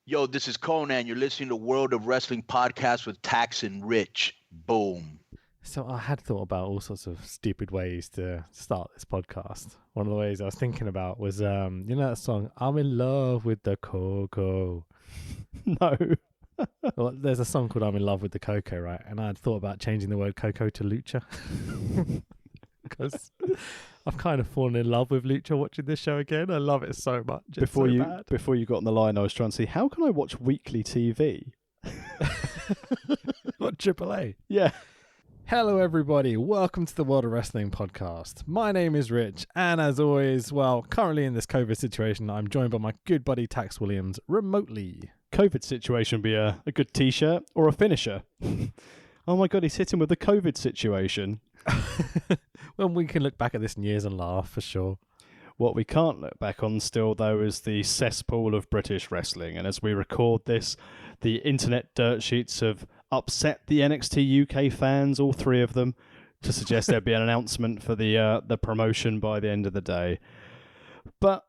Yo, this is Conan. You're listening to World of Wrestling podcast with Tax and Rich. Boom. So I had thought about all sorts of stupid ways to start this podcast. One of the ways I was thinking about was, that song, I'm in love with the cocoa. No. Well, there's a song called I'm in love with the cocoa, right? And I had thought about changing the word cocoa to lucha. Because I've kind of fallen in love with lucha watching this show again. I love it so much. Before you got on the line, I was trying to see, how can I watch weekly TV? What, AAA? Yeah. Hello, everybody. Welcome to the World of Wrestling podcast. My name is Rich, and as always, currently in this COVID situation, I'm joined by my good buddy Tax Williams remotely. COVID situation would be a good t-shirt or a finisher. Oh my God, he's hitting with the COVID situation. Well, we can look back at this in years and laugh for sure. What we can't look back on still, though, is the cesspool of British wrestling. And as we record this, the internet dirt sheets have upset the NXT UK fans, all three of them, to suggest there'd be an announcement for the promotion by the end of the day. But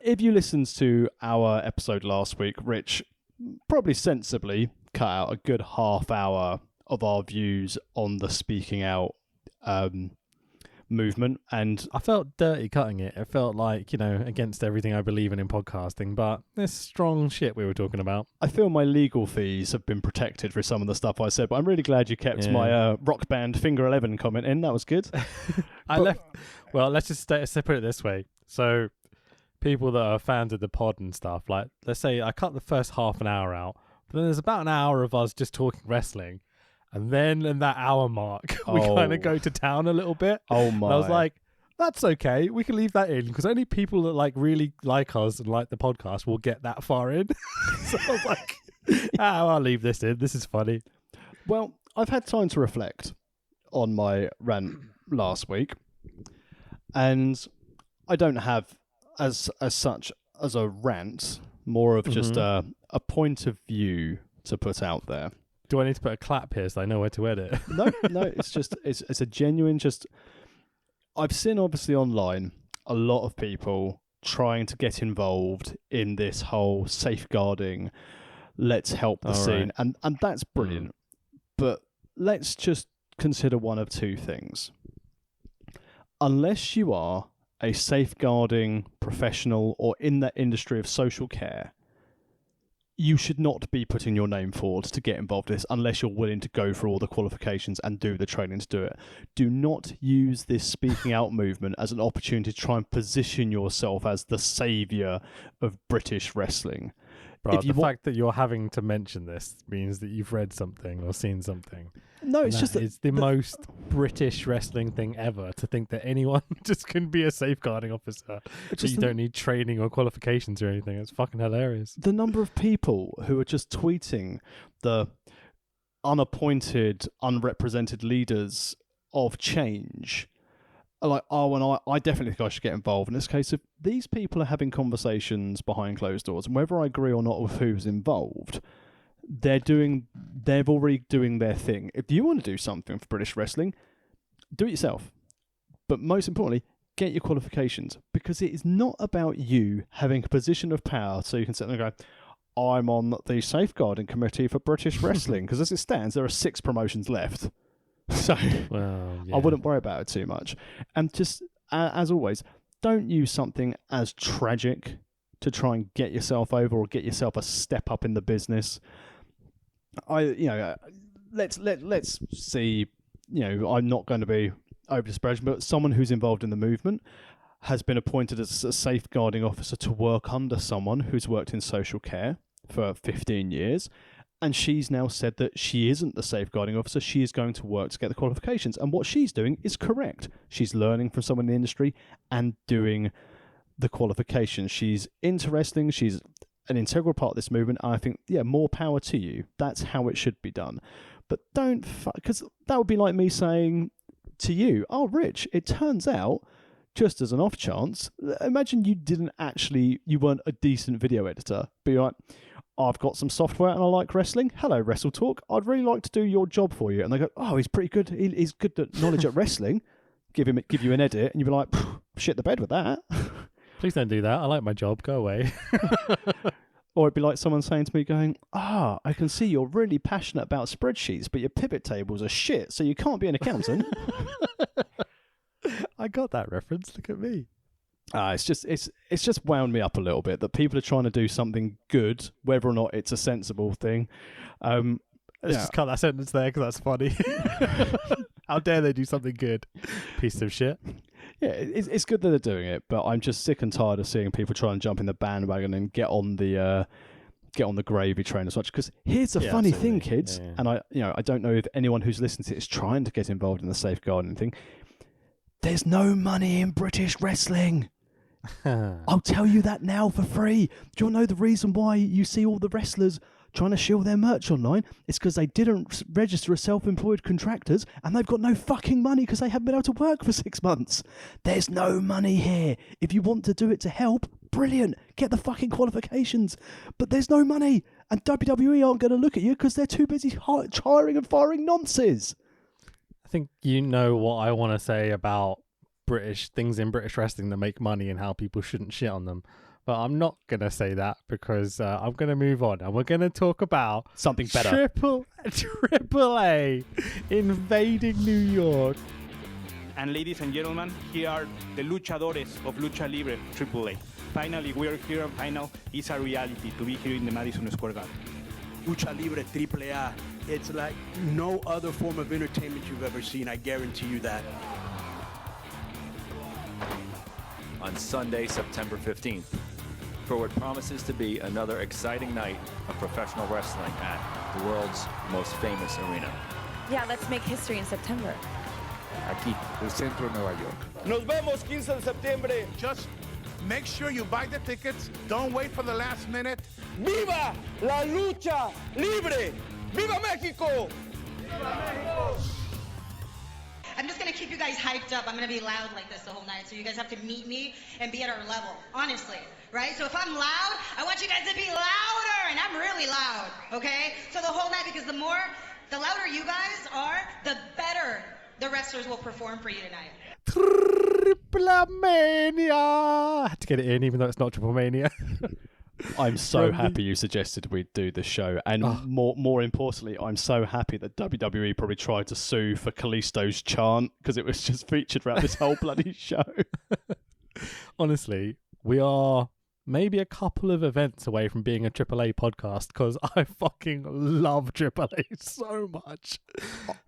if you listened to our episode last week, Rich probably sensibly cut out a good half hour of our views on the speaking out movement, and I felt dirty cutting it. It felt like, against everything I believe in podcasting, but this strong shit we were talking about. I feel my legal fees have been protected for some of the stuff I said, but I'm really glad you kept my rock band Finger 11 comment in. That was good. Well, let's just put it this way. So people that are fans of the pod and stuff, like, let's say I cut the first half an hour out, but then there's about an hour of us just talking wrestling. And then in that hour mark, we kind of go to town a little bit. Oh, my. And I was like, that's okay. We can leave that in because only people that really like us and like the podcast will get that far in. So I was like, I'll leave this in. This is funny. Well, I've had time to reflect on my rant last week. And I don't have as such as a rant, more of just a point of view to put out there. Do I need to put a clap here so I know where to edit? No, it's just, it's a genuine I've seen obviously online a lot of people trying to get involved in this whole safeguarding, let's help the scene. Right. And that's brilliant. But let's just consider one of two things. Unless you are a safeguarding professional or in that industry of social care, you should not be putting your name forward to get involved in this unless you're willing to go through all the qualifications and do the training to do it. Do not use this speaking out movement as an opportunity to try and position yourself as the saviour of British wrestling. Bro, the fact that you're having to mention this means that you've read something or seen something. No, it's just it's the most British wrestling thing ever to think that anyone just can be a safeguarding officer. That you don't need training or qualifications or anything. It's fucking hilarious. The number of people who are just tweeting the unappointed, unrepresented leaders of change are like, and I definitely think I should get involved. In this case, if these people are having conversations behind closed doors, and whether I agree or not with who's involved, they're already doing their thing. If you want to do something for British wrestling, do it yourself. But most importantly, get your qualifications, because it is not about you having a position of power so you can sit there and go, I'm on the safeguarding committee for British wrestling, because as it stands, there are 6 promotions left. So I wouldn't worry about it too much. And just, as always, don't use something as tragic to try and get yourself over or get yourself a step up in the business. Let's see, I'm not going to be over disparaging, but someone who's involved in the movement has been appointed as a safeguarding officer to work under someone who's worked in social care for 15 years. And she's now said that she isn't the safeguarding officer. She is going to work to get the qualifications. And what she's doing is correct. She's learning from someone in the industry and doing the qualifications. She's into wrestling. She's an integral part of this movement. I think, more power to you. That's how it should be done. But don't, because that would be like me saying to you, oh, Rich, it turns out, just as an off chance, imagine you weren't a decent video editor. Be like, I've got some software and I like wrestling. Hello, Wrestle Talk. I'd really like to do your job for you. And they go, oh, he's pretty good. He's good at knowledge at wrestling. Give you an edit, and you'd be like, shit the bed with that. Please don't do that. I like my job. Go away. Or it'd be like someone saying to me going, I can see you're really passionate about spreadsheets, but your pivot tables are shit, so you can't be an accountant. I got that reference. Look at me. It's just wound me up a little bit that people are trying to do something good, whether or not it's a sensible thing. Let's just cut that sentence there because that's funny. How dare they do something good? Piece of shit. Yeah, it's good that they're doing it, but I'm just sick and tired of seeing people try and jump in the bandwagon and get on the gravy train as much. Because here's the funny thing, kids, and I don't know if anyone who's listening to it is trying to get involved in the safeguarding thing. There's no money in British wrestling. I'll tell you that now for free. Do you know the reason why you see all the wrestlers trying to shill their merch online? It's because they didn't register as self-employed contractors and they've got no fucking money because they haven't been able to work for 6 months. There's no money here. If you want to do it to help, brilliant. Get the fucking qualifications. But there's no money. And WWE aren't going to look at you because they're too busy hiring and firing nonces. I think you know what I want to say about British things in British wrestling that make money and how people shouldn't shit on them. But I'm not going to say that because I'm going to move on and we're going to talk about something better. AAA Invading New York. And ladies and gentlemen, here are the luchadores of Lucha Libre AAA. Finally, we are here and final. It's a reality to be here in the Madison Square Garden. Lucha Libre AAA. It's like no other form of entertainment you've ever seen. I guarantee you that. On Sunday, September 15th, for what promises to be another exciting night of professional wrestling at the world's most famous arena. Yeah, let's make history in September. Aquí, el centro de Nueva York. Nos vemos 15 de septiembre. Just make sure you buy the tickets. Don't wait for the last minute. ¡Viva la lucha libre! ¡Viva México! I'm just going to keep you guys hyped up. I'm going to be loud like this the whole night, so you guys have to meet me and be at our level, honestly, right? So if I'm loud, I want you guys to be louder, and I'm really loud, okay? So the whole night, because the louder you guys are, the better the wrestlers will perform for you tonight. Triple Mania! I had to get it in, even though it's not Triple Mania. I'm so happy you suggested we do the show, and more importantly, I'm so happy that WWE probably tried to sue for Kalisto's chant because it was just featured throughout this whole bloody show. Honestly, we are maybe a couple of events away from being a AAA podcast because I fucking love AAA so much.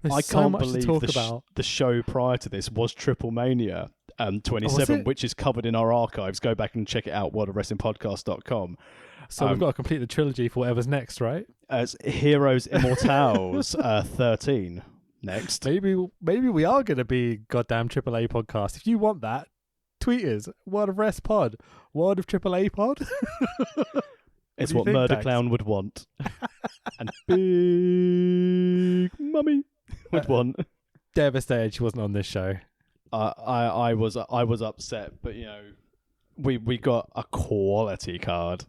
There's I so can't much believe to talk about. The show prior to this was Triple Mania 27, which is covered in our archives. Go back and check it out, worldofwrestlingpodcast.com. So we've got to complete the trilogy for whatever's next, right? It's Heroes Immortals 13 next. Maybe we are going to be goddamn AAA podcast. If you want that, tweet us. World of Rest Pod. World of AAA Pod. It's what Murder Clown would want. And Big Mummy would want. Devastated she wasn't on this show. I was upset, but you know, we got a quality card.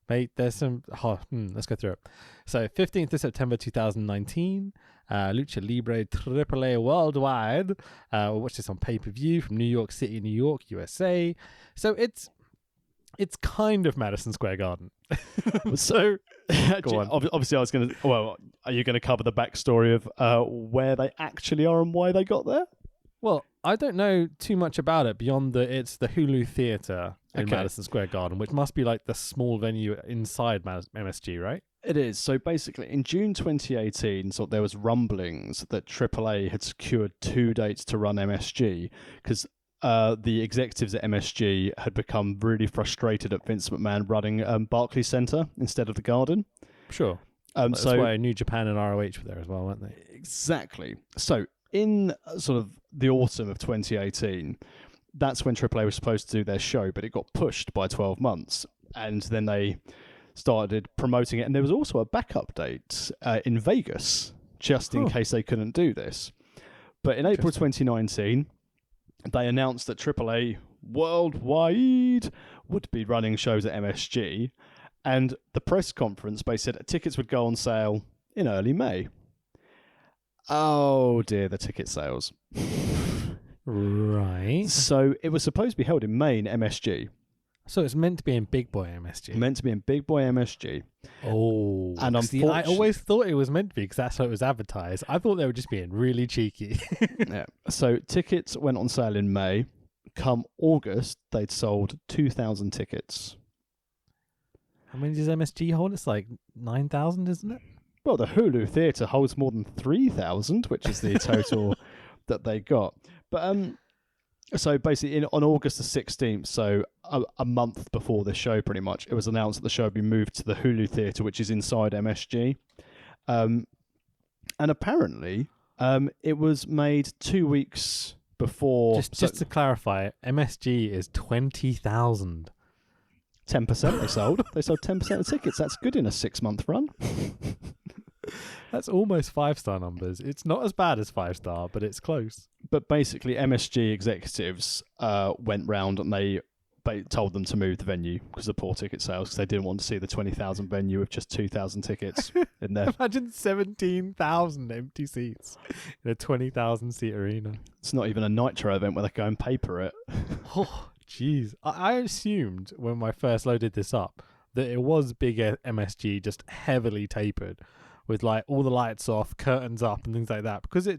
Mate, there's some... let's go through it. So, 15th of September 2019, Lucha Libre AAA Worldwide. We'll watch this on pay-per-view from New York City, New York, USA. So, it's kind of Madison Square Garden. So, go on. Obviously, I was going to... Well, are you going to cover the backstory of where they actually are and why they got there? Well, I don't know too much about it beyond it's the Hulu Theatre in Madison Square Garden, which must be like the small venue inside MSG, right? It is. So basically, in June 2018, there was rumblings that AAA had secured 2 dates to run MSG because the executives at MSG had become really frustrated at Vince McMahon running Barclays Center instead of the Garden. Sure. That's why New Japan and ROH were there as well, weren't they? Exactly. So in sort of the autumn of 2018, that's when AAA was supposed to do their show, but it got pushed by 12 months. And then they started promoting it. And there was also a backup date in Vegas, just in case they couldn't do this. But in April 2019, they announced that AAA worldwide would be running shows at MSG. And the press conference basically said tickets would go on sale in early May. Oh dear, the ticket sales. Right. So it was supposed to be held in May in MSG. So it's meant to be in Big Boy MSG. Meant to be in Big Boy MSG. Oh. And see, I always thought it was meant to be because that's how it was advertised. I thought they were just being really cheeky. Yeah. So tickets went on sale in May. Come August, they'd sold 2,000 tickets. How many does MSG hold? It's like 9,000, isn't it? Well, the Hulu Theatre holds more than 3,000, which is the total that they got. But so basically, on August the 16th, so a month before this show, pretty much, it was announced that the show had been moved to the Hulu Theatre, which is inside MSG. And apparently, it was made 2 weeks before. Just to clarify, MSG is 20,000. 10% they sold. They sold 10% of tickets. That's good in a 6-month run. That's almost 5-star numbers. It's not as bad as 5-star, but it's close. But basically, MSG executives went round and they told them to move the venue because of poor ticket sales, because they didn't want to see the 20,000 venue with just 2,000 tickets in there. Imagine 17,000 empty seats in a 20,000 seat arena. It's not even a Nitro event where they go and paper it. Oh, jeez. I assumed when I first loaded this up that it was big MSG, just heavily tapered with like all the lights off, curtains up and things like that, because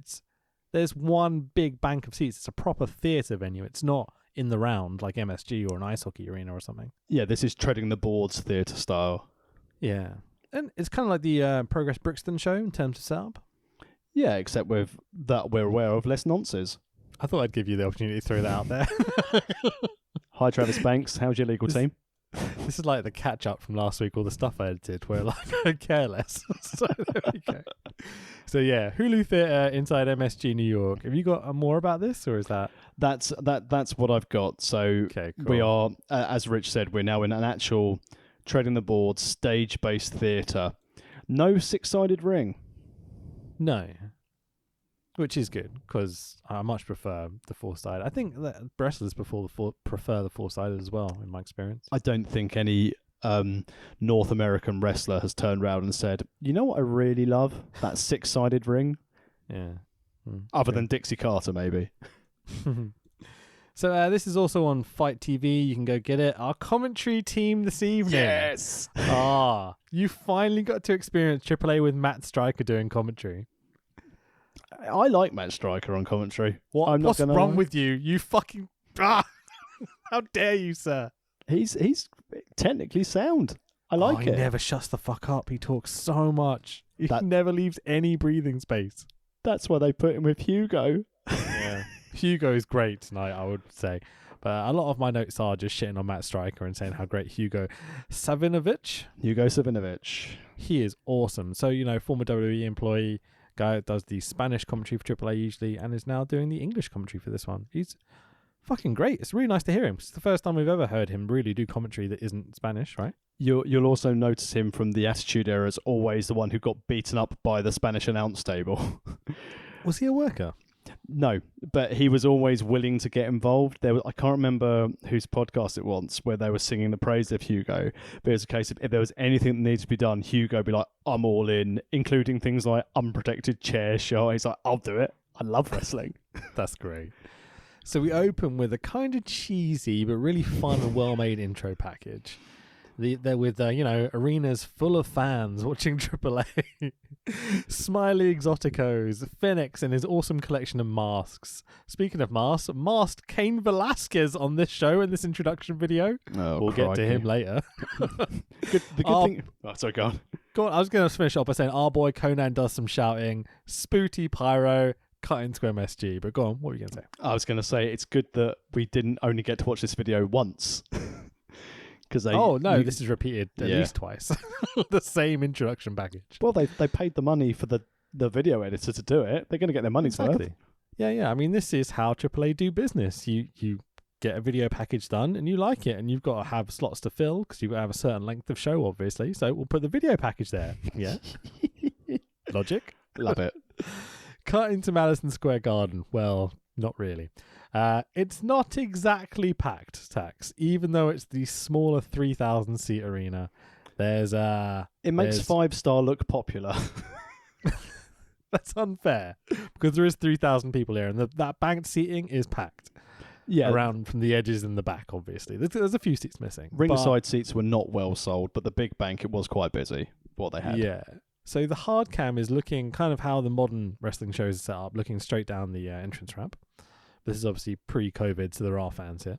there's one big bank of seats. It's a proper theatre venue. It's not in the round like MSG or an ice hockey arena or something. Yeah, this is treading the boards theatre style. Yeah. And it's kind of like the Progress Brixton show in terms of setup. Yeah, except with that we're aware of less nonsense. I thought I'd give you the opportunity to throw that out there. Hi, Travis Banks. How's your legal team? This is like the catch up from last week, all the stuff I edited, where like I care less. So there we go. So yeah, Hulu Theatre inside MSG New York. Have you got more about this, or is that? That's what I've got. So okay, cool. We are, as Rich said, we're now in an actual treading the board, stage-based theatre. No 6-sided ring. No. Which is good, because I much prefer the 4-sided. I think that wrestlers prefer the 4-sided as well, in my experience. I don't think any North American wrestler has turned around and said, you know what I really love? That 6-sided ring. Yeah. Other than Dixie Carter, maybe. So this is also on Fight TV. You can go get it. Our commentary team this evening. Yes! You finally got to experience AAA with Matt Stryker doing commentary. I like Matt Stryker on commentary. What's wrong with you? You fucking... How dare you, sir? He's technically sound. I like it. He never shuts the fuck up. He talks so much. He never leaves any breathing space. That's why they put him with Hugo. Yeah. Hugo is great tonight, I would say. But a lot of my notes are just shitting on Matt Stryker and saying how great Hugo Savinovich. He is awesome. So, former WWE employee, guy that does the Spanish commentary for AAA usually, and is now doing the English commentary for this one. He's fucking great. It's really nice to hear him. It's the first time we've ever heard him really do commentary that isn't Spanish, right? You'll also notice him from the Attitude Era as always the one who got beaten up by the Spanish announce table. Was he a worker? No, but he was always willing to get involved. I can't remember whose podcast it was where they were singing the praise of Hugo, but it was a case of if there was anything that needed to be done, Hugo would be like, I'm all in, including things like unprotected chair shot. He's like, I'll do it. I love wrestling. That's great. So we open with a kind of cheesy but really fun and well-made intro package. They're with, arenas full of fans watching AAA. Smiley Exoticos, Phoenix and his awesome collection of masks. Speaking of masks, masked Cain Velasquez on this show in this introduction video. We'll get to him later. The good thing... Oh, sorry, go on. Go on. I was going to finish up by saying our boy Conan does some shouting. Spooty Pyro, cut into MSG. But go on, what were you going to say? I was going to say it's good that we didn't only get to watch this video once. This is repeated at least twice. The same introduction package. Well, they paid the money for the video editor to do it. They're going to get their money's worth. Yeah. I mean, this is how AAA do business. You get a video package done and you like it, and you've got to have slots to fill because you've got to have a certain length of show, obviously. So we'll put the video package there. Yeah. Logic. Love it. Cut into Madison Square Garden. Well, not really. It's not exactly packed, Tax, even though it's the smaller 3,000 seat arena. It makes 5-star look popular. That's unfair because there is 3,000 people here, and that banked seating is packed. around from the edges and the back, obviously. There's a few seats missing. Ringside seats were not well sold, but the big bank, it was quite busy, what they had. Yeah. So the hard cam is looking kind of how the modern wrestling shows are set up, looking straight down the entrance ramp. This is obviously pre-COVID, so there are fans here.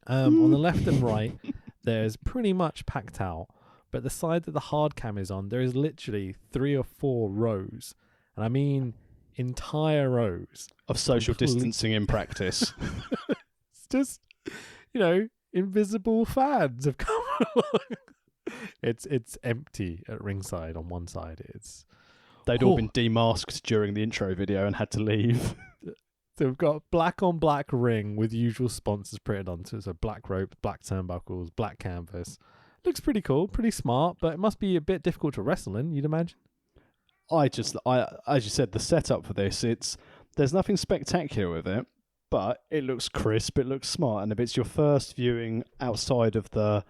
On the left and right, there's pretty much packed out. But the side that the hard cam is on, there is literally 3 or 4 rows. And I mean entire rows. Of social distancing in practice. It's just, invisible fans have come along. It's empty at ringside on one side. They'd all been demasked during the intro video and had to leave. So we've got black on black ring with usual sponsors printed onto it. So black rope, black turnbuckles, black canvas. Looks pretty cool, pretty smart, but it must be a bit difficult to wrestle in, you'd imagine. As you said, the setup for this, there's nothing spectacular with it, but it looks crisp, it looks smart, and if it's your first viewing outside of the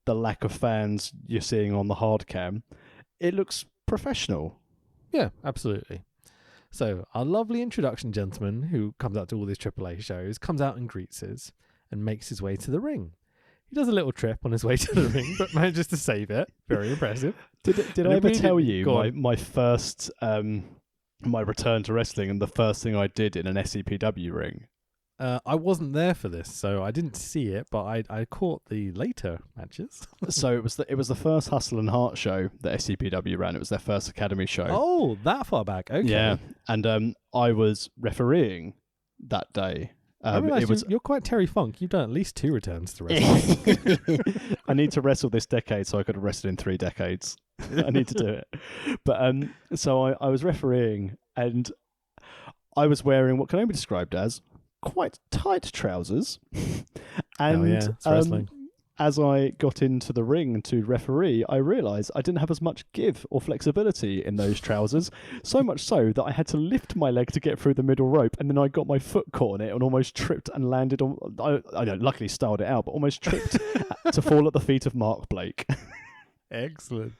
lack of fans you're seeing on the hard cam, it looks professional. Yeah, absolutely. So our lovely introduction gentleman who comes out to all these AAA shows comes out and greets us and makes his way to the ring. He does a little trip on his way to the ring, but manages to save it. Very impressive. Did I ever tell you my first my return to wrestling and the first thing I did in an SCPW ring? I wasn't there for this, so I didn't see it, but I caught the later matches. So it was the first Hustle and Heart show that SCPW ran. It was their first academy show. Oh, that far back. Okay. Yeah, and I was refereeing that day. I realise you're quite Terry Funk. You've done at least 2 returns to wrestling. I need to wrestle this decade, so I could have wrestled in 3 decades. I need to do it. But so I was refereeing, and I was wearing what can only be described as quite tight trousers. And it's wrestling. As I got into the ring to referee, I realised I didn't have as much give or flexibility in those trousers, so much so that I had to lift my leg to get through the middle rope, and then I got my foot caught in it and almost tripped and landed on... I luckily styled it out, but almost tripped to fall at the feet of Mark Blake. Excellent.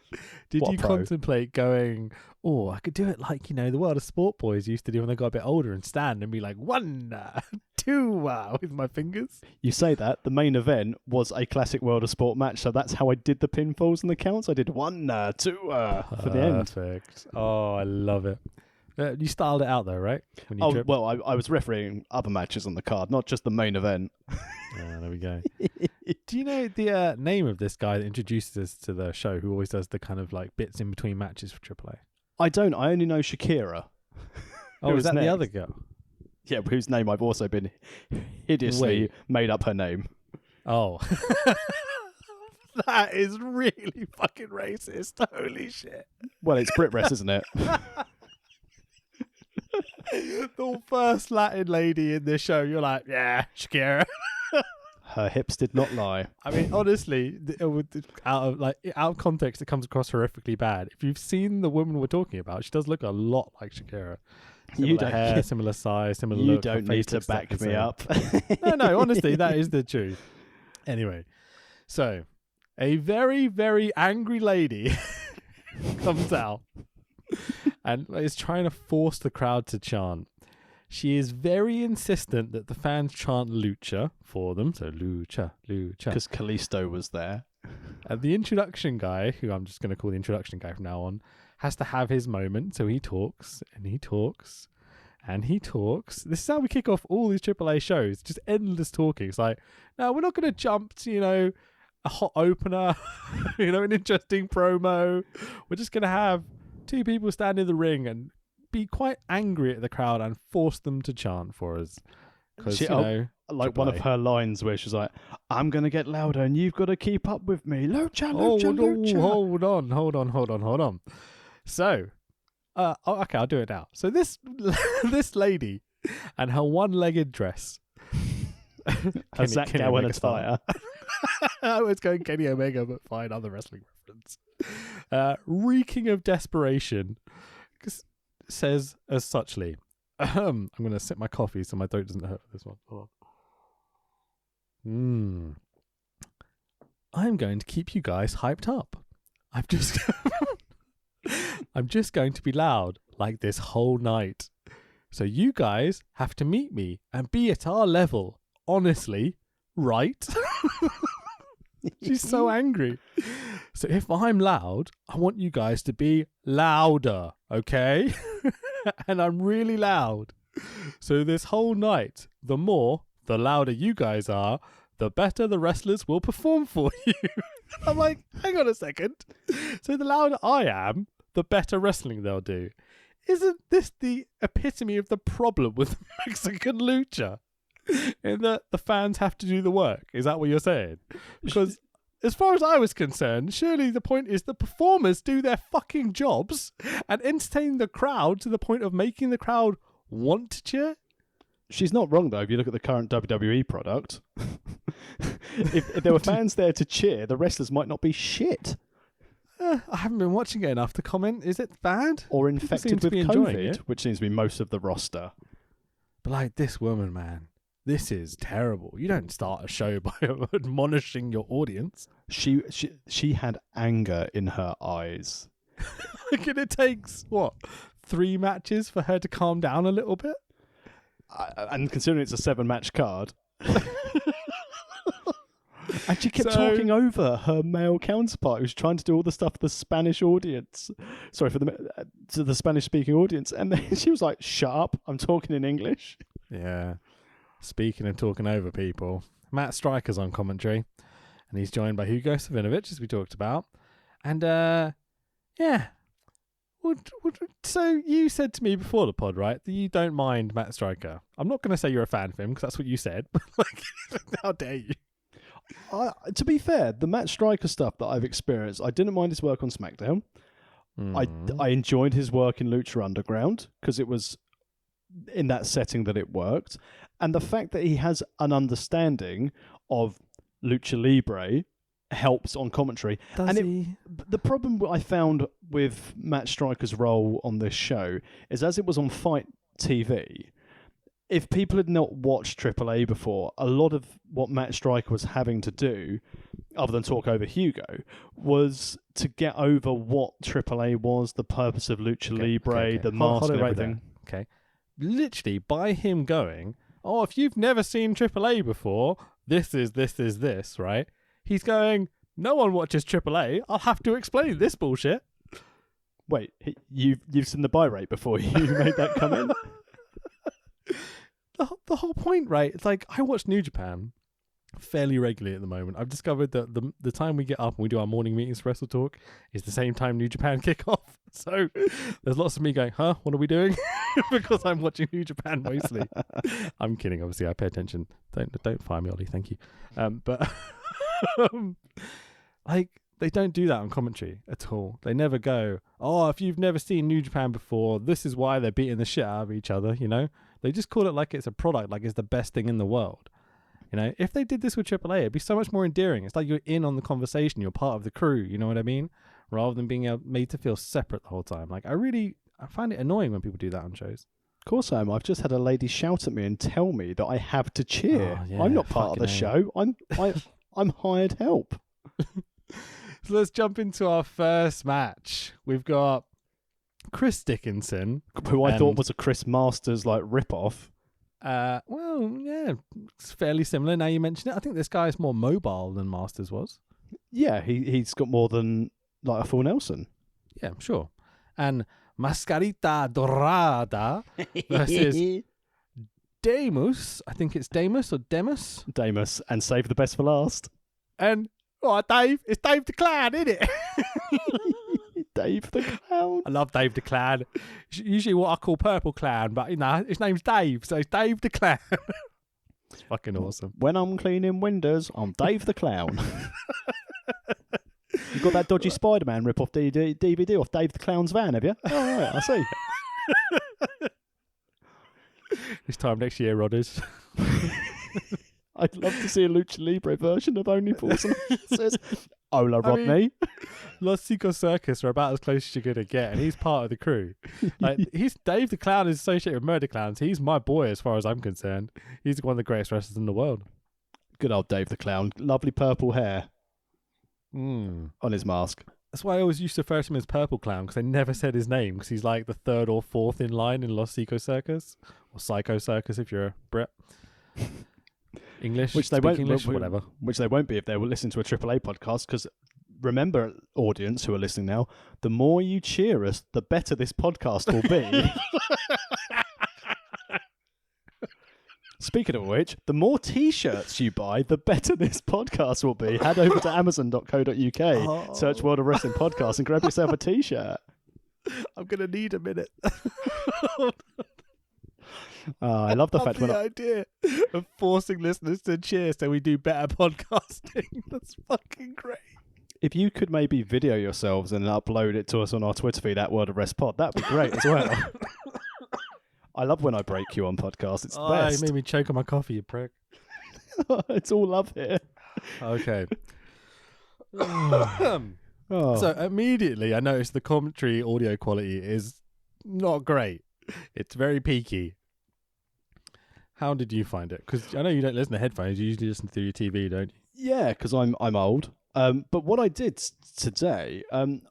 Did you contemplate going, I could do it like, the World of Sport boys used to do when they got a bit older and stand and be like, 1, 2, with my fingers? You say that. The main event was a classic World of Sport match, so that's how I did the pinfalls and the counts. I did 1, 2 for the end. Perfect. Oh, I love it. You styled it out though, right? Well, I was refereeing other matches on the card, not just the main event. There we go. Do you know the name of this guy that introduces us to the show, who always does the kind of like bits in between matches for AAA? I don't. I only know Shakira. Oh, is that the other girl? Yeah, whose name I've also been hideously made up her name. Oh. That is really fucking racist. Holy shit. Well, it's Brit Rest, isn't it? The first Latin lady in this show, you're like, yeah, Shakira. Her hips did not lie. I mean, honestly, out of context, it comes across horrifically bad. If you've seen the woman we're talking about, she does look a lot like Shakira. Similar hair, similar size, similar look. You don't need to back me up. No, honestly, that is the truth. Anyway, so a very, very angry lady comes out and is trying to force the crowd to chant. She is very insistent that the fans chant Lucha for them. So Lucha, Lucha. Because Kalisto was there. And the introduction guy, who I'm just going to call the introduction guy from now on, has to have his moment. So he talks and he talks and he talks. This is how we kick off all these AAA shows. Just endless talking. It's like, no, we're not going to jump to, a hot opener, an interesting promo. We're just going to have 2 people stand in the ring and be quite angry at the crowd and force them to chant for us. Because, like one of her lines where she's like, I'm going to get louder and you've got to keep up with me. Lucha, Lucha, Lucha. Hold on. So, okay, I'll do it now. So this lady and her one-legged dress. A Zach Gowen attire. I was going Kenny Omega, but fine, other wrestling reference. Reeking of desperation. Says as suchly, I'm going to sip my coffee so my throat doesn't hurt for this one. Hold on. I'm going to keep you guys hyped up. I'm just going to be loud like this whole night. So you guys have to meet me and be at our level honestly, right? She's so angry. So if I'm loud, I want you guys to be louder, okay? And I'm really loud. So this whole night, the louder you guys are, the better the wrestlers will perform for you. I'm like, hang on a second. So the louder I am, the better wrestling they'll do. Isn't this the epitome of the problem with Mexican lucha? In that the fans have to do the work. Is that what you're saying? Because as far as I was concerned, surely the point is the performers do their fucking jobs and entertain the crowd to the point of making the crowd want to cheer. She's not wrong, though, if you look at the current WWE product. if there were fans there to cheer, the wrestlers might not be shit. I haven't been watching it enough to comment. Is it bad? Or infected with COVID, which seems to be most of the roster. But like this woman, man, this is terrible. You don't start a show by admonishing your audience. She had anger in her eyes. Like it takes, 3 matches for her to calm down a little bit? And considering it's a 7-match card. And she kept talking over her male counterpart who's trying to do all the stuff for the Spanish audience. Sorry, to the Spanish-speaking audience. And then she was like, shut up, I'm talking in English. Yeah. Speaking and talking over people. Matt Stryker's on commentary. And he's joined by Hugo Savinovich, as we talked about. And, yeah. So you said to me before the pod, right, that you don't mind Matt Stryker. I'm not going to say you're a fan of him, because that's what you said. But, like, how dare you? To be fair, the Matt Stryker stuff that I've experienced, I didn't mind his work on SmackDown. I enjoyed his work in Lucha Underground because it was in that setting that it worked. And the fact that he has an understanding of Lucha Libre helps on commentary. The problem I found with Matt Stryker's role on this show is, as it was on Fight TV, if people had not watched AAA before, a lot of what Matt Stryker was having to do, other than talk over Hugo, was to get over what AAA was, the purpose of Lucha Libre, the mask and everything. Okay. Literally, by him going, if you've never seen AAA before, this is this, right? He's going, no one watches AAA. I'll have to explain this bullshit. Wait, you've seen the buy rate before you made that comment? The whole point, right? It's like, I watch New Japan fairly regularly at the moment. I've discovered that the time we get up and we do our morning meetings for Wrestle Talk is the same time New Japan kick off. So there's lots of me going, what are we doing? Because I'm watching New Japan mostly. I'm kidding, obviously. I pay attention. Don't fire me, Ollie. Thank you. But like, they don't do that on commentary at all. They never go, if you've never seen New Japan before, this is why they're beating the shit out of each other, you know? They just call it like it's a product, like it's the best thing in the world. You know, if they did this with AAA, it'd be so much more endearing. It's like you're in on the conversation. You're part of the crew. You know what I mean? Rather than being made to feel separate the whole time. Like, I find it annoying when people do that on shows. Of course I am. I've just had a lady shout at me and tell me that I have to cheer. I'm not part of the show. I'm hired help. So let's jump into our first match. We've got Chris Dickinson, who I thought was a Chris Masters rip-off. Well, yeah, it's fairly similar. Now you mention it, I think this guy is more mobile than Masters was. Yeah, he's got more than a full Nelson. Yeah, sure. And Mascarita Dorada versus Demus. I think it's Demus or Demus. Demus, and save the best for last. And Dave, it's Dave the Clown, isn't it? Dave the Clown. I love Dave the Clown. Usually what I call Purple Clown, but his name's Dave, so it's Dave the Clown. It's fucking awesome. When I'm cleaning windows, I'm Dave the Clown. You got that dodgy Spider-Man rip-off DVD off Dave the Clown's van, have you? Oh, right, I see. This time next year, Rodders. I'd love to see a Lucha Libre version of Only Fools and Horses. Ola Rodney. Los Cinco Circus are about as close as you're going to get, and he's part of the crew. He's Dave the Clown is associated with Murder Clowns. He's my boy as far as I'm concerned. He's one of the greatest wrestlers in the world. Good old Dave the Clown. Lovely purple hair on his mask. That's why I always used to refer to him as Purple Clown, because I never said his name, because he's like the third or fourth in line in Los Cinco Circus, or Psycho Circus if you're a Brit. English, which they speak won't, English, whatever. Which they won't be if they were listening to a AAA podcast. Because remember, audience who are listening now, the more you cheer us, the better this podcast will be. Speaking of which, the more T-shirts you buy, the better this podcast will be. Head over to amazon.co.uk, search World of Wrestling Podcast, and grab yourself a T-shirt. I'm gonna need a minute. I love the fact when the idea of forcing listeners to cheer so we do better podcasting. That's fucking great. if you could maybe video yourselves and upload it to us on our Twitter feed at World of Rest Pod, that'd be great as well. I love when I break you on podcasts. It's the best. You made me choke on my coffee, you prick. It's all love here. Okay. So immediately I noticed the commentary audio quality is not great. It's very peaky. How did you find it? Because I know you don't listen to headphones. You usually listen through your TV, don't you? Yeah, because I'm old. But what I did today, obviously...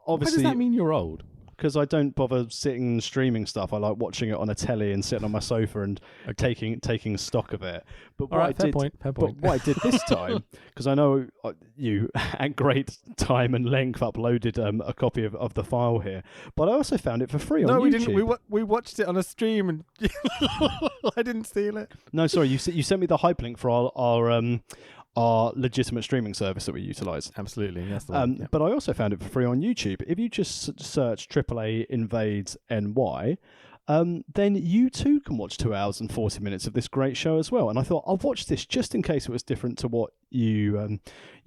Why does that mean you're old? Because I don't bother sitting and streaming stuff. I like watching it on a telly and sitting on my sofa and taking stock of it. But what fair point. But what I did this time, because I know you at great time and length uploaded a copy of the file here, but I also found it for free on YouTube. No, we didn't. We watched it on a stream and I didn't steal it. No, sorry. You sent me the hyperlink for our legitimate streaming service that we utilise. Absolutely, that's the one. But I also found it for free on YouTube. If you just search AAA Invades NY, then you too can watch 2 hours and 40 minutes of this great show as well. And I thought, I'll watch this just in case it was different to what you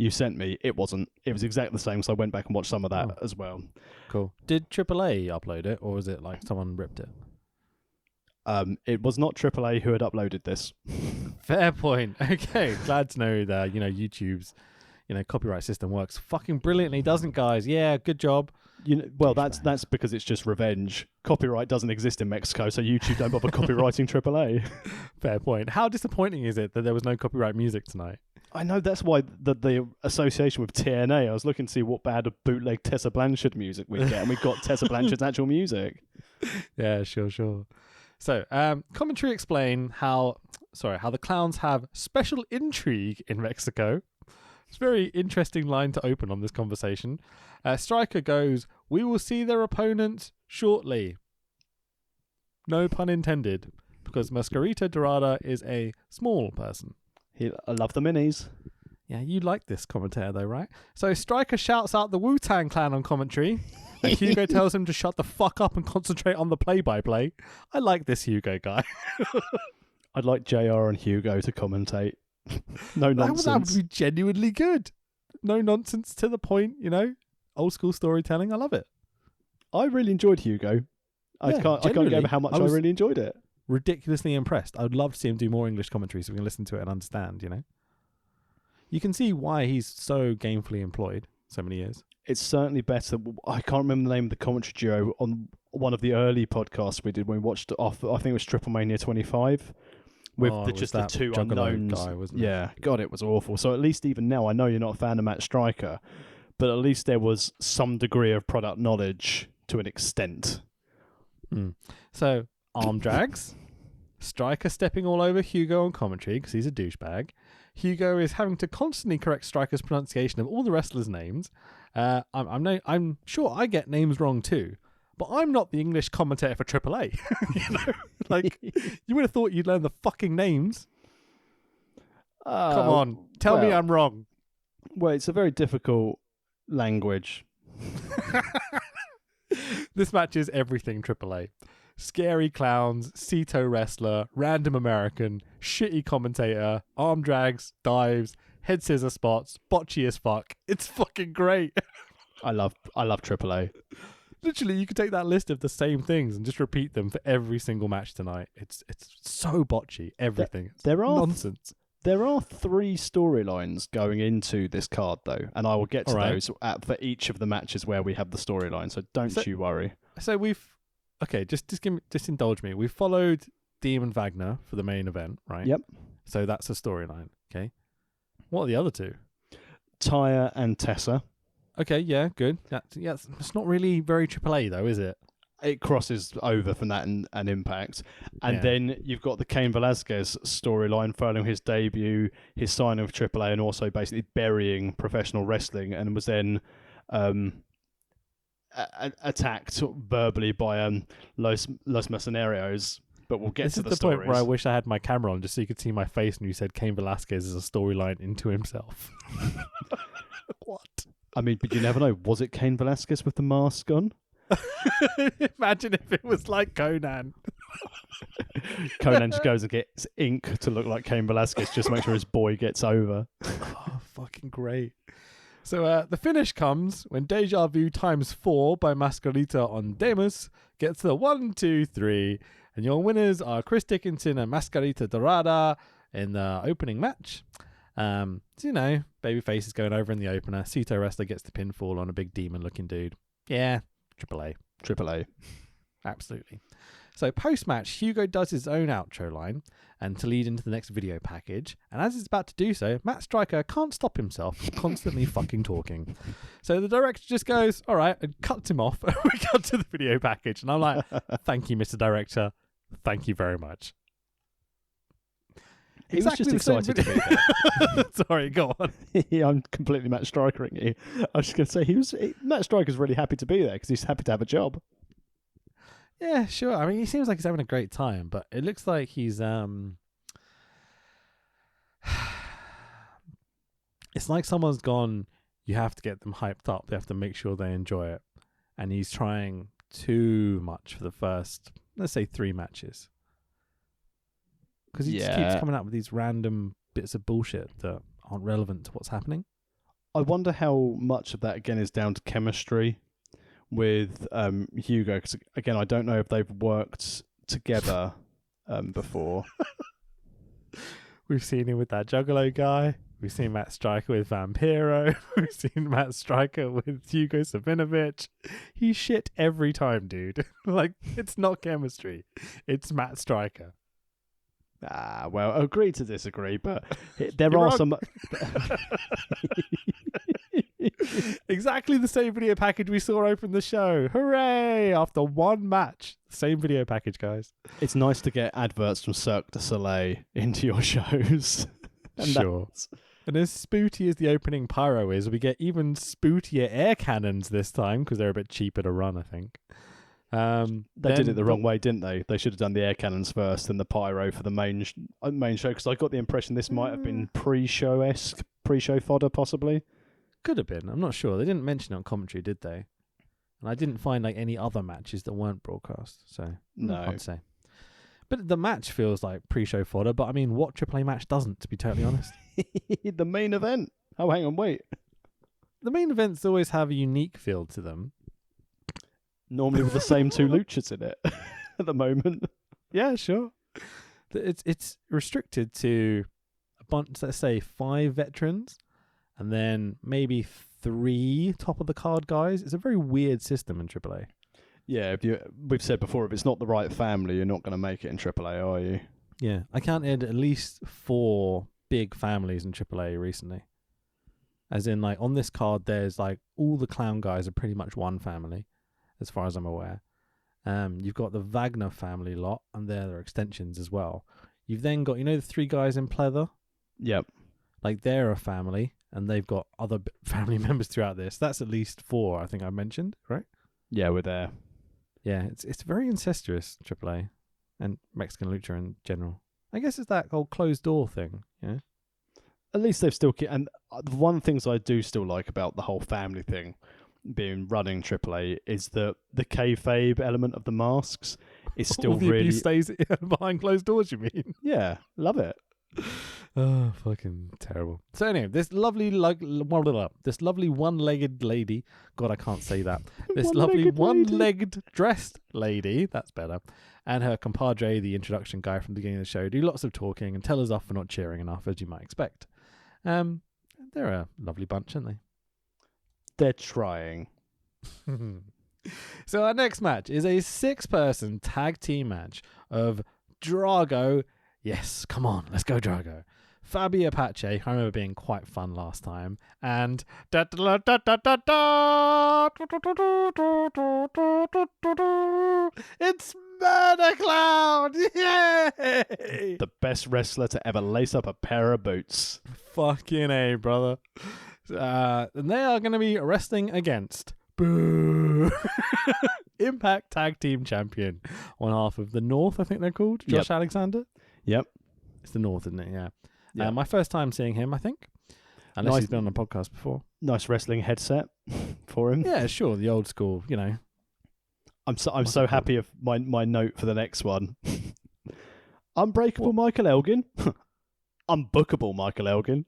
sent me. It wasn't. It was exactly the same, so I went back and watched some of that as well. Cool. Did AAA upload it, or was it like someone ripped it? It was not AAA who had uploaded this. Fair point. Okay, glad to know that YouTube's copyright system works fucking brilliantly, doesn't, guys? Yeah, good job. That's because it's just revenge. Copyright doesn't exist in Mexico, so YouTube don't bother copywriting AAA. Fair point. How disappointing is it that there was no copyright music tonight? I know, that's why the association with TNA. I was looking to see what bad bootleg Tessa Blanchard music we get, and we got Tessa Blanchard's actual music. Yeah, sure. So, commentary explain how the clowns have special intrigue in Mexico. It's a very interesting line to open on this conversation. Stryker goes, "We will see their opponent shortly." No pun intended, because Mascarita Dorada is a small person. I love the minis. Yeah, you like this commentator though, right? So Stryker shouts out the Wu-Tang Clan on commentary. And Hugo tells him to shut the fuck up and concentrate on the play-by-play. I like this Hugo guy. I'd like JR and Hugo to commentate. No nonsense. That would be genuinely good. No nonsense, to the point, old school storytelling. I love it. I really enjoyed Hugo. I can't get over how much I really enjoyed it. Ridiculously impressed. I would love to see him do more English commentary so we can listen to it and understand, You can see why he's so gamefully employed so many years. It's certainly better. I can't remember the name of the commentary duo on one of the early podcasts we did when we watched off. I think it was Triple Mania 25 with the two unknowns. Guy, wasn't it? Yeah, God, it was awful. So at least even now, I know you're not a fan of Matt Stryker, but at least there was some degree of product knowledge to an extent. So arm drags, Stryker stepping all over Hugo on commentary because he's a douchebag. Hugo is having to constantly correct Stryker's pronunciation of all the wrestlers' names. I'm sure I get names wrong too, but I'm not the English commentator for AAA. You would have thought you'd learn the fucking names. Come on, tell me I'm wrong. Well, it's a very difficult language. This match is everything AAA. Scary clowns, Cito wrestler, random American, shitty commentator, arm drags, dives, head scissor spots, botchy as fuck. It's fucking great. I love AAA. Literally, you could take that list of the same things and just repeat them for every single match tonight. It's so botchy. Everything. There are nonsense. There are 3 storylines going into this card, though, and I will get to those for each of the matches where we have the storyline. So don't you worry. So just indulge me. We followed Demon Wagner for the main event, right? Yep. So that's a storyline. Okay. What are the other 2? Taya and Tessa. Okay, yeah, good. It's not really very AAA though, is it? it crosses over from that and Impact. And then you've got the Cain Velasquez storyline following his debut, his signing of AAA, and also basically burying professional wrestling, and was then attacked verbally by Los Mercenarios. But we'll get to the This is the point where I stories. wish I had my camera on just so you could see my face when you said Cain Velasquez is a storyline into himself. What? I mean, but you never know. Was it Cain Velasquez with the mask on? Imagine if it was like Conan. Conan just goes and gets ink to look like Cain Velasquez, just make sure his boy gets over. Oh, fucking great. So the finish comes when Deja Vu times 4 by Mascarita on Demus gets the 1, 2, 3. And your winners are Chris Dickinson and Mascarita Dorada in the opening match. So, you know, babyface is going over in the opener. Cito Wrestler gets the pinfall on a big demon-looking dude. Yeah, AAA. Absolutely. So post-match, Hugo does his own outro line and to lead into the next video package. And as he's about to do so, Matt Striker can't stop himself from constantly fucking talking. So the director just goes, all right, and cuts him off. We cut to the video package. And I'm like, thank you, Mr. Director. Thank you very much. He was just excited to be there. Sorry, go on. Yeah, I'm completely Matt Strikering you. I was just going to say, Matt Striker's really happy to be there because he's happy to have a job. Yeah, sure. I mean, he seems like he's having a great time, but it looks like he's it's like someone's gone, you have to get them hyped up. They have to make sure they enjoy it. And he's trying too much for the first, let's say, 3 matches. Because he just keeps coming up with these random bits of bullshit that aren't relevant to what's happening. I wonder how much of that, again, is down to chemistry with Hugo. Because, again, I don't know if they've worked together before. We've seen him with that Juggalo guy. We've seen Matt Striker with Vampiro. We've seen Matt Striker with Hugo Savinovich. He's shit every time, dude. Like, it's not chemistry. It's Matt Striker. Well, agree to disagree, but there You're are wrong. some... Exactly the same video package we saw open the show. Hooray! After one match. Same video package, guys. It's nice to get adverts from Cirque du Soleil into your shows. Sure. And as spooty as the opening pyro is, we get even spootier air cannons this time because they're a bit cheaper to run, I think. They did it the wrong way, didn't they? They should have done the air cannons first and the pyro for the main show, because I got the impression this might have been pre-show-esque, pre-show fodder, possibly. Could have been. I'm not sure. They didn't mention it on commentary, did they? And I didn't find like any other matches that weren't broadcast, so No. I'd say. But the match feels like pre-show fodder, but I mean, what AAA match doesn't, to be totally honest? The main event. Oh, hang on, wait. The main events always have a unique feel to them. Normally with the same 2 luchas in it at the moment. Yeah, sure. It's restricted to a bunch, let's say 5 veterans, and then maybe 3 top of the card guys. It's a very weird system in AAA. Yeah, we've said before, if it's not the right family, you're not going to make it in AAA, are you? Yeah, I counted at least 4 big families in AAA recently. As in, like, on this card, there's like all the clown guys are pretty much one family, as far as I'm aware. You've got the Wagner family lot, and they're their extensions as well. You've then got, the 3 guys in pleather? Yep. Like, they're a family, and they've got other family members throughout this. That's at least 4, I think I mentioned, right? Yeah, we're there. Yeah, it's very incestuous, AAA, and Mexican Lucha in general. I guess it's that whole closed door thing, yeah. At least they've still... And one of the things I do still like about the whole family thing being running AAA is the kayfabe element of the masks is still All the really... abuse stays behind closed doors, you mean? Yeah, love it. Oh, fucking terrible. So anyway, this lovely one-legged lady. God, I can't say that. This lovely one-legged dressed lady. That's better. And her compadre, the introduction guy from the beginning of the show, do lots of talking and tell us off for not cheering enough, as you might expect. They're a lovely bunch, aren't they? They're trying. So our next match is a 6-person tag team match of Drago. Yes, come on, let's go Drago. Fabi Apache, I remember being quite fun last time, and it's Murder Clown! Yay! The best wrestler to ever lace up a pair of boots. Fucking A, brother. And they are going to be wrestling against Boo! Impact Tag Team Champion. One half of the North, I think they're called. Josh Alexander? Yep. It's the North, isn't it? Yeah. Yeah. My first time seeing him, I think. Unless he's been on a podcast before. Nice wrestling headset for him. Yeah, sure. The old school, you know. I'm so happy of my note for the next one. Unbreakable Michael Elgin. Unbookable Michael Elgin.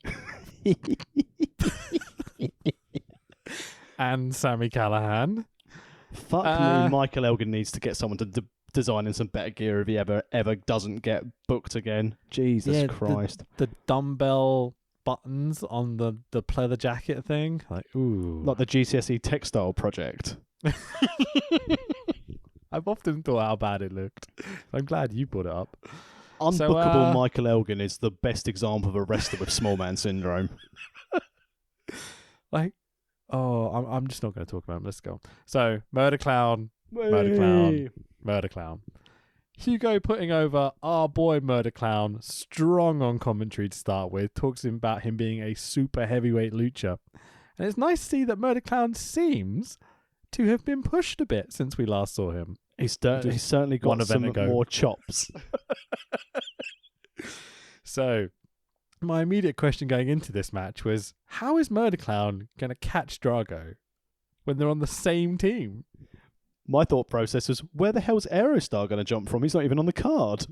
And Sammy Callahan. Fuck me, Michael Elgin needs to get someone to design in some better gear if he ever doesn't get booked again. Jesus Christ. The dumbbell buttons on the pleather jacket thing. Like, ooh. Like the GCSE textile project. I've often thought how bad it looked. I'm glad you brought it up. Unbookable Michael Elgin is the best example of a wrestler with small man syndrome. Like, I'm just not going to talk about him. Let's go. So, Murder Clown. Hugo putting over our boy Murder Clown, strong on commentary to start with, talks about him being a super heavyweight lucha. And it's nice to see that Murder Clown seems to have been pushed a bit since we last saw him. He's certainly got some more chops. So, my immediate question going into this match was, how is Murder Clown going to catch Drago when they're on the same team? My thought process was, where the hell's Aerostar going to jump from? He's not even on the card.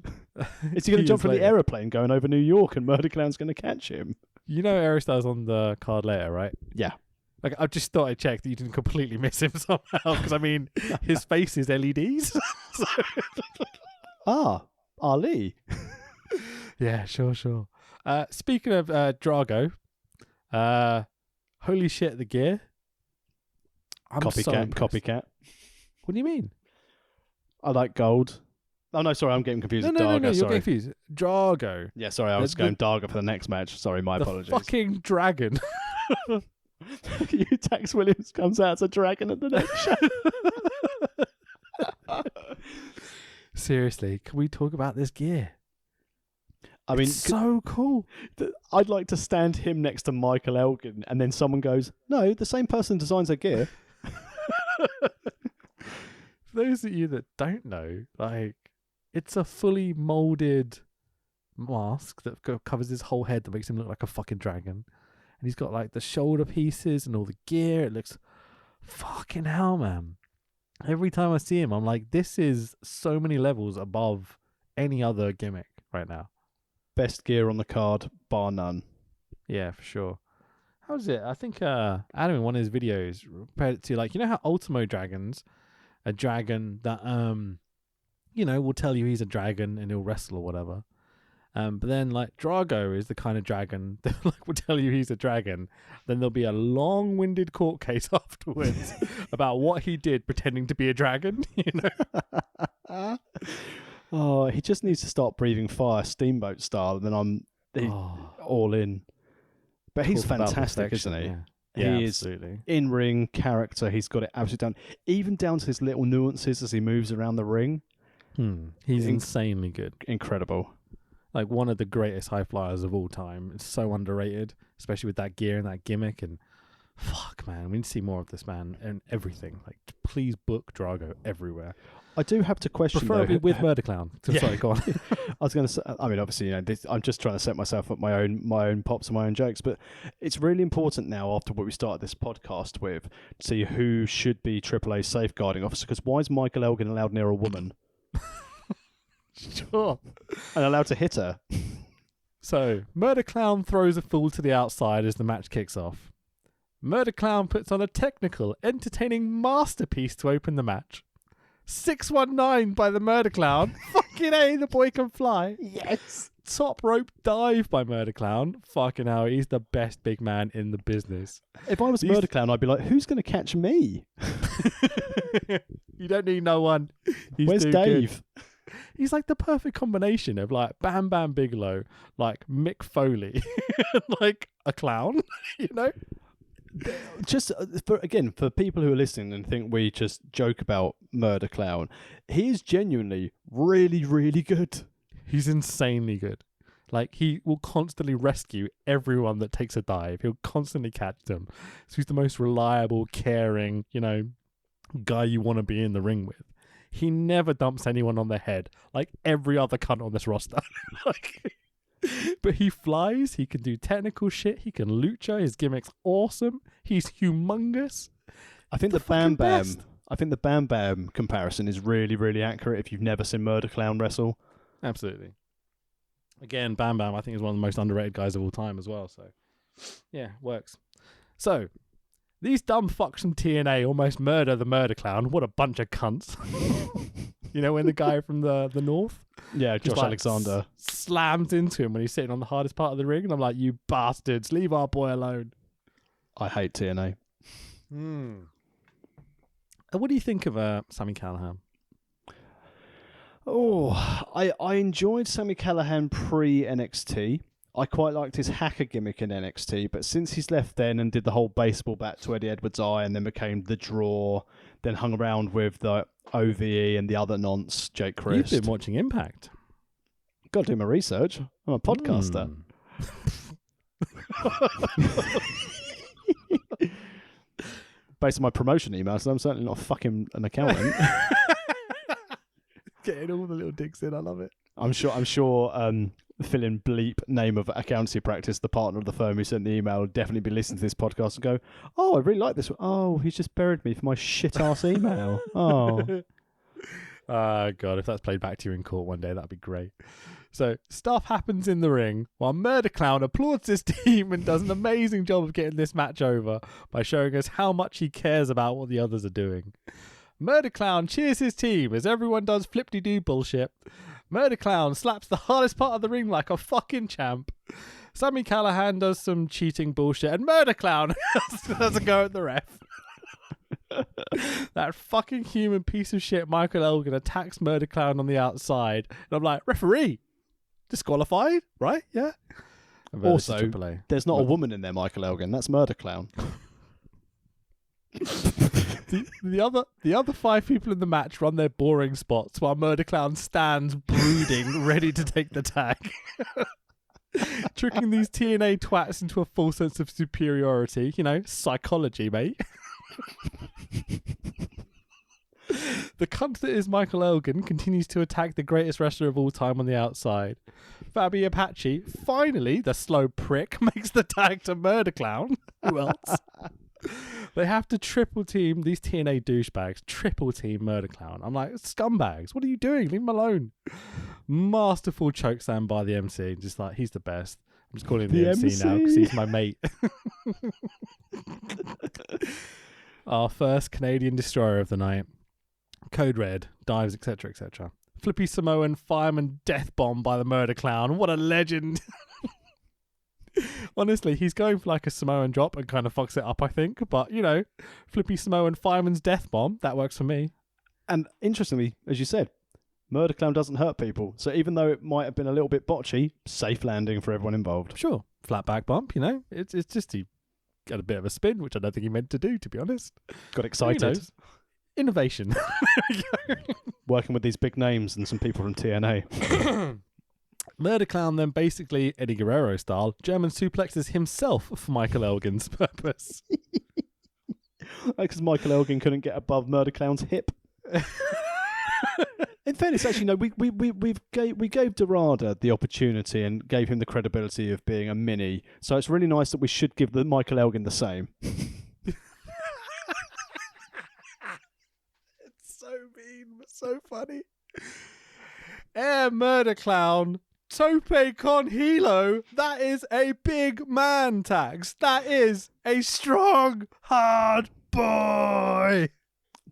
Is he going to jump from the aeroplane going over New York and Murder Clown's going to catch him? You know Aerostar's on the card later, right? Yeah. Like, I just thought I checked that you didn't completely miss him somehow, because, I mean, his face is LEDs. Ali. Yeah, sure. Speaking of Drago, holy shit, the gear. Copycat. What do you mean? I like gold. Oh, no, sorry, I'm getting confused with No, Dargo. you're sorry. confused. Drago. Yeah, sorry, I was going Dargo for the next match. Sorry, my apologies. Fucking dragon. Tex Williams comes out as a dragon at the next show. Seriously, can we talk about this gear? I mean, it's so cool. I'd like to stand him next to Michael Elgin, and then someone goes, "No, the same person designs their gear." For those of you that don't know, like, it's a fully molded mask that covers his whole head that makes him look like a fucking dragon. And he's got like the shoulder pieces and all the gear. It looks fucking hell, man. Every time I see him, I'm like, this is so many levels above any other gimmick right now. Best gear on the card, bar none. Yeah, for sure. How's it? I think Adam in one of his videos compared it to, like, you know how Ultimo Dragon's a dragon that will tell you he's a dragon and he'll wrestle or whatever. But then, like, Drago is the kind of dragon that, like, will tell you he's a dragon. Then there'll be a long-winded court case afterwards about what he did pretending to be a dragon, you know? Oh, he just needs to start breathing fire, Steamboat style, and then I'm all in. But he's fantastic, isn't he? Yeah, He absolutely. is in-ring character. He's got it absolutely down. Even down to his little nuances as he moves around the ring. He's insanely good. Incredible. Like, one of the greatest high flyers of all time. It's so underrated, especially with that gear and that gimmick. And fuck, man, we need to see more of this man and everything. Like, please book Drago everywhere. I do have to question, preferably though, with Murder Clown. Sorry, go on. I was going to say, I mean, obviously, I'm just trying to set myself up my own pops and my own jokes, but it's really important now, after what we started this podcast with, to see who should be AAA safeguarding officer. Because why is Michael Elgin allowed near a woman? Sure. And allowed to hit her? So, Murder Clown throws a fool to the outside as the match kicks off. Murder Clown puts on a technical, entertaining masterpiece to open the match. 619 by the Murder Clown. Fucking A, the boy can fly. Yes. Top rope dive by Murder Clown. Fucking hell, he's the best big man in the business. If I was Murder Clown, I'd be like, who's going to catch me? You don't need no one. He's Where's Dave? Good. He's like the perfect combination of like Bam Bam Bigelow, like Mick Foley, and like a clown, you know? Just for people who are listening and think we just joke about Murder Clown, he is genuinely really, really good. He's insanely good. Like, he will constantly rescue everyone that takes a dive. He'll constantly catch them. So he's the most reliable, caring, you know, guy you want to be in the ring with. He never dumps anyone on their head like every other cunt on this roster. But he flies. He can do technical shit. He can lucha. His gimmick's awesome. He's humongous. I think the Bam Bam comparison is really, really accurate if you've never seen Murder Clown wrestle. Absolutely. Again, Bam Bam, I think, is one of the most underrated guys of all time as well. So, yeah, works. So, these dumb fucks from TNA almost murder the Murder Clown. What a bunch of cunts. You know, when the guy from the north? Yeah, Josh Alexander. Slams into him when he's sitting on the hardest part of the ring. And I'm like, you bastards, leave our boy alone. I hate TNA. What do you think of Sami Callihan? Oh, I enjoyed Sami Callihan pre-NXT. I quite liked his hacker gimmick in NXT, but since he's left then and did the whole baseball bat to Eddie Edwards' eye and then became the Draw, then hung around with the OVE and the other nonce, Jake Christ. You've been watching Impact. Got to do my research. I'm a podcaster. Based on my promotion emails, I'm certainly not fucking an accountant. Getting all the little dicks in, I love it. I'm sure fill in bleep name of accountancy practice, the partner of the firm who sent the email, will definitely be listening to this podcast and go, oh, I really like this one. Oh, he's just buried me for my shit ass email. Oh. God, if that's played back to you in court one day, that'd be great. So, stuff happens in the ring while Murder Clown applauds his team and does an amazing job of getting this match over by showing us how much he cares about what the others are doing. Murder Clown cheers his team as everyone does flip-de-doo bullshit. Murder Clown slaps the hardest part of the ring like a fucking champ. Sami Callihan does some cheating bullshit and Murder Clown has a go at the ref. That fucking human piece of shit Michael Elgin attacks Murder Clown on the outside. And I'm like, referee, disqualified, right? Yeah. Also, there's not a woman in there, Michael Elgin. That's Murder Clown. The other 5 people in the match run their boring spots while Murder Clown stands brooding, ready to take the tag. Tricking these TNA twats into a full sense of superiority. You know, psychology, mate. The cunt that is Michael Elgin continues to attack the greatest wrestler of all time on the outside. Fabi Apache, finally, the slow prick, makes the tag to Murder Clown. Who else? They have to triple team these TNA douchebags, triple team Murder Clown. I'm like, scumbags, what are you doing? Leave him alone. Masterful chokeslam by the MC. Just like, he's the best. I'm just calling him the MC now because he's my mate. Our first Canadian destroyer of the night. Code Red, dives, etc., etc. Flippy Samoan fireman death bomb by the Murder Clown. What a legend. Honestly, he's going for like a Samoan drop and kind of fucks it up, I think. But, you know, Flippy Samoan fireman's death bomb, that works for me. And interestingly, as you said, Murder Clown doesn't hurt people. So even though it might have been a little bit botchy, safe landing for everyone involved. Sure. Flat back bump, you know. It's just he got a bit of a spin, which I don't think he meant to do, to be honest. Got excited. Innovation. Working with these big names and some people from TNA. Murder Clown then basically, Eddie Guerrero style, German suplexes himself for Michael Elgin's purpose. Because Michael Elgin couldn't get above Murder Clown's hip. In fairness, actually, no, we gave Dorada the opportunity and gave him the credibility of being a mini. So it's really nice that we should give the Michael Elgin the same. It's so mean, but so funny. Murder Clown. Tope con hilo. That is a big man, Tax. That is a strong, hard boy.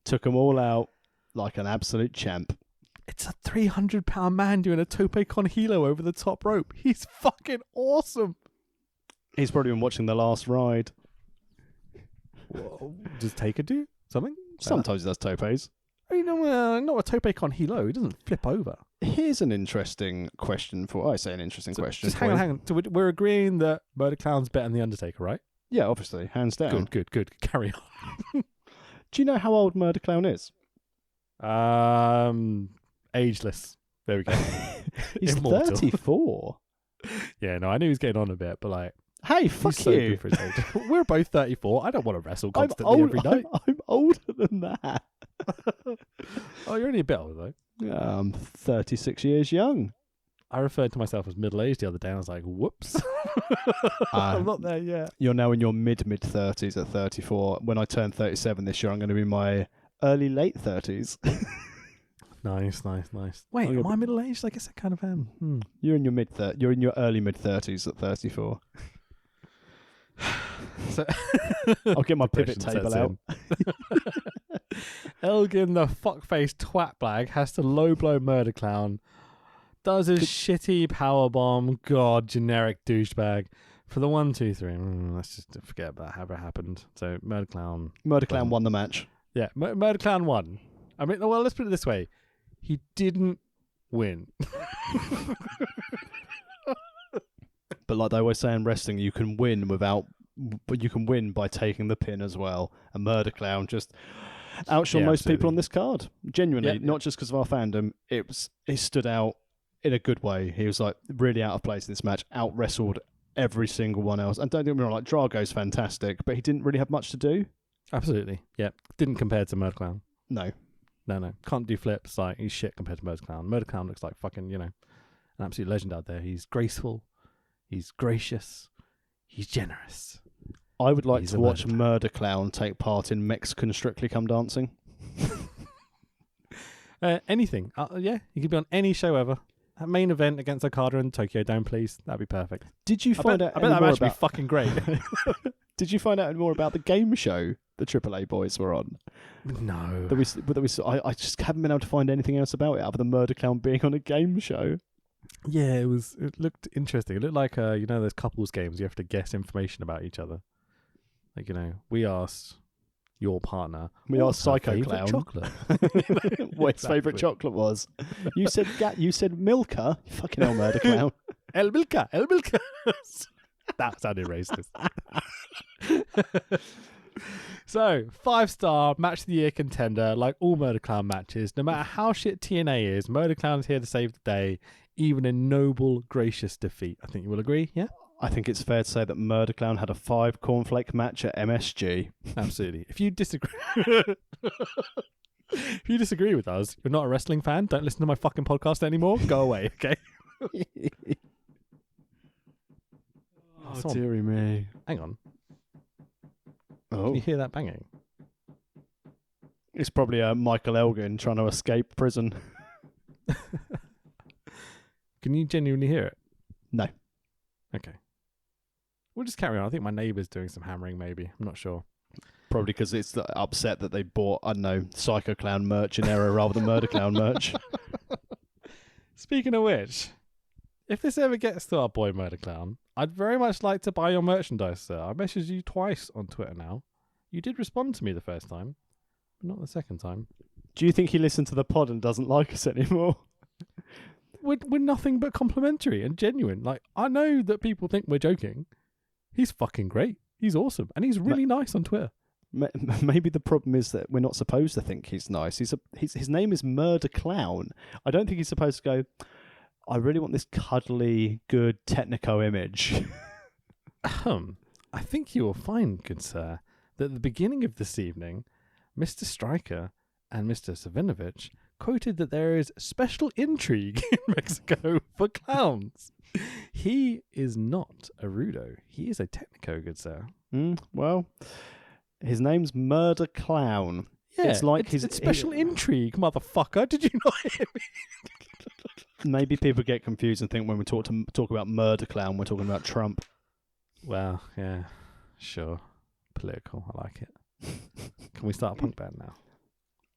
Took them all out like an absolute champ. It's a 300-pound man doing a tope con hilo over the top rope. He's fucking awesome. He's probably been watching The Last Ride. Whoa. Does Taker do something? Sometimes he does topes. I mean, not a tope con hilo. He doesn't flip over. Here's an interesting question an interesting question. Just hang on. So we're agreeing that Murder Clown's better than The Undertaker, right? Yeah, obviously, hands down. Good. Carry on. Do you know how old Murder Clown is? Ageless. There we go. He's Immortal. 34. Yeah, no, I knew he was getting on a bit, but like, Hey, he's fuck so you. good for his age. We're both 34. I don't want to wrestle constantly every night. I'm older than that. Oh, you're only a bit older though. I'm 36 years young. I referred to myself as middle-aged the other day. And I was like, whoops. I'm not there yet. You're now in your mid-30s at 34. When I turn 37 this year, I'm going to be in my late 30s. Nice. Wait, am I middle-aged? I guess I kind of am. You're in your You're in your early mid-30s at 34. So I'll get my pivot Depression table out. Elgin, the fuckface twat blag, has to low blow Murder Clown. Does a shitty powerbomb. God, generic douchebag. For the 1, 2, 3. Let's just forget about how it happened. So Murder Clown won the match. Yeah, Murder Clown won. I mean, well, let's put it this way. He didn't win. But like they always say in wrestling, you can win by taking the pin as well. And Murder Clown just outshone most people on this card. Genuinely, not just because of our fandom. He stood out in a good way. He was like really out of place in this match. Out wrestled every single one else. And don't get me wrong, like Drago's fantastic, but he didn't really have much to do. Absolutely. Yeah. Didn't compare to Murder Clown. No. Can't do flips. Like, he's shit compared to Murder Clown. Murder Clown looks like fucking, an absolute legend out there. He's graceful. He's gracious. He's generous. I would like to watch Murder Clown take part in Mexican Strictly Come Dancing. Anything. Yeah, he could be on any show ever. A main event against Okada in Tokyo Dome, please. That'd be perfect. Did you find out? I bet that match would be fucking great. Did you find out any more about the game show the AAA boys were on? No. I just haven't been able to find anything else about it other than Murder Clown being on a game show. Yeah, it looked interesting. It looked like those couples games you have to guess information about each other. Like, we asked your partner. We asked Psycho Clown chocolate. what his favourite chocolate was. You said Milka. Fucking hell, Murder Clown. El Milka. That sounded racist. So, 5-star match of the year contender, like all Murder Clown matches. No matter how shit TNA is, Murder Clown is here to save the day, even in noble, gracious defeat. I think you will agree, yeah? I think it's fair to say that Murder Clown had a 5 cornflake match at MSG. Absolutely. If you disagree, with us, you're not a wrestling fan. Don't listen to my fucking podcast anymore. Go away, okay? Dearie me. Hang on. Oh, Can you hear that banging? It's probably Michael Elgin trying to escape prison. Can you genuinely hear it? No. Okay. We'll just carry on. I think my neighbour's doing some hammering, maybe. I'm not sure. Probably because it's upset that they bought, I don't know, Psycho Clown merch in error rather than Murder Clown merch. Speaking of which, if this ever gets to our boy Murder Clown, I'd very much like to buy your merchandise, sir. I messaged you twice on Twitter now. You did respond to me the first time, but not the second time. Do you think he listened to the pod and doesn't like us anymore? We're nothing but complimentary and genuine. Like, I know that people think we're joking. He's fucking great. He's awesome. And he's really nice on Twitter. Maybe the problem is that we're not supposed to think he's nice. His name is Murder Clown. I don't think he's supposed to go, I really want this cuddly, good Technico image. I think you will find, good sir, that at the beginning of this evening, Mr. Stryker and Mr. Savinovich quoted that there is special intrigue in Mexico for clowns. He is not a Rudo. He is a Technico, good sir. Well, his name's Murder Clown. Yeah, it's like it's special intrigue, motherfucker. Did you not hear me? Maybe people get confused and think when we talk about Murder Clown, we're talking about Trump. Well, yeah, sure. Political. I like it. Can we start a punk band now?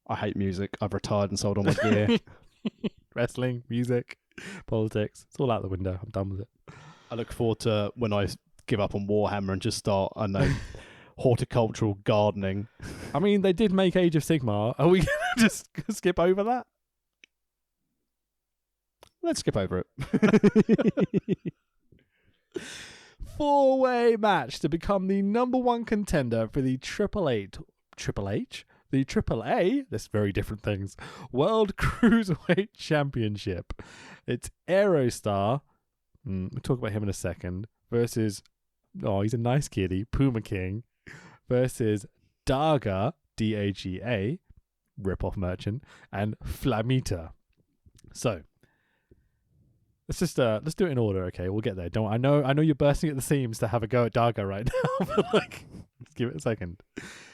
I hate music. I've retired and sold all my gear. Wrestling, music, politics. It's all out the window. I'm done with it. I look forward to when I give up on Warhammer and just start, I know, horticultural gardening. I mean, they did make Age of Sigmar. Are we going Just skip over that. Let's skip over it. 4-way match to become the number one contender for the AAA, that's very different things, World Cruiserweight Championship. It's Aerostar, we'll talk about him in a second, versus, he's a nice kitty, Puma King, versus Daga, Dagea, rip-off merchant, and Flamita. So, let's do it in order, okay? We'll get there. Don't. I know you're bursting at the seams to have a go at Daga right now, but let's give it a second.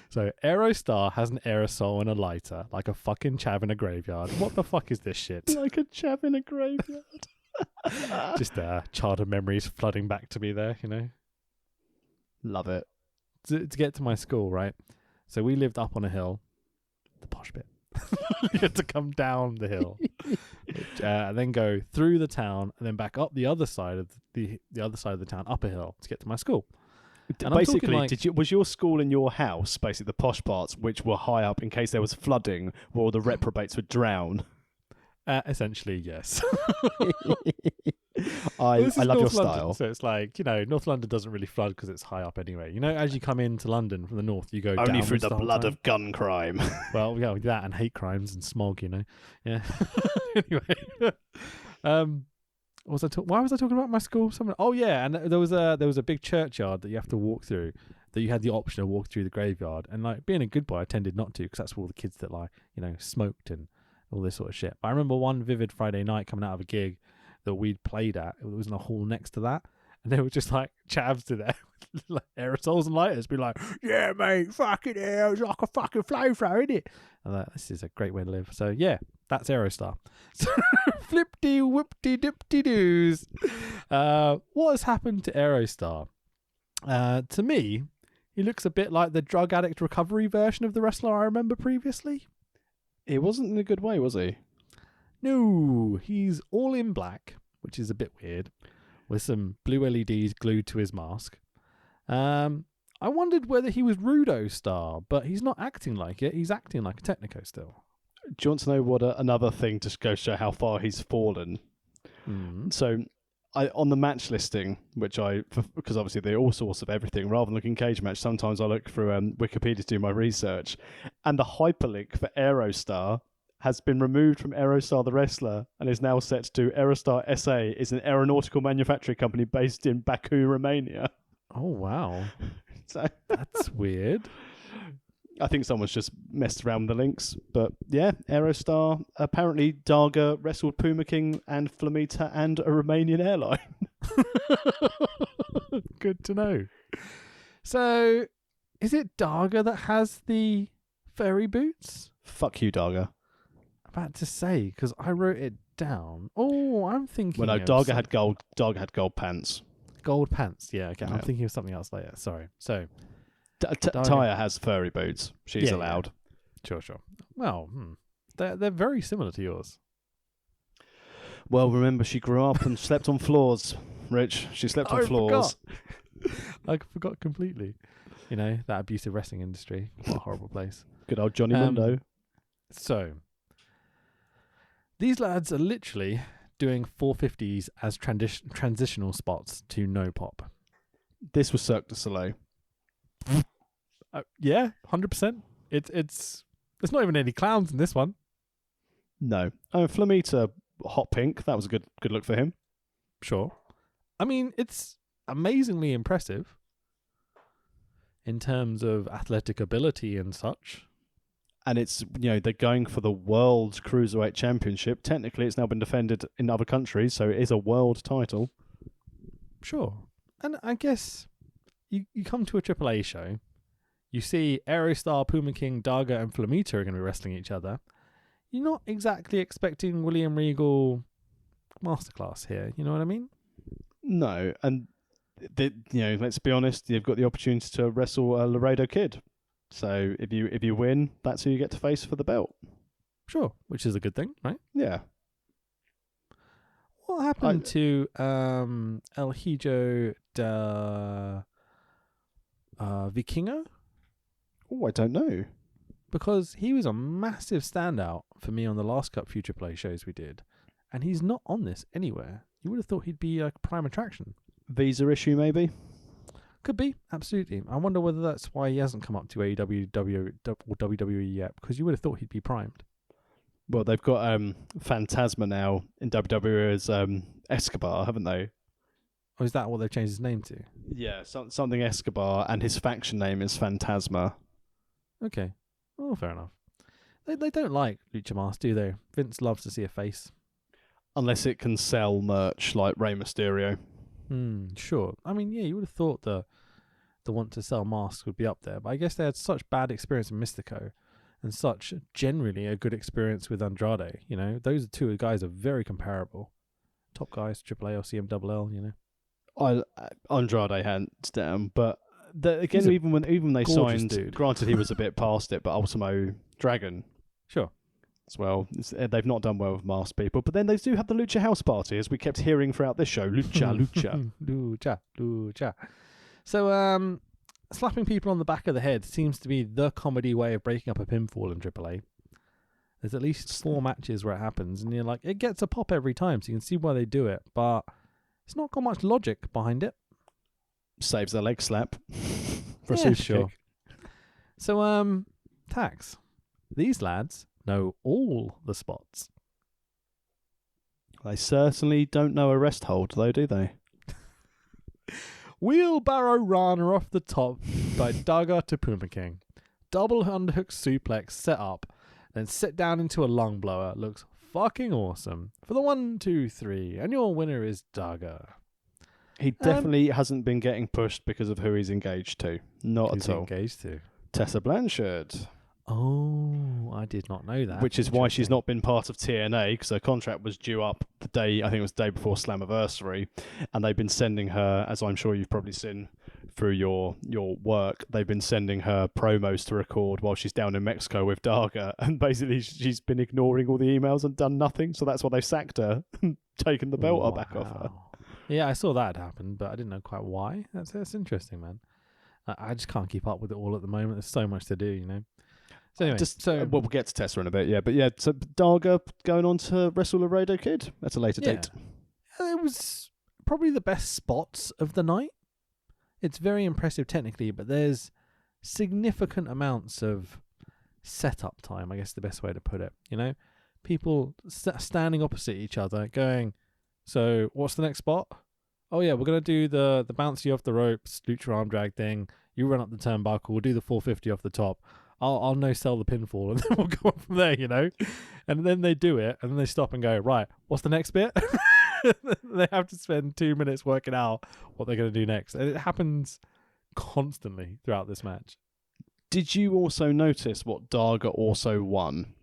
So, Aerostar has an aerosol and a lighter, like a fucking chav in a graveyard. What the fuck is this shit? Like a chav in a graveyard. Just childhood memories flooding back to me there, Love it. To get to my school, right? So we lived up on a hill, the posh bit. You had to come down the hill, and then go through the town, and then back up the other side of the other side of the town, up a hill to get to my school. And basically, was your school in your house basically the posh parts, which were high up in case there was flooding, where all the reprobates would drown? Essentially, yes. I love your North style. London, so it's like, North London doesn't really flood because it's high up anyway. As you come into London from the north, you go only through downwards the blood time. of gun crime. Well, yeah, that and hate crimes and smog, Yeah. Anyway, why was I talking about my school? Oh yeah, and there was a big churchyard that you have to walk through. That you had the option to walk through the graveyard, and like being a good boy, I tended not to because that's where all the kids that smoked and all this sort of shit. But I remember one vivid Friday night coming out of a gig that we'd played at. It was in a hall next to that, and they were just like chavs to there with like aerosols and lighters, be like, "Yeah, mate, fucking hell, it's like a fucking flamethrower, isn't it?" And this is a great way to live. So yeah, that's Aerostar. So flip-de whoop-de-dip-de doos. What has happened to Aerostar? To me, he looks a bit like the drug addict recovery version of the wrestler I remember previously. It wasn't in a good way, was he? No, he's all in black, which is a bit weird, with some blue LEDs glued to his mask. I wondered whether he was Rudo Star, but he's not acting like it. He's acting like a Technico still. Do you want to know what another thing to go show how far he's fallen? So, on the match listing, because obviously they're all sorts of everything, rather than looking cage match, sometimes I look through Wikipedia to do my research, and the hyperlink for Aerostar has been removed from Aerostar the wrestler and is now set to Aerostar SA is an aeronautical manufacturing company based in Baku, Romania. Oh, wow. So that's weird. I think someone's just messed around with the links. But yeah, Aerostar, apparently Daga wrestled Puma King and Flamita and a Romanian airline. Good to know. So, is it Daga that has the furry boots? Fuck you, Daga. About to say, because I wrote it down. Oh, I'm thinking. Well, no, Daga had gold pants. Gold pants, yeah. Okay, Yeah. I'm thinking of something else later. Sorry. So, Taya has furry boots. She's allowed. Yeah. Sure. Well, they're very similar to yours. Well, remember, she grew up and slept on floors, Rich. She slept on floors. I forgot completely. That abusive wrestling industry. What a horrible place. Good old Johnny Mundo. So, these lads are literally doing 450s as transitional spots to no pop. This was Cirque du Soleil. Yeah, 100%. It's there's not even any clowns in this one. No. Flamita, hot pink. That was a good look for him. Sure. I mean, it's amazingly impressive in terms of athletic ability and such. And it's, they're going for the World Cruiserweight Championship. Technically, it's now been defended in other countries, so it is a world title. Sure. And I guess you come to a AAA show, you see Aerostar, Puma King, Daga, and Flamita are going to be wrestling each other. You're not exactly expecting William Regal masterclass here. You know what I mean? No. And, let's be honest, you've got the opportunity to wrestle a Laredo Kid. So if you win, that's who you get to face for the belt. Sure, which is a good thing, right? Yeah. What happened to El Hijo de Vikingo? Oh, I don't know. because he was a massive standout for me on the last Cup Future Play shows we did, and he's not on this anywhere. You would have thought he'd be like a prime attraction. Visa issue, maybe? Could be, absolutely. I wonder whether that's why he hasn't come up to AEW or WWE yet, because you would have thought he'd be primed. Well, they've got Phantasma now in WWE as Escobar, haven't they? Or is that what they've changed his name to? Yeah, something Escobar, and his faction name is Phantasma. Okay. Oh, fair enough. They don't like Lucha Masks, do they? Vince loves to see a face. Unless it can sell merch like Rey Mysterio. Sure. I mean, yeah, you would have thought the want to sell masks would be up there, but I guess they had such bad experience in Mystico and such generally a good experience with Andrade. You know, those two guys are very comparable. Top guys, AAA or CMLL, you know. Andrade hands down, but again, even when they signed, dude. Granted he was a bit past it, but Ultimo Dragon, sure, as well. They've not done well with masked people, but then they do have the Lucha House Party, as we kept hearing throughout this show. Lucha. Lucha. So, slapping people on the back of the head seems to be the comedy way of breaking up a pinfall in AAA. There's at least 4 matches where it happens, and you're like, it gets a pop every time, so you can see why they do it, but it's not got much logic behind it. Saves the leg slap for a super kick. So, Tax, these lads know all the spots. They certainly don't know a rest hold, though, do they? Wheelbarrow Rana off the top by Daga to Puma King. Double underhook suplex set up, then sit down into a long blower. Looks fucking awesome. For the 1, 2, 3, and your winner is Daga. He definitely hasn't been getting pushed because of who he's engaged to. Not Who's at all. Engaged to? Tessa Blanchard. Oh, I did not know that. Which is why she's not been part of TNA, because her contract was due up the day, I think it was the day before Slammiversary, and they've been sending her, as I'm sure you've probably seen through your work, they've been sending her promos to record while she's down in Mexico with Daga, and basically she's been ignoring all the emails and done nothing, so that's why they sacked her and taken the belt back off her. Yeah, I saw that happen, but I didn't know quite why. That's interesting, man. I just can't keep up with it all at the moment. There's so much to do, you know. So anyway, we'll get to Tessa in a bit, yeah. But yeah, so Daga going on to wrestle Laredo Kid at a later date. It was probably the best spots of the night. It's very impressive technically, but there's significant amounts of setup time, I guess is the best way to put it. You know, people standing opposite each other going, so what's the next spot? Oh yeah, we're going to do the bouncy off the ropes, lucha arm drag thing. You run up the turnbuckle, we'll do the 450 off the top. I'll no-sell the pinfall, and then we'll go on from there, you know? And then they do it, and then they stop and go, right, what's the next bit? They have to spend 2 minutes working out what they're going to do next. And it happens constantly throughout this match. Did you also notice what Daga also won?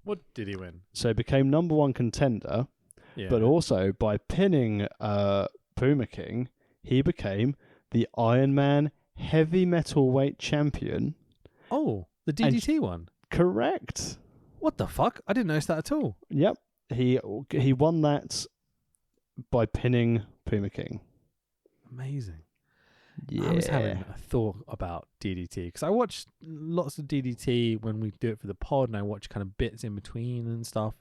What did he win? So he became #1 contender, but also by pinning Puma King, he became the Iron Man heavy metalweight champion. Oh, the DDT one? Correct. What the fuck? I didn't notice that at all. Yep. He won that by pinning Puma King. Amazing. Yeah. I was having a thought about DDT because I watch lots of DDT when we do it for the pod, and I watch kind of bits in between and stuff.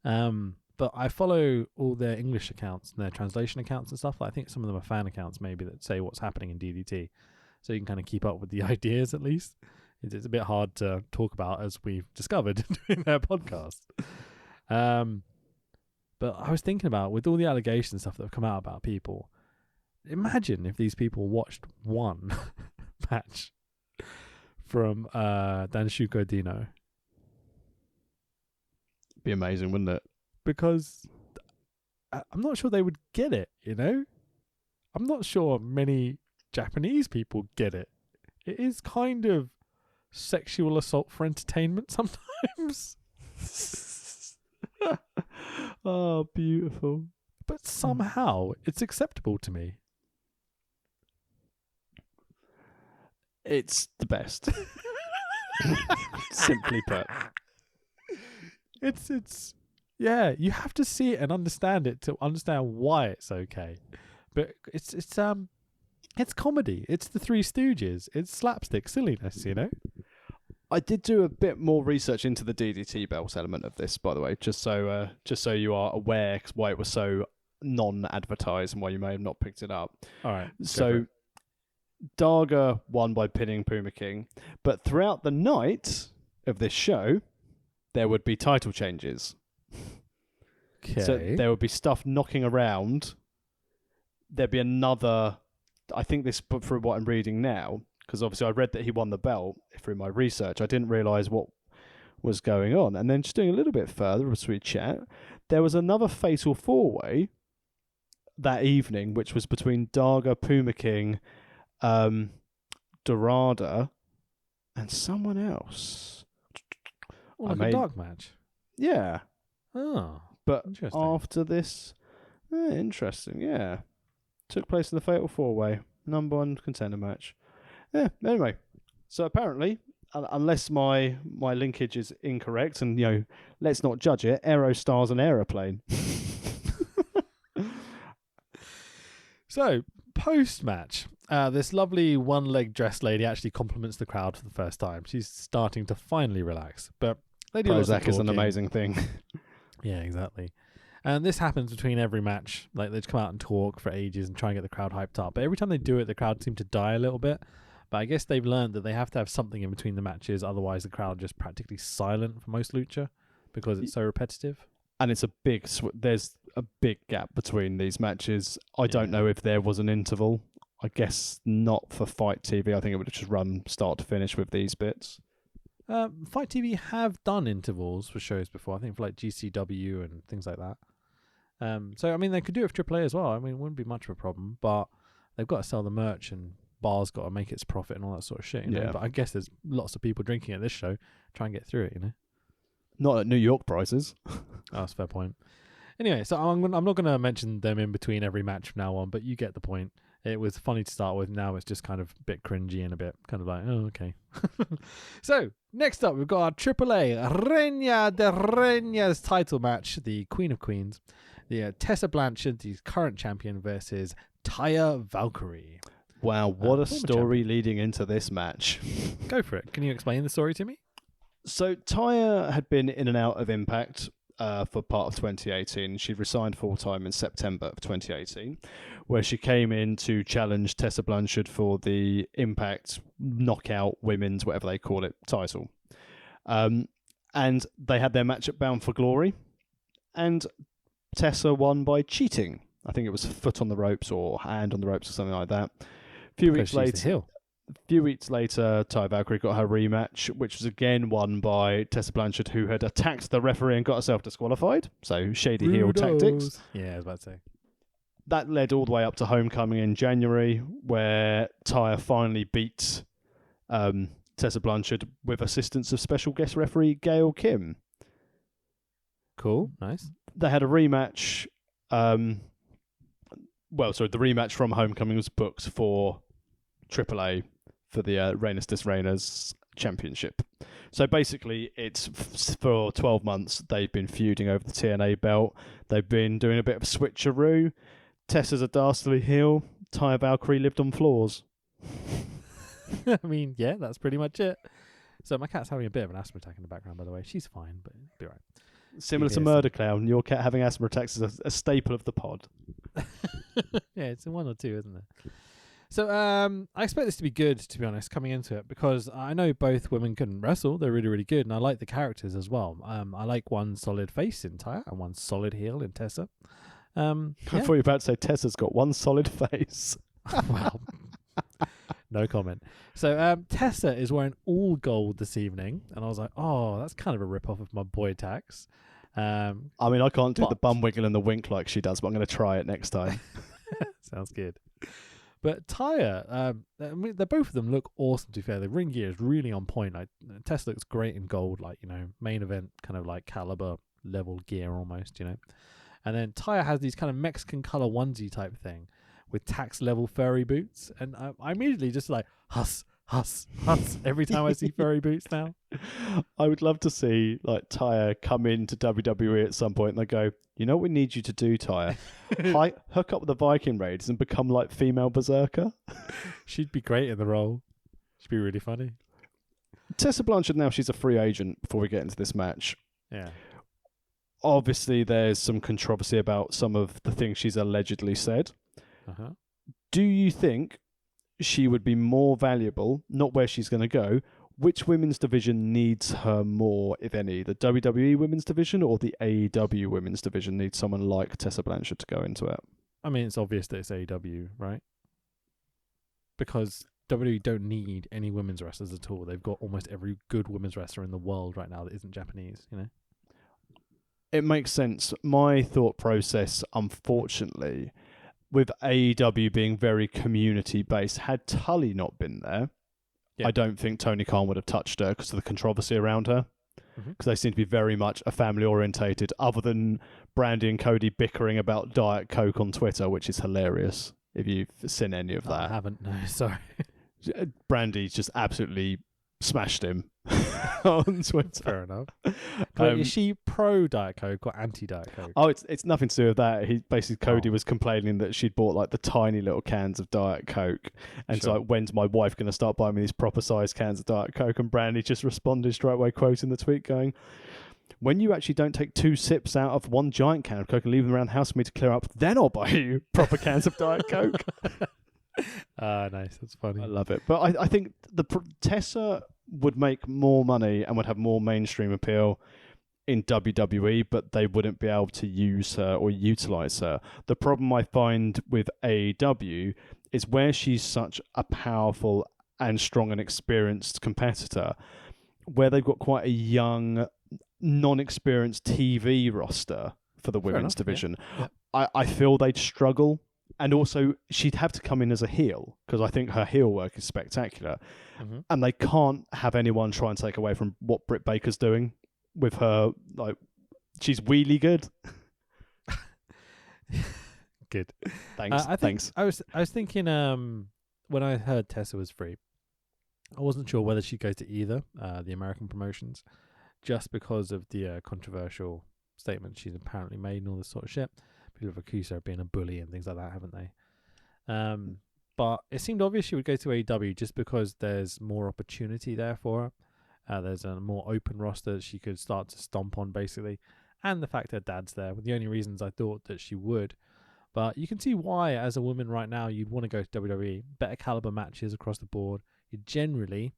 But I follow all their English accounts and their translation accounts and stuff. I think some of them are fan accounts maybe that say what's happening in DDT, so you can kind of keep up with the ideas at least. It's a bit hard to talk about, as we've discovered doing their podcast. But I was thinking about, with all the allegations and stuff that have come out about people, imagine if these people watched one match from Danshuko Dino. Be amazing, wouldn't it? Because I'm not sure they would get it, you know? I'm not sure many Japanese people get it. It is kind of sexual assault for entertainment sometimes. Oh, beautiful. But somehow it's acceptable to me. It's the best. Simply put. It's yeah, you have to see it and understand it to understand why it's okay. But it's comedy. It's the Three Stooges. It's slapstick silliness, you know? I did do a bit more research into the DDT belts element of this, by the way, just so you are aware why it was so non-advertised and why you may have not picked it up. All right. So Darga won by pinning Puma King, but throughout the night of this show, there would be title changes. Okay. So there would be stuff knocking around. There'd be another, I think this, through what I'm reading now, because obviously I read that he won the belt through my research. I didn't realise what was going on. And then just doing a little bit further as we chat, there was another fatal four-way that evening, which was between Darga, Puma King, Dorada, and someone else. Like a dark match? Yeah. Oh, but interesting. After this, interesting, yeah. Took place in the Fatal 4-Way, number 1 contender match. Yeah, anyway. So apparently, unless my linkage is incorrect, and, let's not judge it, Aero stars an aeroplane. So, post-match, this lovely one-leg dressed lady actually compliments the crowd for the first time. She's starting to finally relax. But they do Prozac is an amazing thing. Yeah, exactly. And this happens between every match. Like, they just come out and talk for ages and try and get the crowd hyped up. But every time they do it, the crowd seem to die a little bit. But I guess they've learned that they have to have something in between the matches. Otherwise, the crowd just practically silent for most lucha because it's so repetitive. And it's a big... there's a big gap between these matches. I don't know if there was an interval. I guess not for Fight TV. I think it would have just run start to finish with these bits. Fight TV have done intervals for shows before. I think for like GCW and things like that. So, I mean, they could do it for AAA as well. I mean, it wouldn't be much of a problem, but they've got to sell the merch and bar's got to make its profit and all that sort of shit. You know? But I guess there's lots of people drinking at this show. Try and get through it, Not at New York prices. Oh, that's a fair point. Anyway, so I'm not going to mention them in between every match from now on, but you get the point. It was funny to start with. Now it's just kind of a bit cringy and a bit kind of like, oh, okay. So, next up, we've got our AAA Reina de Reinas title match, the Queen of Queens. The Tessa Blanchard, the current champion, versus Taya Valkyrie. Wow, what a story leading into this match. Go for it. Can you explain the story to me? So, Taya had been in and out of Impact for part of 2018. She resigned full-time in September of 2018, where she came in to challenge Tessa Blanchard for the Impact Knockout Women's, whatever they call it, title. And they had their match at Bound for Glory, and Tessa won by cheating. I think it was foot on the ropes or hand on the ropes or something like that. A few weeks later, Taya Valkyrie got her rematch, which was again won by Tessa Blanchard, who had attacked the referee and got herself disqualified. So shady heel tactics. Yeah, I was about to say. That led all the way up to Homecoming in January, where Taya finally beat Tessa Blanchard with assistance of special guest referee Gail Kim. Cool, nice. They had a rematch. The rematch from Homecoming was booked for AAA for the Reinas des Reinas Championship. So basically, it's for 12 months, they've been feuding over the TNA belt. They've been doing a bit of a switcheroo. Tessa's a dastardly heel. Taya Valkyrie lived on floors. I mean, yeah, that's pretty much it. So my cat's having a bit of an asthma attack in the background, by the way. She's fine, but it'll be all right. Similar to Murder Clown, your cat having asthma attacks is a staple of the pod. Yeah, it's in 1 or 2, isn't it? So I expect this to be good, to be honest, coming into it, because I know both women can wrestle. They're really, really good, and I like the characters as well. I like one solid face in Taya and one solid heel in Tessa. I thought you were about to say Tessa's got one solid face. Well, no comment. So Tessa is wearing all gold this evening, and I was like, oh, that's kind of a rip-off of my boy Tax. I mean, I can't do the bum wiggle and the wink like she does, but I'm going to try it next time. Sounds good. But Taya, I mean, both of them look awesome, to be fair. The ring gear is really on point. Like, Tessa looks great in gold, like, main event kind of like caliber level gear almost, And then Taya has these kind of Mexican color onesie type thing with Tax level furry boots. And I immediately just like, huss every time I see furry boots now. I would love to see like Taya come into WWE at some point and they go, you know what we need you to do, Taya? Hook up with the Viking Raiders and become like female berserker. She'd be great in the role. She'd be really funny. Tessa Blanchard, now she's a free agent before we get into this match. Yeah. Obviously, there's some controversy about some of the things she's allegedly said. Uh-huh. Do you think she would be more valuable, not where she's going to go, which women's division needs her more, if any? The WWE women's division or the AEW women's division needs someone like Tessa Blanchard to go into it? I mean, it's obvious that it's AEW, right? Because WWE don't need any women's wrestlers at all. They've got almost every good women's wrestler in the world right now that isn't Japanese, you know? It makes sense. My thought process, unfortunately, with AEW being very community-based, had Tully not been there, I don't think Tony Khan would have touched her because of the controversy around her. Because they seem to be very much a family-orientated, other than Brandy and Cody bickering about Diet Coke on Twitter, which is hilarious, if you've seen any of that. I haven't, no, sorry. Brandy just absolutely smashed him on Twitter. Fair enough. But is she pro Diet Coke or anti Diet Coke? Oh, it's nothing to do with that. Cody was complaining that she'd bought like the tiny little cans of Diet Coke, and it's like, when's my wife going to start buying me these proper sized cans of Diet Coke? And Brandy just responded straight away, quoting the tweet, going, "When you actually don't take 2 sips out of one giant can of Coke and leave them around the house for me to clear up, then I'll buy you proper cans of Diet Coke." Nice, that's funny. I love it. But I think Tessa would make more money and would have more mainstream appeal in WWE, but they wouldn't be able to use her or utilize her. The problem I find with AEW is where she's such a powerful and strong and experienced competitor, where they've got quite a young, non-experienced TV roster for the women's division. Yeah. I feel they'd struggle. And also, she'd have to come in as a heel, because I think her heel work is spectacular. And they can't have anyone try and take away from what Britt Baker's doing with her. Like, she's really good. Good. Thanks. Thanks. I was thinking when I heard Tessa was free, I wasn't sure whether she'd go to either the American promotions, just because of the controversial statements she's apparently made and all this sort of shit. People have accused her of being a bully and things like that, haven't they? But it seemed obvious she would go to AEW just because there's more opportunity there for her. There's a more open roster that she could start to stomp on, basically. And the fact her dad's there were the only reasons I thought that she would. But you can see why, as a woman right now, you'd want to go to WWE. Better caliber matches across the board. You're generally,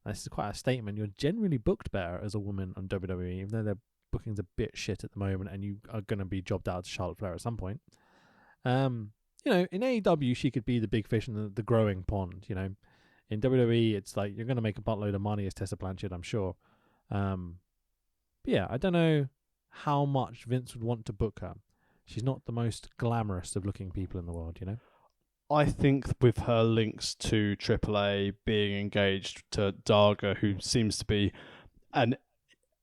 and this is quite a statement, you're generally booked better as a woman on WWE, even though their booking's a bit shit at the moment and you are going to be jobbed out to Charlotte Flair at some point. You know, in AEW, she could be the big fish in the growing pond, you know. In WWE, it's like, you're going to make a buttload of money as Tessa Blanchard, I'm sure. But yeah, I don't know how much Vince would want to book her. She's not the most glamorous of looking people in the world, you know? I think with her links to AAA, being engaged to Darga, who seems to be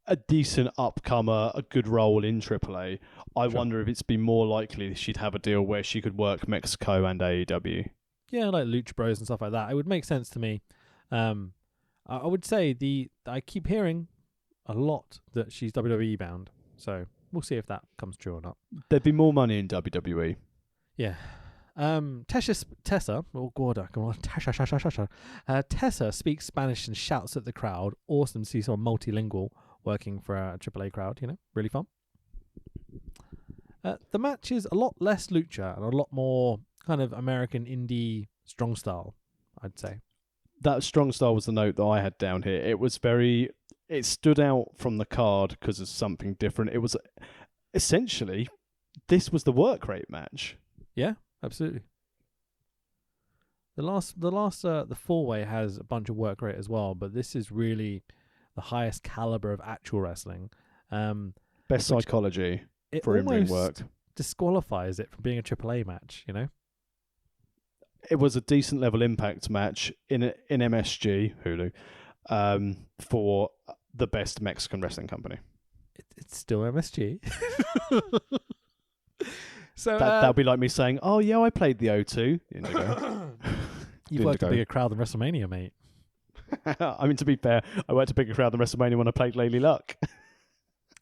a decent upcomer, a good role in AAA, I wonder if it's be more likely she'd have a deal where she could work Mexico and AEW. Yeah, like Lucha Bros and stuff like that. It would make sense to me. I would say I keep hearing a lot that she's WWE bound, so we'll see if that comes true or not. There'd be more money in WWE. Yeah. Tessa, oh God, come on, Tessa speaks Spanish and shouts at the crowd. Awesome to see someone multilingual working for a AAA crowd, you know, really fun. The match is a lot less lucha and a lot more kind of American indie strong style, I'd say. That strong style was the note that I had down here. It stood out from the card because of something different. It was essentially, this was the work rate match. Yeah, absolutely. The four-way has a bunch of work rate as well, but this is really the highest caliber of actual wrestling. Best psychology for in-ring work. Disqualifies it from being a AAA match, you know? It was a decent level Impact match in MSG, Hulu, for the best Mexican wrestling company. It's still MSG. So that'll be like me saying, "Oh yeah, I played the O2." You've worked a bigger crowd than WrestleMania, mate. I mean, to be fair, I worked a bigger crowd than WrestleMania when I played Lady Luck.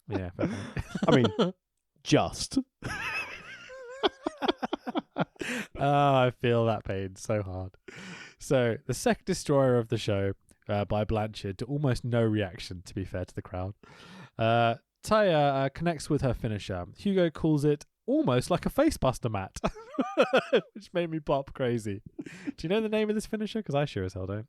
Yeah, fair point. I mean, just. Oh, I feel that pain so hard. So, the second destroyer of the show, by Blanchard to almost no reaction, to be fair to the crowd. Taya connects with her finisher. Hugo calls it almost like a facebuster mat, which made me pop crazy. Do you know the name of this finisher? Because I sure as hell don't.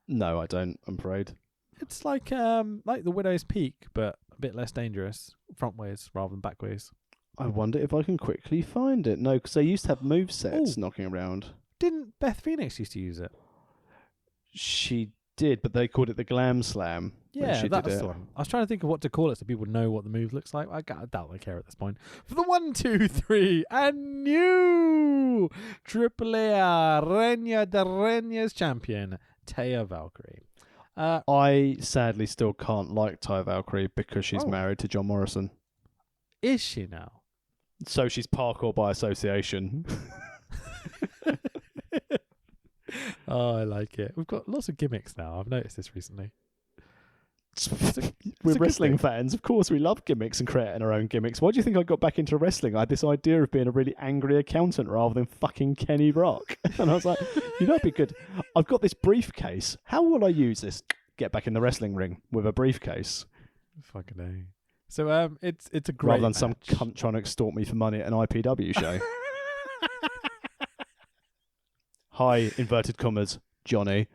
No, I don't, I'm afraid. It's like the Widow's Peak, but a bit less dangerous, front ways rather than back ways. I wonder if I can quickly find it. No, because they used to have movesets knocking around. Didn't Beth Phoenix used to use it? She did, but they called it the Glam Slam. Yeah, that's the one. I was trying to think of what to call it so people know what the move looks like. I doubt they care at this point. For the 1, 2, 3, and new AAA Reina de Reinas champion, Taya Valkyrie. I sadly still can't like Taya Valkyrie because she's married to John Morrison. Is she now? So she's parkour by association. Oh, I like it. We've got lots of gimmicks now. I've noticed this recently. We're wrestling fans. Of course, we love gimmicks and creating our own gimmicks. Why do you think I got back into wrestling? I had this idea of being a really angry accountant rather than fucking Kenny Rock. And I was like, you know, it'd be good. I've got this briefcase. How will I use this? Get back in the wrestling ring with a briefcase. Fucking A. So it's a great rather than match. some cunt trying to extort me for money at an IPW show. Hi, inverted commas, Johnny.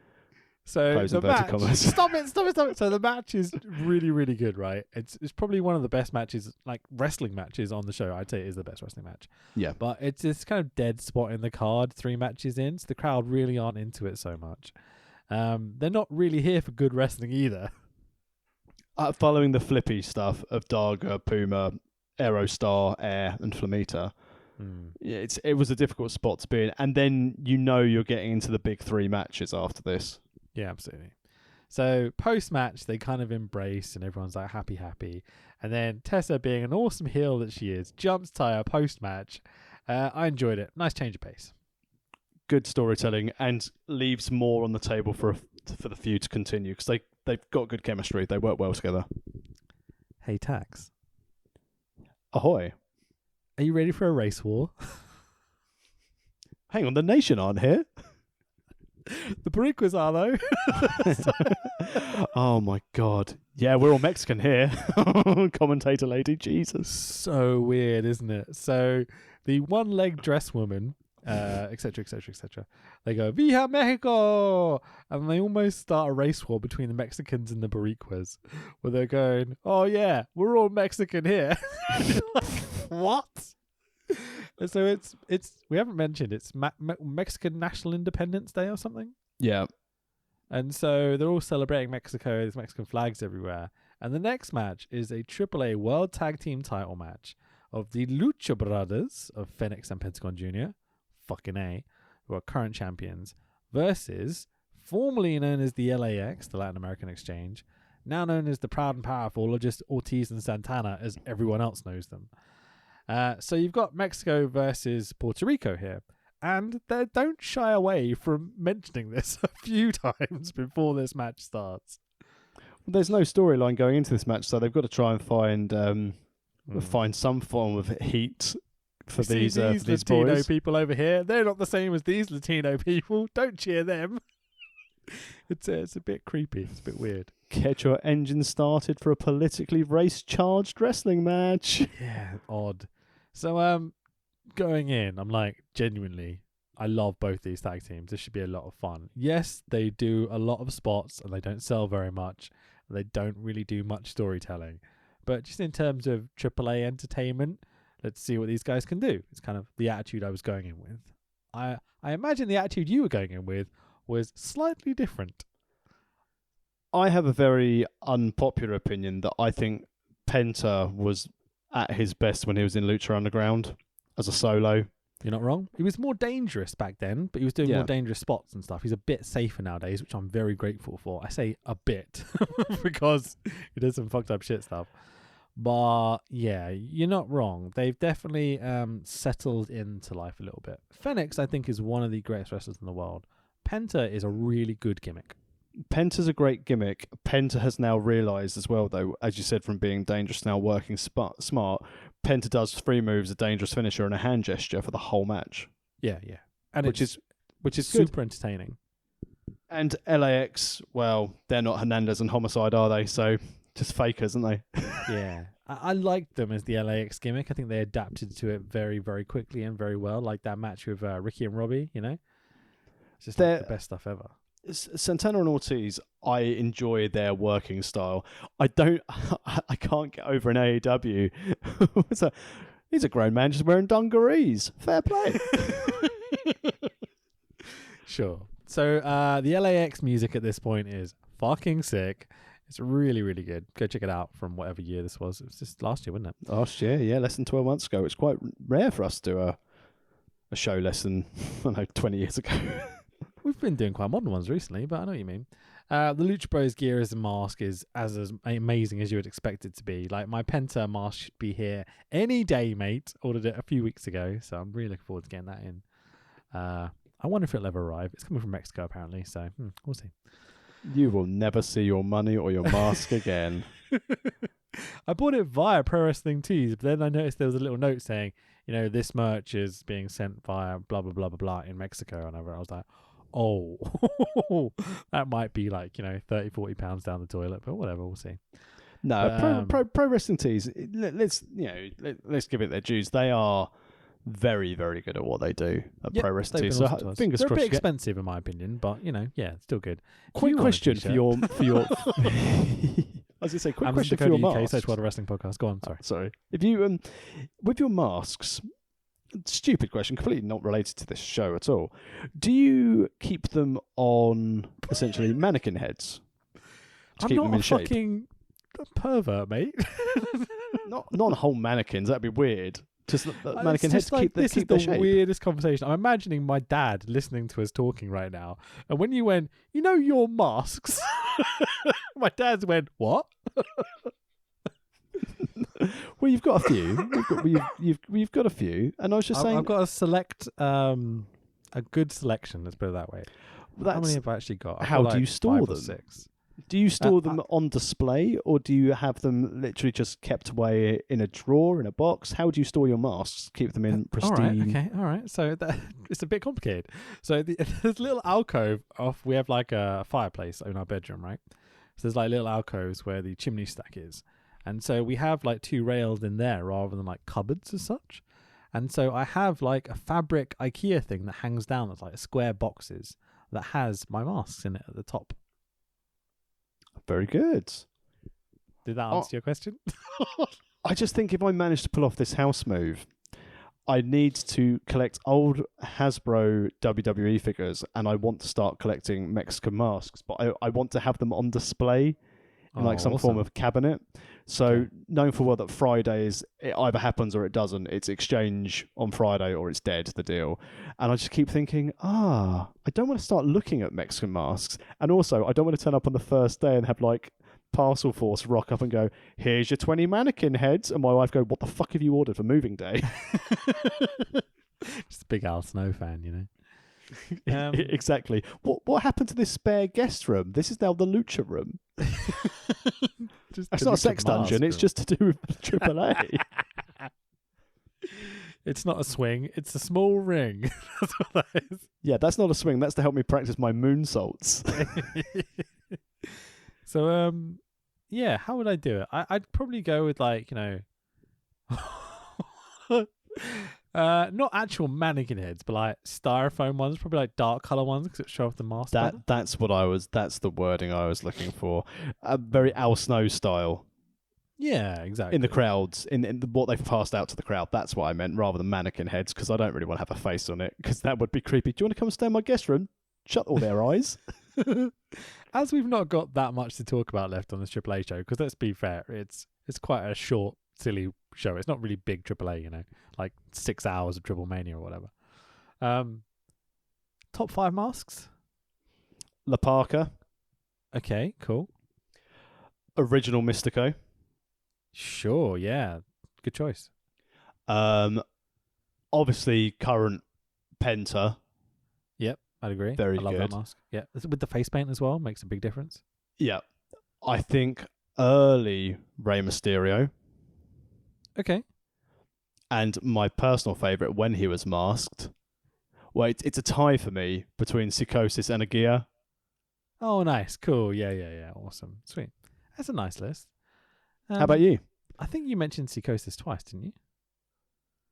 So close the inverted match, commas. Stop it. So the match is really, really good, right? It's probably one of the best matches, like wrestling matches on the show. I'd say it is the best wrestling match. Yeah. But it's this kind of dead spot in the card, 3 matches in, so the crowd really aren't into it so much. They're not really here for good wrestling either. Following the flippy stuff of Darga, Puma, Aerostar, Air, and Flamita, yeah, it was a difficult spot to be in. And then you're getting into the big 3 matches after this. Yeah, absolutely. So post-match, they kind of embrace and everyone's like happy. And then Tessa, being an awesome heel that she is, jumps Taya post-match. I enjoyed it. Nice change of pace. Good storytelling and leaves more on the table for the feud to continue because they've got good chemistry. They work well together. Hey, Tax. Ahoy. Are you ready for a race war? Hang on, the Nation aren't here. The Boricuas are, though. Oh, my God. Yeah, we're all Mexican here. Commentator lady, Jesus. So weird, isn't it? So the one-leg dress woman, etc., etc., etc. They go, Viva Mexico! And they almost start a race war between the Mexicans and the Boricuas, where they're going, oh, yeah, we're all Mexican here. Like, what? And so it's we haven't mentioned it's Mexican National Independence Day or something. Yeah. And so they're all celebrating Mexico. There's Mexican flags everywhere. And the next match is a AAA World Tag Team title match of the Lucha Brothers of Phoenix and Pentagon Jr., fucking A, who are current champions, versus formerly known as the LAX, the Latin American Exchange, now known as the Proud and Powerful, or just Ortiz and Santana, as everyone else knows them. So you've got Mexico versus Puerto Rico here. And they don't shy away from mentioning this a few times before this match starts. Well, there's no storyline going into this match, so they've got to try and find some form of heat for these Latino boys. people over here. They're not the same as these Latino people. Don't cheer them. It's a bit creepy. It's a bit weird. Get your engine started for a politically race-charged wrestling match. Yeah, odd. So, going in, I'm like, genuinely, I love both these tag teams. This should be a lot of fun. Yes, they do a lot of spots, and they don't sell very much. And they don't really do much storytelling. But just in terms of AAA entertainment, let's see what these guys can do. It's kind of the attitude I was going in with. I imagine the attitude you were going in with was slightly different. I have a very unpopular opinion that I think Penta was at his best when he was in Lucha Underground as a solo. You're not wrong. He was more dangerous back then, but he was doing more dangerous spots and stuff. He's a bit safer nowadays, which I'm very grateful for. I say a bit because he does some fucked up shit stuff. But yeah, you're not wrong. They've definitely settled into life a little bit. Phoenix, I think, is one of the greatest wrestlers in the world. Penta is a really good gimmick. Penta's a great gimmick. Penta has now realised as well, though, as you said, from being dangerous now working smart, Penta does 3 moves, a dangerous finisher, and a hand gesture for the whole match. Yeah. And which is good. super entertaining. And LAX, well, they're not Hernandez and Homicide, are they? So just fakers, aren't they? Yeah. I liked them as the LAX gimmick. I think they adapted to it very, very quickly and very well. Like that match with Ricky and Robbie, you know? It's just like the best stuff ever. Santana and Ortiz, I enjoy their working style. I can't get over an AEW. He's a grown man just wearing dungarees. Fair play. Sure. So the LAX music at this point is fucking sick. It's really, really good. Go check it out from whatever year this was. It was just last year, wasn't it? Last year, yeah, less than 12 months ago. It's quite rare for us to do a show less than, 20 years ago. We've been doing quite modern ones recently, but I know what you mean. The Lucha Bros gear as a mask is as amazing as you would expect it to be. Like, my Penta mask should be here any day, mate. Ordered it a few weeks ago, so I'm really looking forward to getting that in. I wonder if it'll ever arrive. It's coming from Mexico, apparently, so we'll see. You will never see your money or your mask again. I bought it via Pro Wrestling Tees, but then I noticed there was a little note saying, this merch is being sent via blah, blah, blah, blah, blah in Mexico. And I was like, oh, that might be like, 30, 40 pounds down the toilet, but whatever, we'll see. No, Pro Wrestling Tees, let's give it their dues. They are very, very good at what they do at Pro Wrestling Tees. So fingers crossed. They're a bit expensive in my opinion, but yeah, it's still good. Quick question for your I was going to say, quick question for your masks. Search World Wrestling Podcast. Go on, sorry. If you with your masks, stupid question, completely not related to this show at all. Do you keep them on essentially mannequin heads to keep them in shape? I'm not a fucking pervert, mate. not on whole mannequins. That'd be weird. Just mannequin heads like, keep their shape. This is the weirdest conversation. I'm imagining my dad listening to us talking right now, and when you went, your masks, my dad's went, what? Well, you've got a few. You've got a few, and I was just saying, I've got a good selection. Let's put it that way. How many have I actually got? How do you store them? 6. Do you store them on display, or do you have them literally just kept away in a drawer, in a box? How do you store your masks? Keep them in pristine... All right. So it's a bit complicated. So there's a little alcove we have like a fireplace in our bedroom, right? So there's like little alcoves where the chimney stack is. And so we have like 2 rails in there rather than like cupboards as such. And so I have like a fabric IKEA thing that hangs down that's like square boxes that has my masks in it at the top. Very good. Did that answer your question? I just think if I manage to pull off this house move, I need to collect old Hasbro WWE figures, and I want to start collecting Mexican masks, but I want to have them on display in like some form of cabinet. So knowing full well that Fridays, it either happens or it doesn't. It's exchange on Friday or it's dead, the deal. And I just keep thinking, I don't want to start looking at Mexican masks. And also, I don't want to turn up on the first day and have like Parcel Force rock up and go, here's your 20 mannequin heads. And my wife go, what the fuck have you ordered for moving day? Just a big Al Snow fan, Exactly. What happened to this spare guest room? This is now the Lucha room. It's not a sex dungeon. It's just to do with AAA. It's not a swing. It's a small ring. That's what that is. Yeah, that's not a swing. That's to help me practice my moonsaults. So, how would I do it? I'd probably go with like, not actual mannequin heads, but like styrofoam ones, probably like dark color ones because it show off the mask. That's the wording I was looking for. A very Al Snow style. Yeah, exactly. In the crowds, in what they've passed out to the crowd. That's what I meant, rather than mannequin heads, because I don't really want to have a face on it, because that would be creepy. Do you want to come and stay in my guest room? Shut all their eyes. As we've not got that much to talk about left on this AAA show, because let's be fair, it's quite a short, silly show. It's not really big AAA, like 6 hours of Triple Mania or whatever. Top 5 masks? La Parka. Okay, cool. Original Mystico. Sure, yeah. Good choice. Obviously, current Penta. Yep, I'd agree. Very good. I love that mask. Yeah, with the face paint as well, makes a big difference. Yeah. I think early Rey Mysterio. Okay. And my personal favourite when he was masked. Well, it's a tie for me between Psychosis and Agia. Oh, nice. Cool. Yeah. Awesome. Sweet. That's a nice list. How about you? I think you mentioned Psychosis twice, didn't you?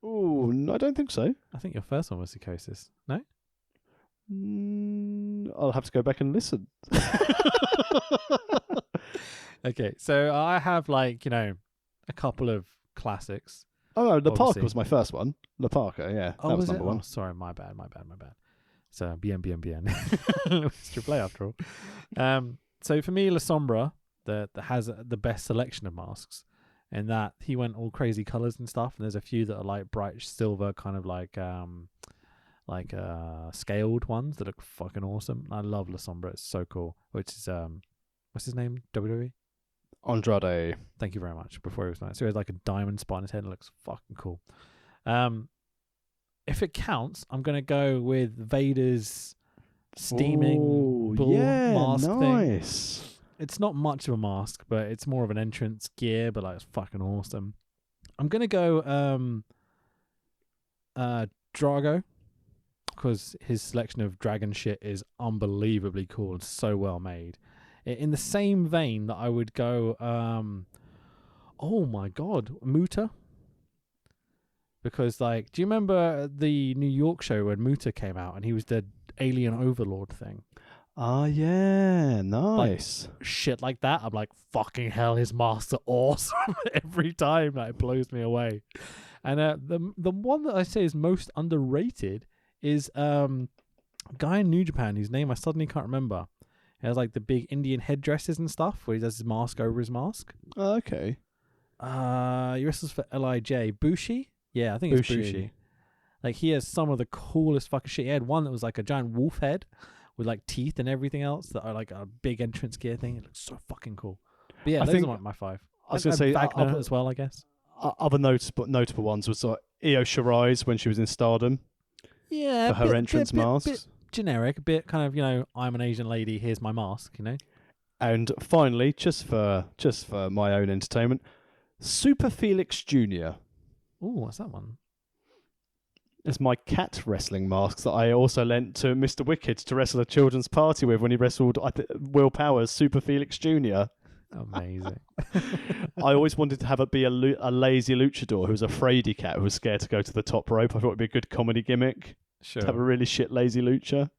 Oh, no, I don't think so. I think your first one was Psychosis. No? I'll have to go back and listen. Okay, so I have a couple of classics. Oh, no, the Parker Obviously. was my first one. The Parker, yeah. That was number one. Oh, sorry, my bad. So, bien. It's AAA after all. So for me, La Sombra, that has the best selection of masks, in that he went all crazy colors and stuff, and there's a few that are like bright silver, kind of like scaled ones that look fucking awesome. I love La Sombra. It's so cool. Which is what's his name? WWE? Andrade. Thank you very much. Before he was nice. So he has like a diamond spot on his head. It looks fucking cool. If it counts, I'm gonna go with Vader's steaming bull mask nice. thing. It's not much of a mask, but it's more of an entrance gear, but like it's fucking awesome. I'm gonna go Drago, because his selection of dragon shit is unbelievably cool and so well made. In the same vein that I would go, oh my god, Muta. Because do you remember the New York show when Muta came out and he was the alien overlord thing? Ah, yeah, nice. Shit like that. I'm like, fucking hell, his masks are awesome every time. It blows me away. And the one that I say is most underrated is a guy in New Japan whose name I suddenly can't remember. He has the big Indian headdresses and stuff where he does his mask over his mask. Oh, okay. He wrestles for LIJ. Bushi? Yeah, I think it's Bushi. He has some of the coolest fucking shit. He had one that was like a giant wolf head with teeth and everything else that are like a big entrance gear thing. It looks so fucking cool. But yeah, those are my five. I was going to say Wagner as well, I guess. Other notable ones was Io Shirai's when she was in Stardom. Yeah, for her entrance masks. Bit generic, a bit kind of, I'm an Asian lady, here's my mask, And finally, just for my own entertainment, Super Felix Jr. Ooh, what's that one? It's my cat wrestling mask that I also lent to Mr. Wicked to wrestle a children's party with when he wrestled Will Power's Super Felix Jr. Amazing. I always wanted to have it be a lazy luchador who was a fraidy cat who was scared to go to the top rope. I thought it'd be a good comedy gimmick. Sure. To have a really shit lazy lucha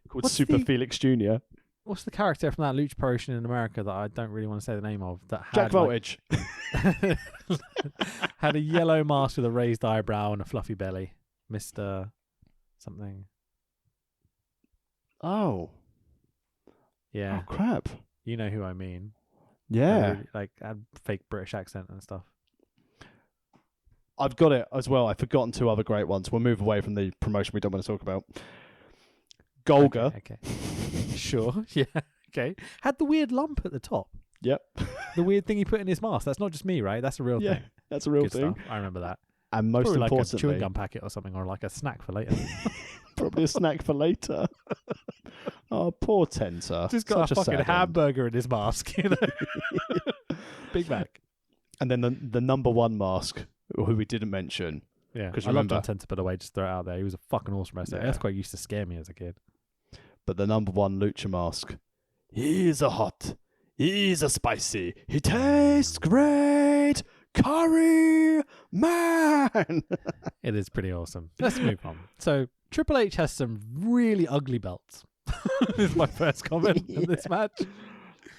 called Super Felix Jr. What's the character from that lucha promotion in America that I don't really want to say the name of? That had Jack Voltage. had a yellow mask with a raised eyebrow and a fluffy belly. Mr. something. Oh. Yeah. Oh, crap. You know who I mean. Yeah. Really, had fake British accent and stuff. I've got it as well. I've forgotten two other great ones. We'll move away from the promotion we don't want to talk about. Golga. Okay. Sure. Yeah. Okay. Had the weird lump at the top. Yep. The weird thing he put in his mask. That's not just me, right? That's a real thing. That's a real Good thing. Stuff. I remember that. And most probably importantly, like a chewing gum packet or something, or like a snack for later. Probably a snack for later. Oh, poor Tenta. Just got a fucking hamburger in his mask, Big Mac. And then the number one mask, who we didn't mention. Yeah, because I loved John Tenta, by the way. Just throw it out there. He was a fucking awesome wrestler. Yeah. Earthquake used to scare me as a kid. But the number one lucha mask. He's a hot. He's a spicy. He tastes great. Curry man. It is pretty awesome. Let's move on. So Triple H has some really ugly belts. This is my first comment in this match.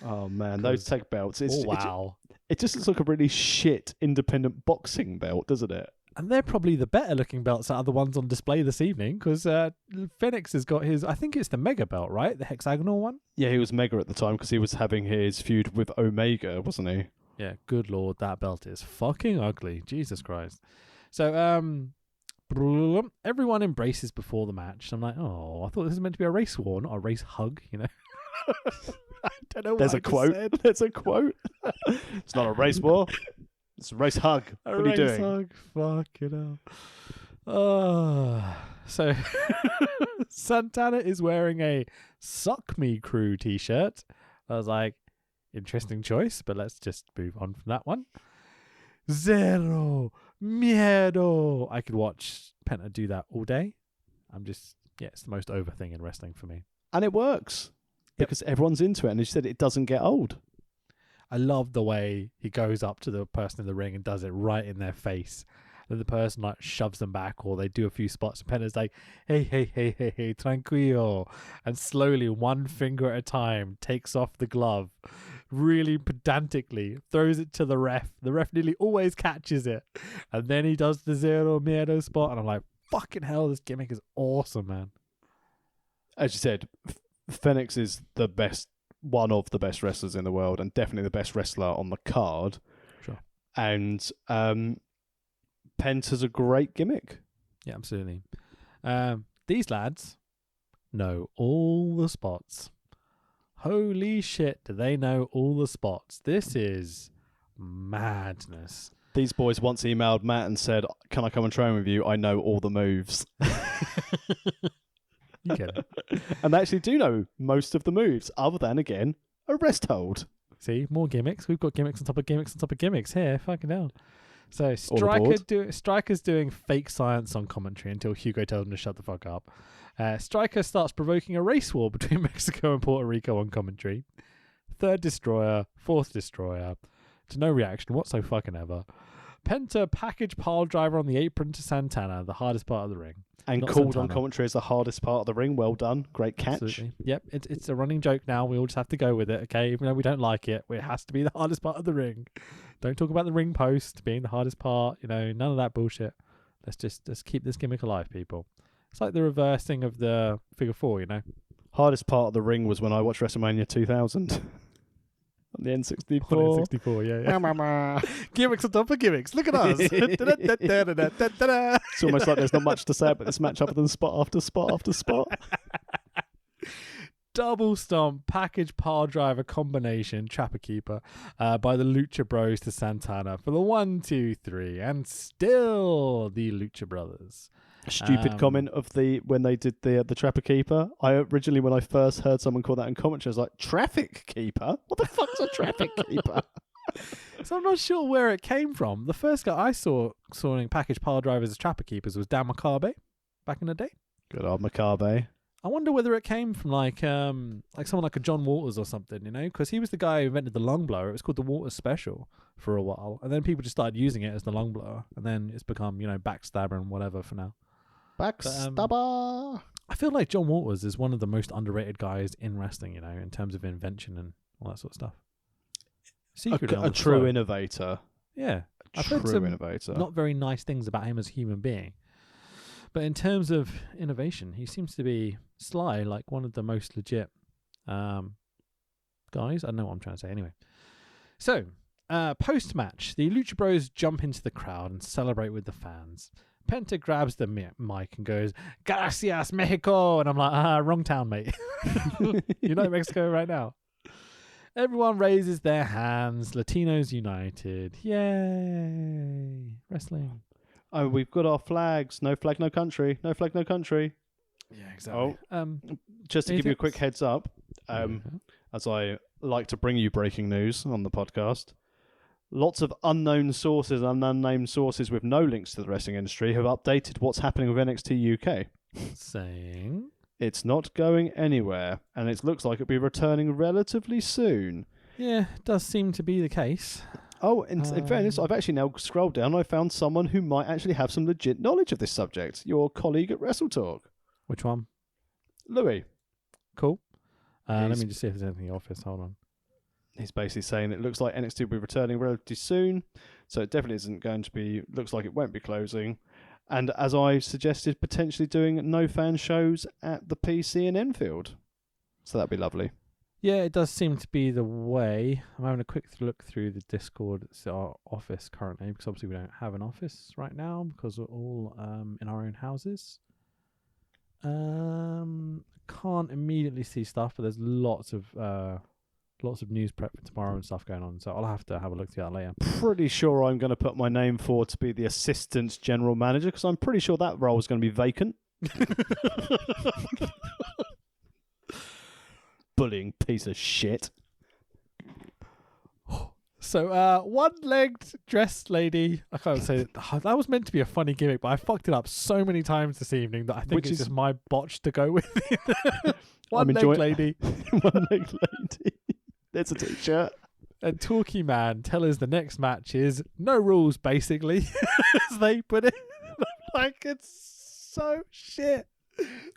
Oh man, those tech belts. Wow. It just looks like a really shit independent boxing belt, doesn't it? And they're probably the better looking belts out of the ones on display this evening, because Phoenix has got his, I think it's the Mega belt, right? The hexagonal one? Yeah, he was Mega at the time because he was having his feud with Omega, wasn't he? Yeah, good lord, that belt is fucking ugly. Jesus Christ. So, everyone embraces before the match. I'm like, oh, I thought this was meant to be a race war, not a race hug, I don't know what There's a quote. said. There's a quote. It's not a race war. It's a race hug. What are you doing? Hug. Fucking hell. So Santana is wearing a Suck Me Crew t-shirt. I was like, interesting choice, but let's just move on from that one. Zero Miedo. I could watch Penta do that all day. It's the most over thing in wrestling for me. And it works. because everyone's into it, and he said it doesn't get old. I love the way he goes up to the person in the ring and does it right in their face. And the person like shoves them back, or they do a few spots. And Penta's like, hey, tranquilo. And slowly, one finger at a time, takes off the glove, really pedantically, throws it to the ref. The ref nearly always catches it. And then he does the zero miedo spot. And I'm like, fucking hell, this gimmick is awesome, man. As you said, Phoenix is one of the best wrestlers in the world, and definitely the best wrestler on the card. Sure. And Penta's a great gimmick. Yeah, absolutely. These lads know all the spots. Holy shit, do they know all the spots? This is madness. These boys once emailed Matt and said, can I come and train with you? I know all the moves. You get it. And they actually do know most of the moves, other than, again, a rest hold. See, more gimmicks. We've got gimmicks on top of gimmicks on top of gimmicks here. Fucking hell. So Striker's doing fake science on commentary until Hugo tells him to shut the fuck up. Striker starts provoking a race war between Mexico and Puerto Rico on commentary. Third destroyer, fourth destroyer. To no reaction whatsoever. Penta package pile driver on the apron to Santana, the hardest part of the ring. And Not called Santana. on commentary as the hardest part of the ring. Well done. Great catch. Absolutely. Yep, it's a running joke now. We all just have to go with it, okay? Even though we don't like it, it has to be the hardest part of the ring. Don't talk about the ring post being the hardest part. None of that bullshit. Let's keep this gimmick alive, people. It's like the reversing of the figure 4, Hardest part of the ring was when I watched WrestleMania 2000. On the N64. On the N64, yeah. Gimmicks on top of gimmicks. Look at us. It's almost like there's not much to say about this match other than spot after spot after spot. Double stomp package pile driver combination Trapper Keeper by the Lucha Bros to Santana for the 1, 2, 3, and still the Lucha Brothers. Stupid comment of when they did the Trapper Keeper. I originally, when I first heard someone call that in commentary, I was like, Traffic Keeper? What the fuck's a Traffic Keeper? So I'm not sure where it came from. The first guy I saw in package pile drivers as Trapper Keepers was Dan Makabe back in the day. Good old Makabe. I wonder whether it came from like someone like a John Waters or something, because he was the guy who invented the lung blower. It was called the Waters Special for a while, and then people just started using it as the lung blower, and then it's become backstabber and whatever for now. Backstabber. I feel like John Waters is one of the most underrated guys in wrestling, in terms of invention and all that sort of stuff. A true innovator. Yeah, I've heard some not very nice things about him as a human being. But in terms of innovation, he seems to be sly, like one of the most legit guys. I don't know what I'm trying to say anyway. So, post-match, the Lucha Bros jump into the crowd and celebrate with the fans. Penta grabs the mic and goes, Gracias, Mexico! And I'm like, wrong town, mate. You're not in Mexico right now. Everyone raises their hands. Latinos united. Yay. Wrestling. Oh, we've got our flags. No flag, no country. No flag, no country. Yeah, exactly. Just to give you a quick heads up, as I like to bring you breaking news on the podcast, lots of unknown sources and unnamed sources with no links to the wrestling industry have updated what's happening with NXT UK. Saying? It's not going anywhere, and it looks like it'll be returning relatively soon. Yeah, it does seem to be the case. Oh, in fairness, I've actually now scrolled down and I found someone who might actually have some legit knowledge of this subject. Your colleague at Wrestle Talk. Which one? Louis. Cool. Let me just see if there's anything in the office. Hold on. He's basically saying it looks like NXT will be returning relatively soon, so it definitely isn't going to be, looks like it won't be closing. And as I suggested, potentially doing no fan shows at the PC in Enfield. So that'd be lovely. Yeah, it does seem to be the way. I'm having a quick look through the Discord. It's our office currently, because obviously we don't have an office right now because we're all in our own houses. Can't immediately see stuff, but there's lots of news prep for tomorrow and stuff going on. So I'll have to have a look through that later. Pretty sure I'm going to put my name forward to be the assistant general manager because I'm pretty sure that role is going to be vacant. Bullying piece of shit. So, one-legged dressed lady. I can't say that was meant to be a funny gimmick, but I fucked it up so many times this evening that I think it's just my botch to go with. One-legged lady. One-legged lady. There's a t-shirt. And Talkie Man tell us the next match is no rules, basically, as they put it. Like, it's so shit.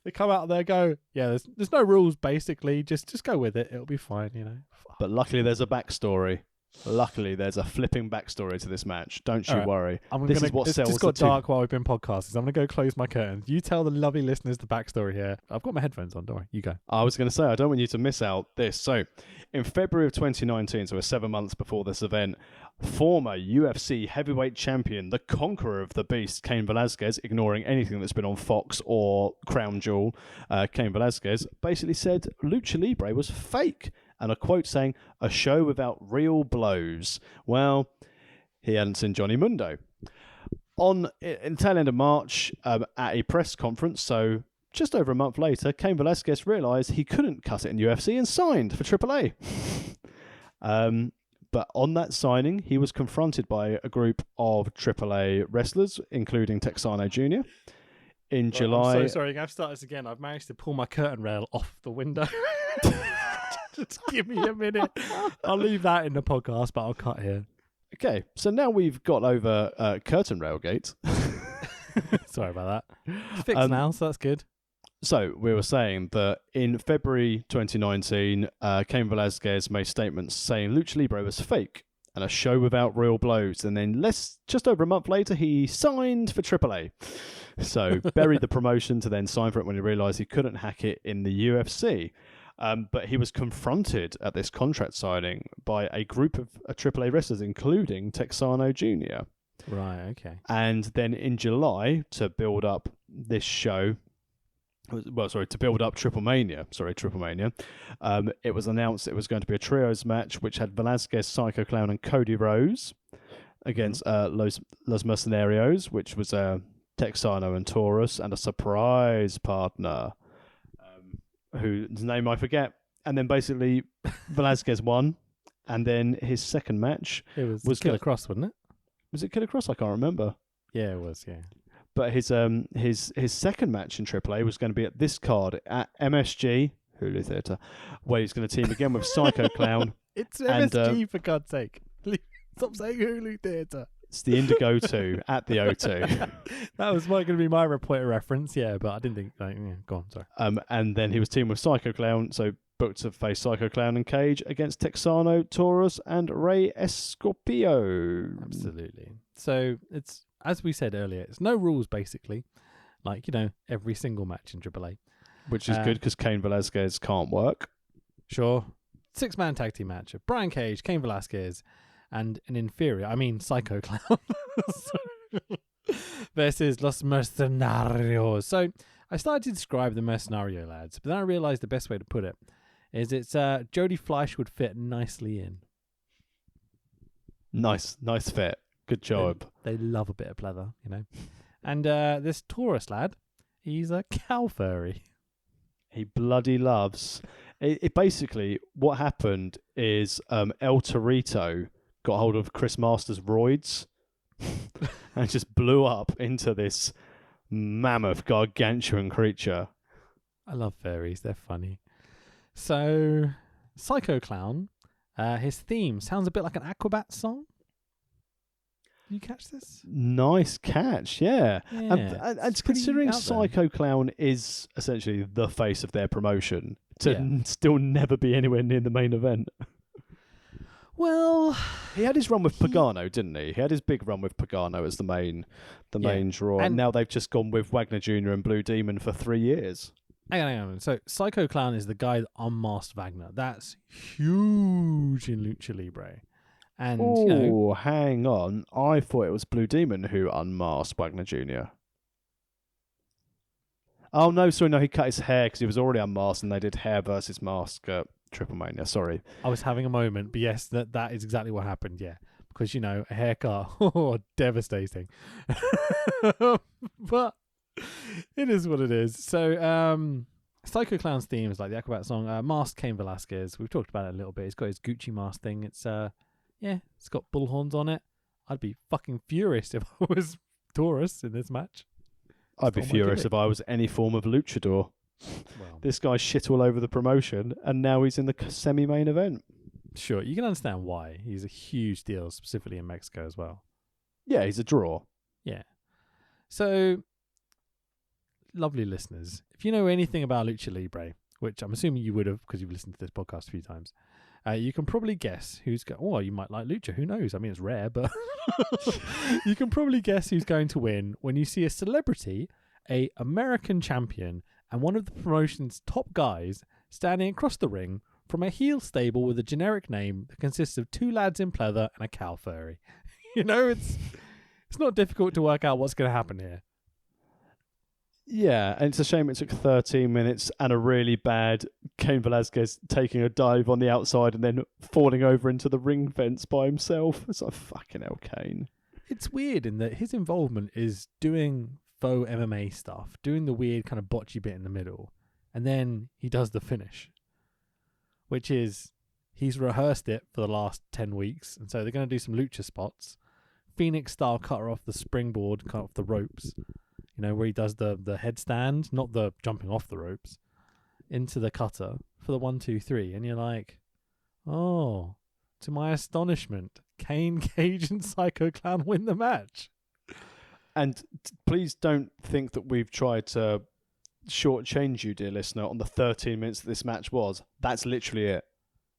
They come out there, go, yeah, there's no rules, basically. Just go with it. It'll be fine, you know. But luckily, there's a backstory. Luckily, there's a flipping backstory to this match. Don't you worry. This is what sells. It's just got dark while we've been podcasting. So I'm going to go close my curtains. You tell the lovely listeners the backstory here. I've got my headphones on. Don't worry. You go. I was going to say, I don't want you to miss out this. So, in February of 2019, so 7 months before this event, former UFC heavyweight champion, the conqueror of the beast, Cain Velasquez, ignoring anything that's been on Fox or Crown Jewel, Cain Velasquez basically said Lucha Libre was fake. And a quote saying, a show without real blows. Well, he hadn't seen Johnny Mundo. In the tail end of March, at a press conference, so just over a month later, Cain Velasquez realised he couldn't cut it in UFC and signed for AAA. But on that signing, he was confronted by a group of AAA wrestlers, including Texano Jr. In July... I'm so sorry, I've started this again. I've managed to pull my curtain rail off the window. Just give me a minute. I'll leave that in the podcast, but I'll cut here. Okay, so now we've got over curtain railgate. Sorry about that. It's fixed now, so that's good. So we were saying that in February 2019, Cain Velasquez made statements saying Lucha Libre was fake and a show without real blows. And then just over a month later, he signed for AAA. So buried the promotion to then sign for it when he realised he couldn't hack it in the UFC. But he was confronted at this contract signing by a group of AAA wrestlers, including Texano Jr. Right, okay. And then in July, to build up this show, to build up Triple Mania, it was announced it was going to be a trios match, which had Velasquez, Psycho Clown, and Cody Rhodes against Los Mercenarios, which was Texano and Taurus, and a surprise partner, whose name I forget. And then basically Velasquez won, and then his second match was Killer Cross, wasn't it? Was it Killer Cross? I can't remember. Yeah, it was, yeah. But his second match in AAA was going to be at this card at MSG, Hulu Theatre, where he's going to team again with Psycho Clown. It's MSG, for God's sake. Stop saying Hulu Theatre. It's the Indigo 2 at the O2. That was going to be my point of reference, yeah, but I didn't think... go on, sorry. And then he was teaming with Psycho Clown, so booked to face Psycho Clown and Cage against Texano, Taurus, and Rey Escorpio. Absolutely. So it's, as we said earlier, it's no rules, basically. Like, every single match in AAA. Which is good, because Cain Velasquez can't work. Sure. 6-man tag team match of Brian Cage, Cain Velasquez, and an inferior, Psycho Clown, versus Los Mercenarios. So I started to describe the Mercenario lads, but then I realized the best way to put it is it's Jody Fleisch would fit nicely in. Nice fit. Good job. They love a bit of pleather, And this Taurus lad, he's a cow furry. He bloody loves. It basically, what happened is El Torito got hold of Chris Masters' roids and just blew up into this mammoth gargantuan creature. I love fairies, they're funny. So, Psycho Clown, his theme sounds a bit like an Aquabat song. Did you catch this? Nice catch, yeah. And considering Psycho Clown is essentially the face of their promotion, to still never be anywhere near the main event. Well, he had his run with Pagano, didn't he? He had his big run with Pagano as the main draw. And now they've just gone with Wagner Jr. and Blue Demon for 3 years. Hang on. So Psycho Clown is the guy that unmasked Wagner. That's huge in Lucha Libre. And hang on. I thought it was Blue Demon who unmasked Wagner Jr. Oh, no, sorry, no, he cut his hair because he was already unmasked and they did hair versus mask at Triple Mania, sorry. I was having a moment, but yes, that is exactly what happened, yeah. Because, a haircut, devastating. But it is what it is. So, Psycho Clown's theme is like the Aquabat song. Masked Cain Velasquez. We've talked about it a little bit. He's got his Gucci mask thing. It's, Yeah, it's got bullhorns on it. I'd be fucking furious if I was Taurus in this match. I'd be furious if I was any form of luchador. Well, This guy's shit all over the promotion, and now he's in the semi-main event. sure, you can understand why. He's a huge deal, specifically in Mexico as well. Yeah, he's a draw. Yeah. So, lovely listeners, if you know anything about Lucha Libre, which I'm assuming you would have because you've listened to this podcast a few times, you can probably guess who's going. Well, you might like Lucha. Who knows? I mean, it's rare, but you can probably guess who's going to win when you see a celebrity, a American champion, and one of the promotion's top guys standing across the ring from a heel stable with a generic name that consists of 2 lads in pleather and a cow furry. It's not difficult to work out what's going to happen here. Yeah, and it's a shame it took 13 minutes and a really bad Cain Velasquez taking a dive on the outside and then falling over into the ring fence by himself. It's like, fucking hell, Cain. It's weird in that his involvement is doing faux MMA stuff, doing the weird kind of botchy bit in the middle, and then he does the finish, which is he's rehearsed it for the last 10 weeks, and so they're going to do some lucha spots. Phoenix style cutter off the springboard, cut off the ropes, where he does the headstand, not the jumping off the ropes, into the cutter for the 1, 2, 3. And you're like, oh, to my astonishment, Kane, Cage, and Psycho Clown win the match. And please don't think that we've tried to shortchange you, dear listener, on the 13 minutes that this match was. That's literally it.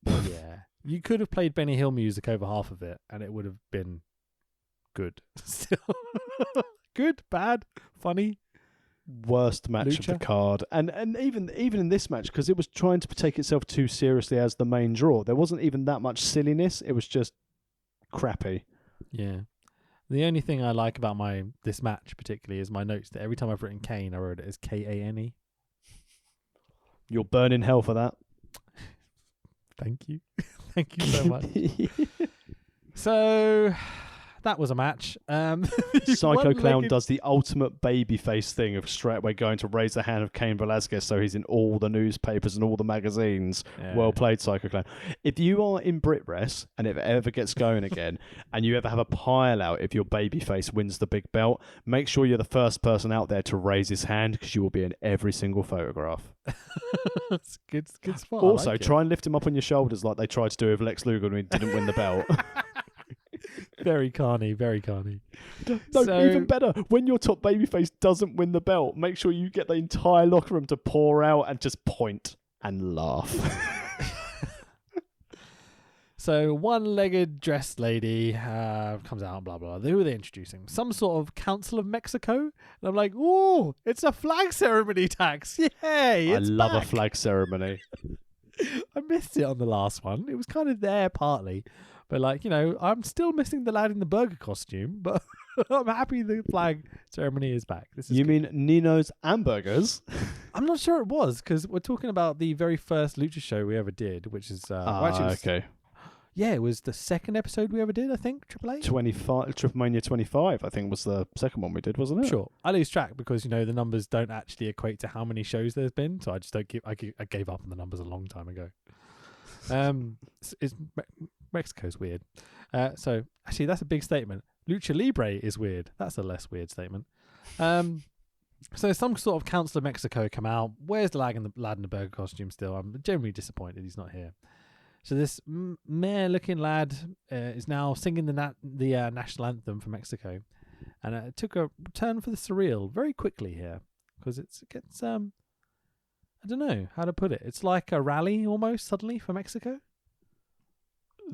Yeah. You could have played Benny Hill music over half of it, and it would have been good. Still. Good, bad, funny. Worst match of the card. And even in this match, because it was trying to take itself too seriously as the main draw, there wasn't even that much silliness. It was just crappy. Yeah. The only thing I like about this match particularly is my notes that every time I've written Kane, I wrote it as Kane. You'll burn in hell for that. Thank you. Thank you so much. So that was a match. Psycho Clown does the ultimate babyface thing of straight away going to raise the hand of Cain Velasquez, so he's in all the newspapers and all the magazines. Yeah. Well played, Psycho Clown. If you are in BritWres and if it ever gets going again, and you ever have a pile out if your babyface wins the big belt, make sure you're the first person out there to raise his hand because you will be in every single photograph. That's good spot. Also, like try and lift him up on your shoulders like they tried to do with Lex Luger when he didn't win the belt. Very carny, very carny. No, even better, when your top babyface doesn't win the belt, make sure you get the entire locker room to pour out and just point and laugh. So one-legged dressed lady comes out, blah, blah. Who are they introducing? Some sort of Council of Mexico? And I'm like, ooh, it's a flag ceremony, Tax. Yay, I love a flag ceremony. I missed it on the last one. It was kind of there partly. But I'm still missing the lad in the burger costume, but I'm happy the flag ceremony is back. You mean Nino's Hamburgers? I'm not sure it was, because we're talking about the very first Lucha show we ever did, which is... okay. Yeah, it was the second episode we ever did, I think, AAA. Triple Mania 25, I think, was the second one we did, wasn't it? Sure. I lose track because, the numbers don't actually equate to how many shows there's been, so I just don't I gave up on the numbers a long time ago. Mexico's weird. So actually, that's a big statement. Lucha Libre is weird. That's a less weird statement. So some sort of Council of Mexico come out. Where's the lad in the burger costume still? I'm genuinely disappointed he's not here. So this mayor-looking lad is now singing the national anthem for Mexico, and it took a turn for the surreal very quickly here because it gets I don't know how to put it. It's like a rally almost suddenly for Mexico.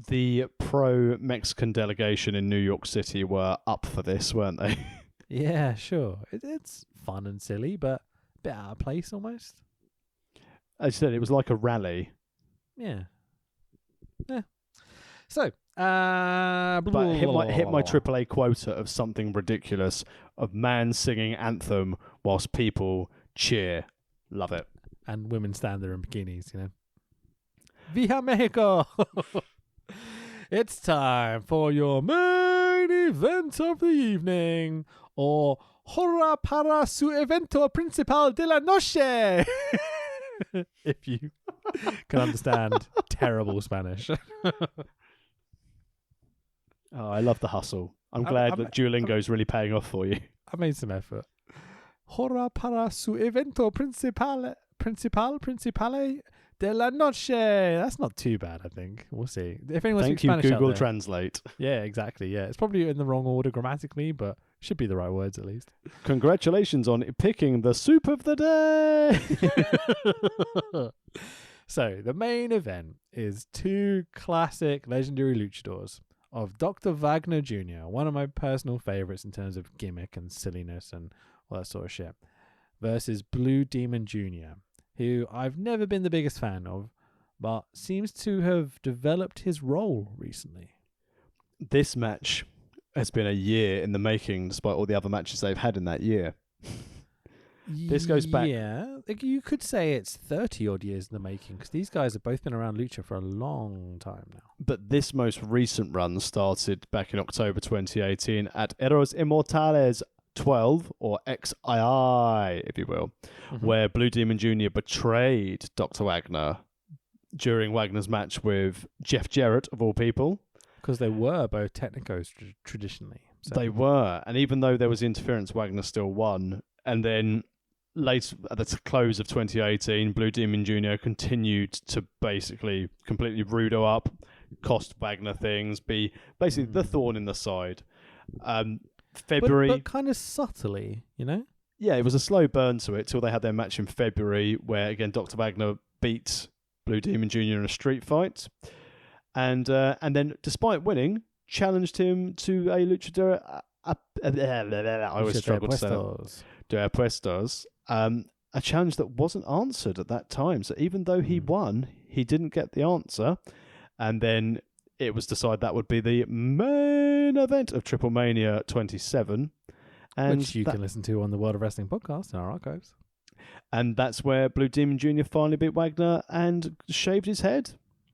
The pro-Mexican delegation in New York City were up for this, weren't they? Yeah, sure. It's fun and silly, but a bit out of place almost. As I said, it was like a rally. Yeah. So, but hit my AAA quota of something ridiculous of man singing anthem whilst people cheer. Love it. And women stand there in bikinis, Viva Mexico! It's time for your main event of the evening, or hora para su evento principal de la noche. If you can understand terrible Spanish. Oh, I love the hustle. I'm glad that Duolingo's really paying off for you. I made some effort. Hora para su evento principale de la noche. That's not too bad, I think. We'll see. If anyone Thank speaks you, Spanish out Google there- Translate. Yeah, exactly. Yeah, it's probably in the wrong order grammatically, but should be the right words at least. Congratulations on picking the soup of the day. So the main event is two classic legendary luchadors of Dr. Wagner Jr., one of my personal favorites in terms of gimmick and silliness and all that sort of shit, versus Blue Demon Jr., who I've never been the biggest fan of, but seems to have developed his role recently. This match has been a year in the making, despite all the other matches they've had in that year. This goes back. Yeah, you could say it's 30 odd years in the making, because these guys have both been around Lucha for a long time now. But this most recent run started back in October 2018 at Eros Immortales 12, or XII, if you will, where Blue Demon Jr. betrayed Dr. Wagner during Wagner's match with Jeff Jarrett, of all people. Because they were both technicos traditionally. So. They were, and even though there was interference, Wagner still won. And then late at the close of 2018, Blue Demon Jr. continued to basically completely rudo up, cost Wagner things, be basically the thorn in the side. February, but kind of subtly, you know? Yeah, it was a slow burn to it till they had their match in February, where again Dr. Wagner beat Blue Demon Jr. in a street fight, and then despite winning, challenged him to a luchador. I always struggle to say that. De Apuestos, a challenge that wasn't answered at that time. So even though he won, he didn't get the answer. And then it was decided that would be the main event of Triple Mania 27. And which you can listen to on the World of Wrestling podcast in our archives. And that's where Blue Demon Jr. finally beat Wagner and shaved his head.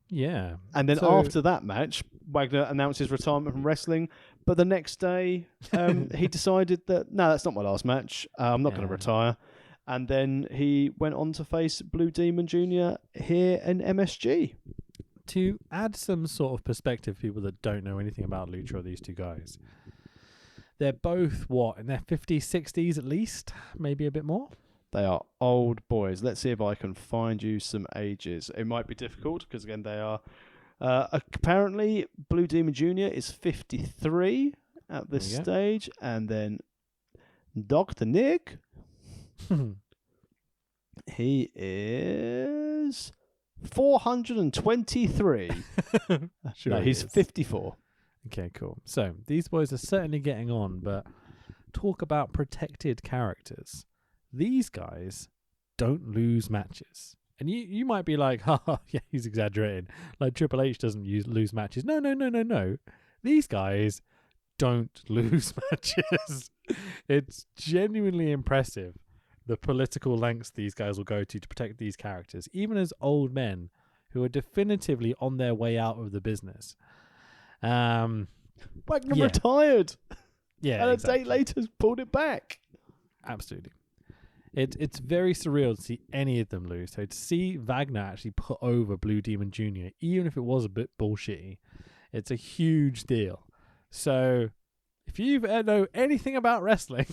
Yeah. And then after that match, Wagner announced his retirement from wrestling. But the next day, he decided that, no, that's not my last match. I'm not going to retire. And then he went on to face Blue Demon Jr. here in MSG. To add some sort of perspective for people that don't know anything about Lucha or these two guys, they're both, in their 50s, 60s at least? Maybe a bit more? They are old boys. Let's see if I can find you some ages. It might be difficult because, again, they are... apparently, Blue Demon Jr. is 53 at this stage. And then Dr. Nick, he is 423. Sure, no, he's 54. Okay, cool. So, these boys are certainly getting on, but talk about protected characters. These guys don't lose matches. And you might be like, yeah, he's exaggerating. Like Triple H doesn't lose matches. No. These guys don't lose matches. It's genuinely impressive the political lengths these guys will go to protect these characters, even as old men who are definitively on their way out of the business. Wagner retired. Yeah, and exactly. a day later pulled it back. Absolutely. It's very surreal to see any of them lose. So to see Wagner actually put over Blue Demon Jr., even if it was a bit bullshitty, it's a huge deal. So if you know anything about wrestling,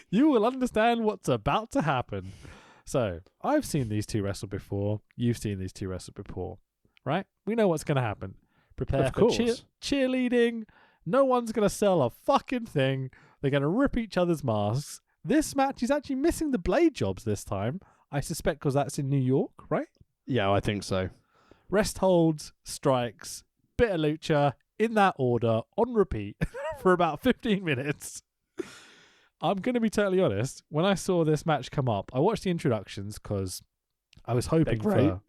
you will understand what's about to happen. So I've seen these two wrestle before. You've seen these two wrestle before, right? We know what's going to happen. Prepare for cheerleading. No one's going to sell a fucking thing. They're going to rip each other's masks. This match is actually missing the blade jobs this time. I suspect because that's in New York, right? Yeah, I think so. Rest holds, strikes, bit of lucha, in that order, on repeat, for about 15 minutes. I'm going to be totally honest. When I saw this match come up, I watched the introductions because I was hoping for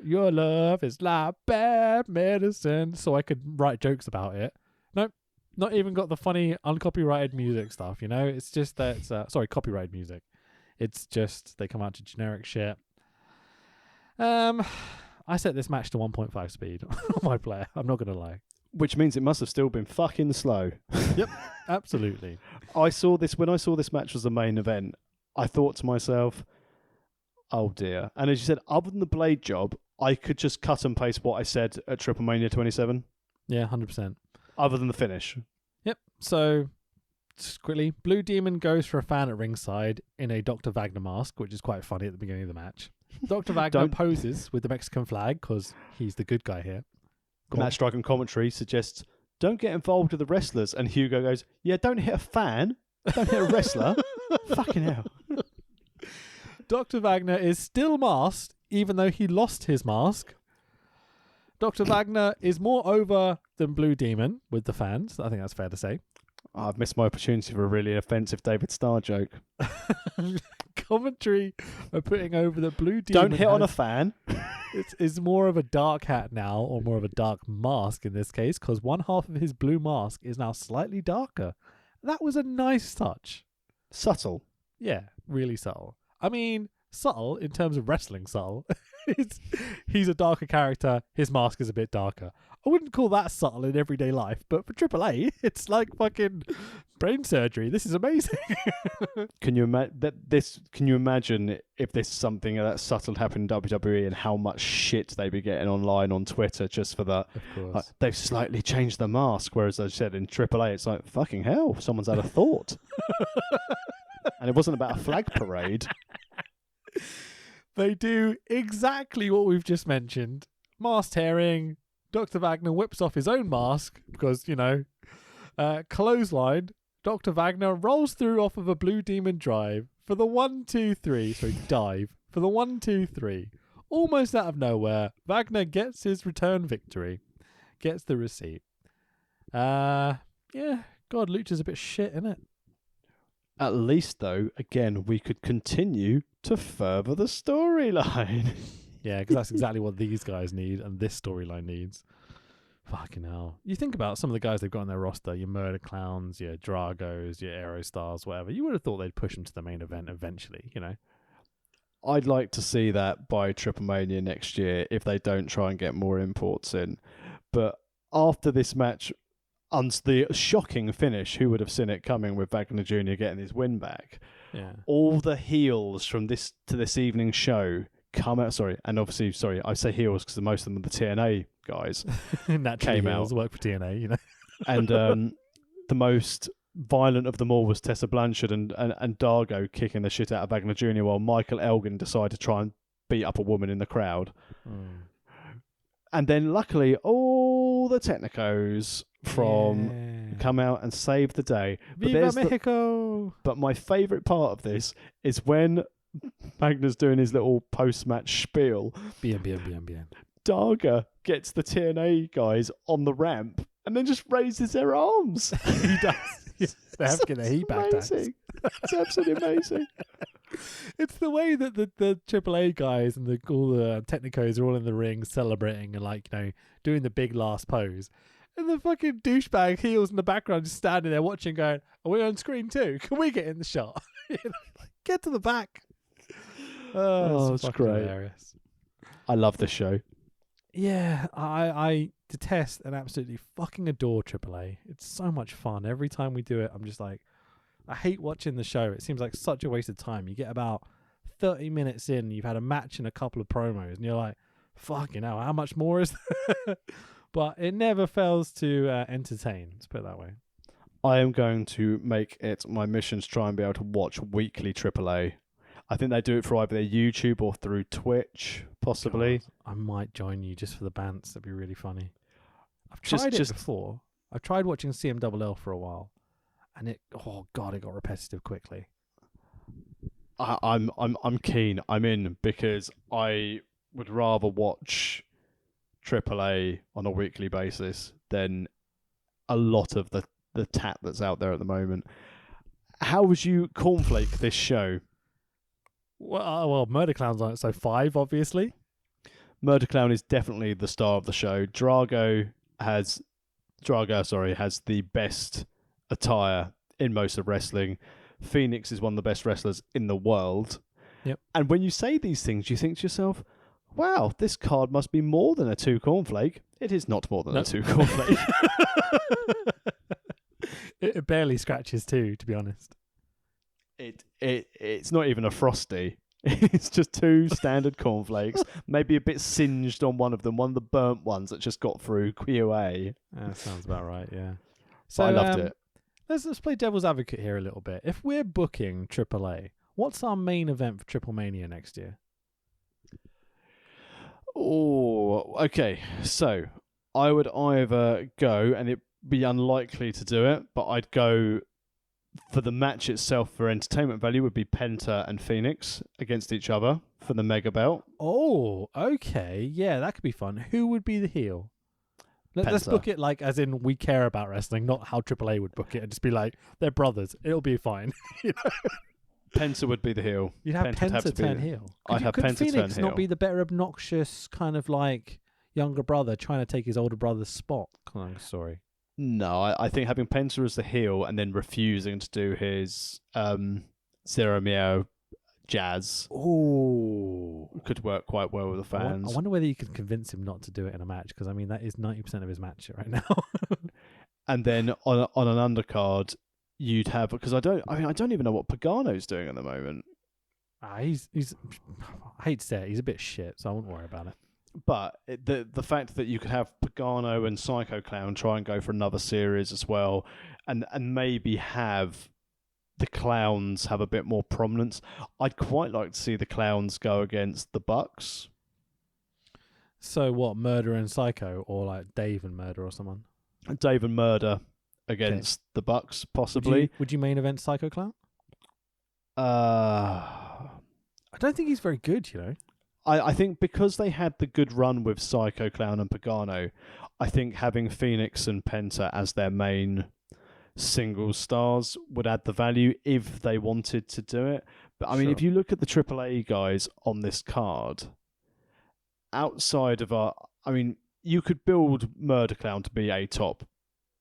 your love is like bad medicine, so I could write jokes about it. Nope. Not even got the funny uncopyrighted music stuff, you know? It's just that it's, copyrighted music. It's just they come out to generic shit. I set this match to 1.5 speed on my player. I'm not going to lie. Which means it must have still been fucking slow. Yep, absolutely. When I saw this match was the main event, I thought to myself, oh dear. And as you said, other than the blade job, I could just cut and paste what I said at Triple Mania 27. Yeah, 100%. Other than the finish. Yep. So, just quickly, Blue Demon goes for a fan at ringside in a Dr. Wagner mask, which is quite funny at the beginning of the match. Dr. Wagner poses with the Mexican flag because he's the good guy here. Match Striking commentary suggests, don't get involved with the wrestlers. And Hugo goes, yeah, don't hit a fan. Don't hit a wrestler. Fucking hell. Dr. Wagner is still masked, even though he lost his mask. Dr. Wagner is more over than Blue Demon with the fans. I think that's fair to say. I've missed my opportunity for a really offensive David Starr joke. Commentary are putting over that Blue Demon Don't hit on a fan. It's more of a dark hat now, or more of a dark mask in this case, because one half of his blue mask is now slightly darker. That was a nice touch. Subtle. Yeah, really subtle. I mean, subtle in terms of wrestling subtle. He's a darker character. His mask is a bit darker. I wouldn't call that subtle in everyday life, but for AAA, it's like fucking brain surgery. This is amazing. Can you imagine if this something that subtle happened in WWE and how much shit they'd be getting online on Twitter just for that? Of course. They've slightly changed the mask, whereas I said in AAA, it's like, fucking hell, someone's had a thought. And it wasn't about a flag parade. They do exactly what we've just mentioned. Mask tearing. Dr. Wagner whips off his own mask because, clothesline. Dr. Wagner rolls through off of a Blue Demon drive for the 1-2-3. Sorry, dive for the 1-2-3. Almost out of nowhere, Wagner gets his return victory. Gets the receipt. Yeah. God, Lucha's a bit shit, isn't it? At least, though, again, we could continue to further the storyline. Yeah, because that's exactly what these guys need and this storyline needs. Fucking hell. You think about some of the guys they've got on their roster, your Murder Clowns, your Dragos, your Aerostars, whatever. You would have thought they'd push them to the main event eventually, I'd like to see that by Triple Mania next year if they don't try and get more imports in. But after this match, the shocking finish, who would have seen it coming with Wagner Jr. getting his win back? Yeah. All the heels from this evening's show come out. And obviously, I say heels because most of them are the TNA guys. Naturally, came heels out. work for TNA, And the most violent of them all was Tessa Blanchard and Dargo kicking the shit out of Wagner Jr. while Michael Elgin decided to try and beat up a woman in the crowd. And then luckily all the Technicos come out and save the day. Viva Mexico! But my favourite part of this is when Wagner's doing his little post-match spiel. Bien. Darga gets the TNA guys on the ramp and then just raises their arms. He does. They have to get their heat back. It's absolutely amazing. It's the way that the AAA guys and all the Technicos are all in the ring celebrating and doing the big last pose. And the fucking douchebag heels in the background just standing there watching going, are we on screen too? Can we get in the shot? Get to the back. Oh, it's great. Hilarious. I love this show. Yeah, I detest and absolutely fucking adore AAA. It's so much fun. Every time we do it, I'm just like, I hate watching the show. It seems like such a waste of time. You get about 30 minutes in, you've had a match and a couple of promos, and you're like, fucking hell, how much more is there? But it never fails to entertain, let's put it that way. I am going to make it my mission to try and be able to watch weekly AAA. I think they do it for either their YouTube or through Twitch, possibly. God, I might join you just for the bants. That'd be really funny. I've tried it before. I've tried watching CMLL for a while, and it got repetitive quickly. I'm keen. I'm in because I would rather watch AAA on a weekly basis than a lot of the tat that's out there at the moment. How would you cornflake this show? Well, Murder Clown's on it, so 5, obviously. Murder Clown is definitely the star of the show. Drago has the best attire in most of wrestling. Phoenix is one of the best wrestlers in the world. Yep. And when you say these things, you think to yourself, wow, this card must be more than a 2 cornflake. It is not more than a 2 cornflake. It barely scratches 2, to be honest. It's not even a Frosty. It's just 2 standard cornflakes, maybe a bit singed on one of them, one of the burnt ones that just got through QA. That sounds about right, yeah. So I loved it. Let's play devil's advocate here a little bit. If we're booking AAA, what's our main event for Triple Mania next year? Oh, okay. So I would either go, and it'd be unlikely to do it, but I'd go for the match itself for entertainment value would be Penta and Phoenix against each other for the Mega Belt. Oh, okay. Yeah, that could be fun. Who would be the heel? Let's book it like as in we care about wrestling, not how AAA would book it, and just be like, they're brothers. It'll be fine. You know? Penta would be the heel. You'd have Penta turn heel. I'd have Penta turn heel. Phoenix not be the better obnoxious kind of like younger brother trying to take his older brother's spot kind of story? No, I think having Penta as the heel and then refusing to do his Zero Mio jazz could work quite well with the fans. I wonder whether you could convince him not to do it in a match, because I mean that is 90% of his match right now. And then on an undercard, you'd have, because I don't even know what Pagano's doing at the moment. He's I hate to say it, he's a bit shit, so I wouldn't worry about it. But the fact that you could have Pagano and Psycho Clown try and go for another series as well, and maybe have the Clowns have a bit more prominence. I'd quite like to see the Clowns go against the Bucks. So what, Murder and Psycho, or like Dave and Murder or someone? Dave and Murder against the Bucks, possibly. Would you main event Psycho Clown? I don't think he's very good, you know. I think because they had the good run with Psycho Clown and Pagano, I think having Phoenix and Penta as their main single stars would add the value if they wanted to do it. But I mean, if you look at the AAA guys on this card, outside of you could build Murder Clown to be a top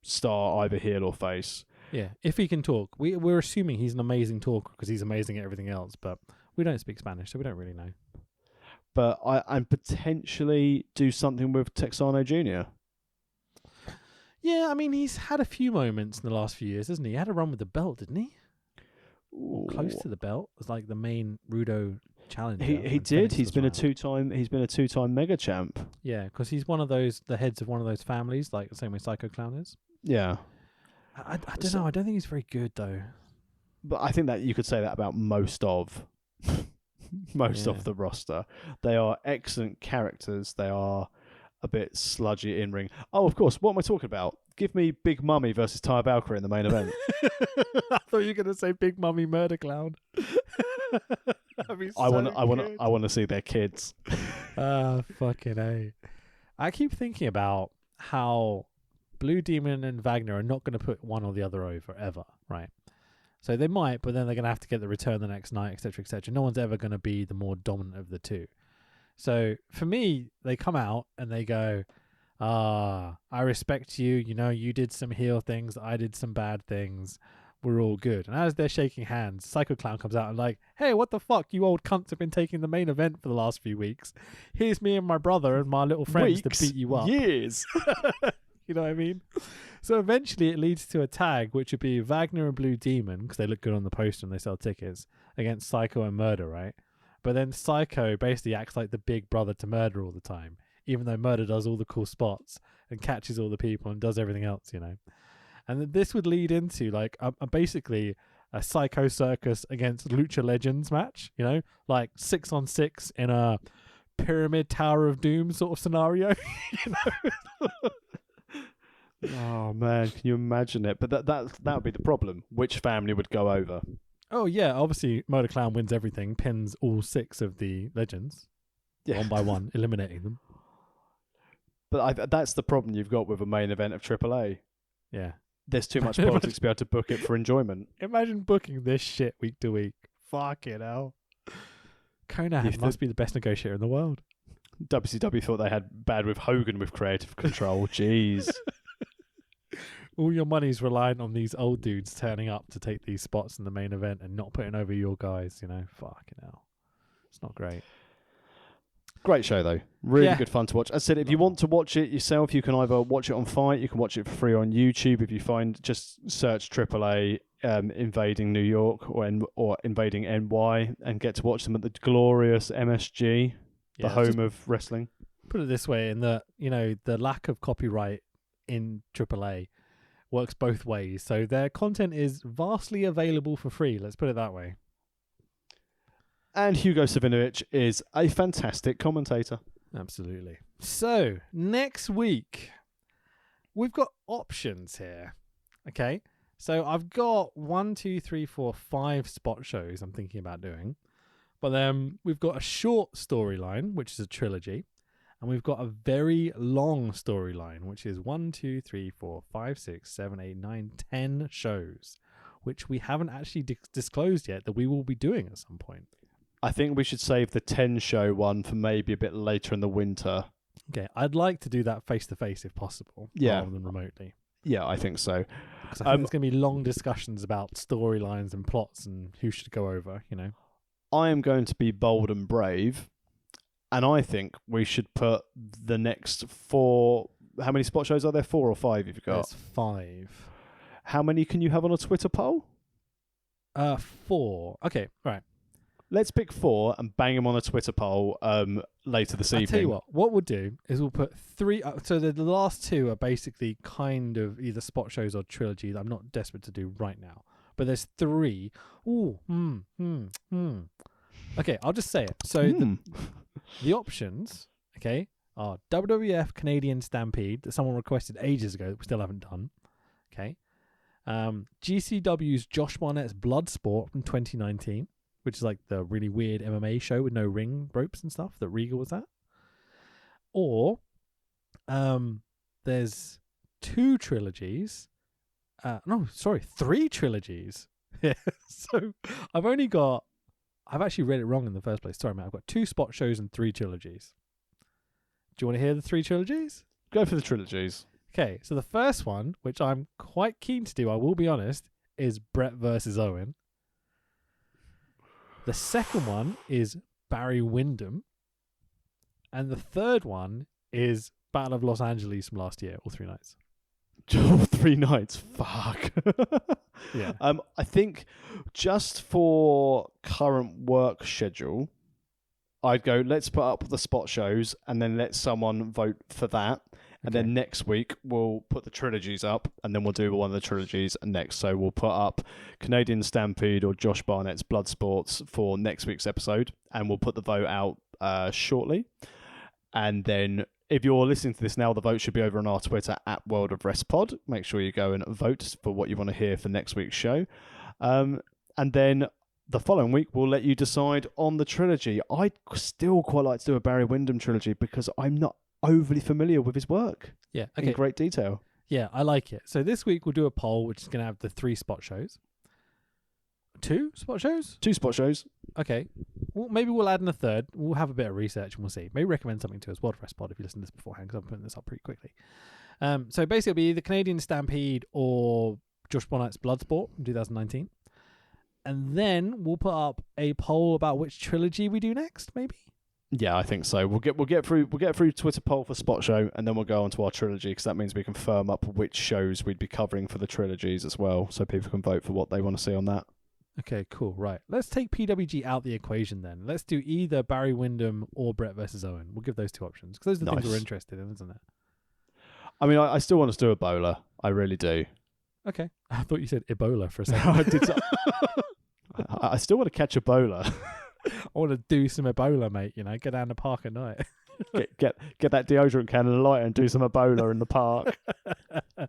star, either heel or face. Yeah, if he can talk. We're assuming he's an amazing talker because he's amazing at everything else, but we don't speak Spanish, so we don't really know. But and potentially do something with Texano Jr. Yeah, I mean, he's had a few moments in the last few years, hasn't he? He had a run with the belt, didn't he? Or close to the belt. It was like the main Rudo challenger. He did. He's been a two-time mega champ. Yeah, because he's one of the heads of one of those families, like the same way Psycho Clown is. Yeah. I don't know. I don't think he's very good though. But I think that you could say that about most of the roster. They are excellent characters. They are a bit sludgy in ring. Oh, of course. What am I talking about? Give me Big Mummy versus Ty Valkyrie in the main event. I thought you were going to say Big Mummy Murder Clown. I want to see their kids. Fucking A. I keep thinking about how Blue Demon and Wagner are not going to put one or the other over ever, right? So they might, but then they're going to have to get the return the next night, etc., etc. No one's ever going to be the more dominant of the two. So for me, they come out and they go, I respect you. You know, you did some heel things. I did some bad things. We're all good. And as they're shaking hands, Psycho Clown comes out and like, hey, what the fuck? You old cunts have been taking the main event for the last few weeks. Here's me and my brother and my little friends to beat you up. Years. You know what I mean? So eventually it leads to a tag, which would be Wagner and Blue Demon, because they look good on the poster and they sell tickets, against Psycho and Murder, right? But then Psycho basically acts like the big brother to Murder all the time, even though Murder does all the cool spots and catches all the people and does everything else, you know? And this would lead into like basically a Psycho Circus against Lucha Legends match, you know? Like 6-on-6 in a Pyramid Tower of Doom sort of scenario, you know? Oh man, can you imagine it? But that would be the problem. Which family would go over? Oh yeah, obviously Murder Clown wins everything, pins all 6 of the legends, one by one, eliminating them. But that's the problem you've got with a main event of AAA. Yeah, there's too much politics to be able to book it for enjoyment. Imagine booking this shit week to week. Fucking hell. Conan must be the best negotiator in the world. WCW thought they had bad with Hogan with creative control. Jeez. All your money's reliant on these old dudes turning up to take these spots in the main event and not putting over your guys, you know? Fucking hell. It's not great. Great show, though. Really good fun to watch. As I said, if you want to watch it yourself, you can either watch it on Fight, you can watch it for free on YouTube. If you just search AAA Invading New York or Invading NY and get to watch them at the glorious MSG, the home of wrestling. Put it this way, in that, you know, the lack of copyright in AAA works both ways. So their content is vastly available for free. Let's put it that way. And Hugo Savinovich is a fantastic commentator. Absolutely. So next week, we've got options here. Okay. So I've got 5 spot shows I'm thinking about doing. But then we've got a short storyline, which is a trilogy. And we've got a very long storyline, which is 10 shows, which we haven't actually disclosed yet that we will be doing at some point. I think we should save the 10 show one for maybe a bit later in the winter. Okay, I'd like to do that face-to-face if possible, rather than remotely. Yeah, I think so. Because I think there's going to be long discussions about storylines and plots and who should go over, you know. I am going to be bold and brave. And I think we should put the next 4... How many spot shows are there? 4 or 5 you've got? There's 5. How many can you have on a Twitter poll? 4. Okay, right. Let's pick 4 and bang them on a Twitter poll later this evening. I'll tell you what we'll do is we'll put 3... so the last 2 are basically kind of either spot shows or trilogy that I'm not desperate to do right now. But there's 3. Okay, I'll just say it. So the options, okay, are WWF Canadian Stampede that someone requested ages ago that we still haven't done. Okay. GCW's Josh Barnett's Bloodsport from 2019, which is like the really weird MMA show with no ring ropes and stuff that Regal was at. Or there's 2 trilogies. 3 trilogies. Yeah. So I've actually read it wrong in the first place. Sorry, mate. I've got 2 spot shows and 3 trilogies. Do you want to hear the 3 trilogies? Go for the trilogies. Okay, so the first one, which I'm quite keen to do, I will be honest, is Brett versus Owen. The second one is Barry Windham. And the third one is Battle of Los Angeles from last year, all 3 nights. 3 nights, fuck. Yeah. I think just for current work schedule, I'd go, let's put up the spot shows and then let someone vote for that. And then next week, we'll put the trilogies up and then we'll do one of the trilogies next. So we'll put up Canadian Stampede or Josh Barnett's Bloodsports for next week's episode. And we'll put the vote out shortly. And then if you're listening to this now, the vote should be over on our Twitter at World of Rest Pod. Make sure you go and vote for what you want to hear for next week's show. And then the following week, we'll let you decide on the trilogy. I'd still quite like to do a Barry Windham trilogy because I'm not overly familiar with his work. Yeah, okay. In great detail. Yeah, I like it. So this week we'll do a poll, which is going to have the 3 spot shows. 2 spot shows? 2 spot shows. Okay. Well, maybe we'll add in a third. We'll have a bit of research and we'll see. Maybe recommend something to us, World of Rest Pod, if you listen to this beforehand, because I'm putting this up pretty quickly. So basically it'll be either Canadian Stampede or Josh Barnett's Bloodsport from 2019. And then we'll put up a poll about which trilogy we do next, maybe? Yeah, I think so. We'll get through Twitter poll for spot show, and then we'll go on to our trilogy because that means we can firm up which shows we'd be covering for the trilogies as well, so people can vote for what they want to see on that. Okay, cool. Right, let's take PWG out the equation then. Let's do either Barry Windham or Brett versus Owen. We'll give those 2 options because those are the things we're interested in, isn't it? I mean, I still want us to do a bowler. I really do. Okay, I thought you said Ebola for a second. I did. I still want to catch a bowler. I want to do some Ebola, mate. You know, get down the park at night. get that deodorant can and a lighter and do some Ebola in the park.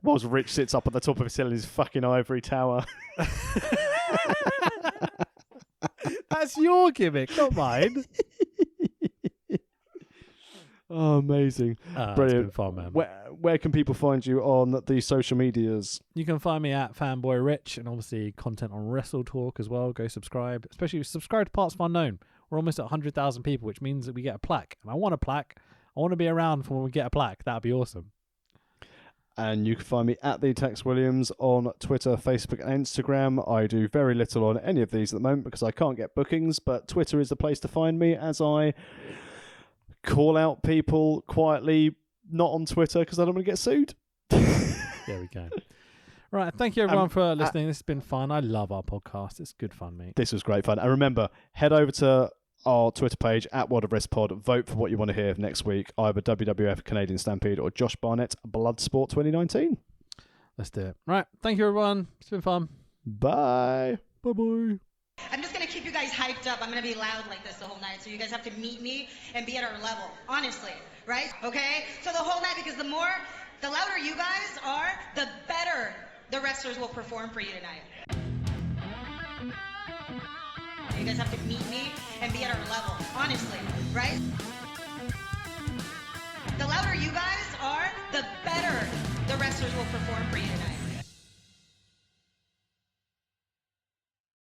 Whilst Rich sits up at the top of his hill in his fucking ivory tower. That's your gimmick, not mine. Oh, amazing. Brilliant. Brilliant. It's been fun, man. Where can people find you on the social medias? You can find me at Fanboy Rich and obviously content on Wrestle Talk as well. Go subscribe, especially subscribe to Parts of Unknown. We're almost at 100,000 people, which means that we get a plaque. And I want a plaque. I want to be around for when we get a plaque. That'd be awesome. And you can find me at the Tex Williams on Twitter, Facebook, and Instagram. I do very little on any of these at the moment because I can't get bookings, but Twitter is the place to find me as I call out people quietly, not on Twitter because I don't want to get sued. There we go. Right, thank you everyone for listening. This has been fun. I love our podcast. It's good fun, mate. This was great fun. And remember, head over to our Twitter page at World of Wrest Pod. Vote for what you want to hear next week, either WWF Canadian Stampede or Josh Barnett Bloodsport 2019. Let's do it. Right, thank you everyone. It's been fun. Bye. Bye-bye. I'm just going to keep you guys hyped up. I'm going to be loud like this the whole night, so you guys have to meet me and be at our level, honestly, right? Okay? So the whole night, because the louder you guys are, the better the wrestlers will perform for you tonight. You guys have to meet me and be at our level, honestly, right? The louder you guys are, the better the wrestlers will perform for you tonight.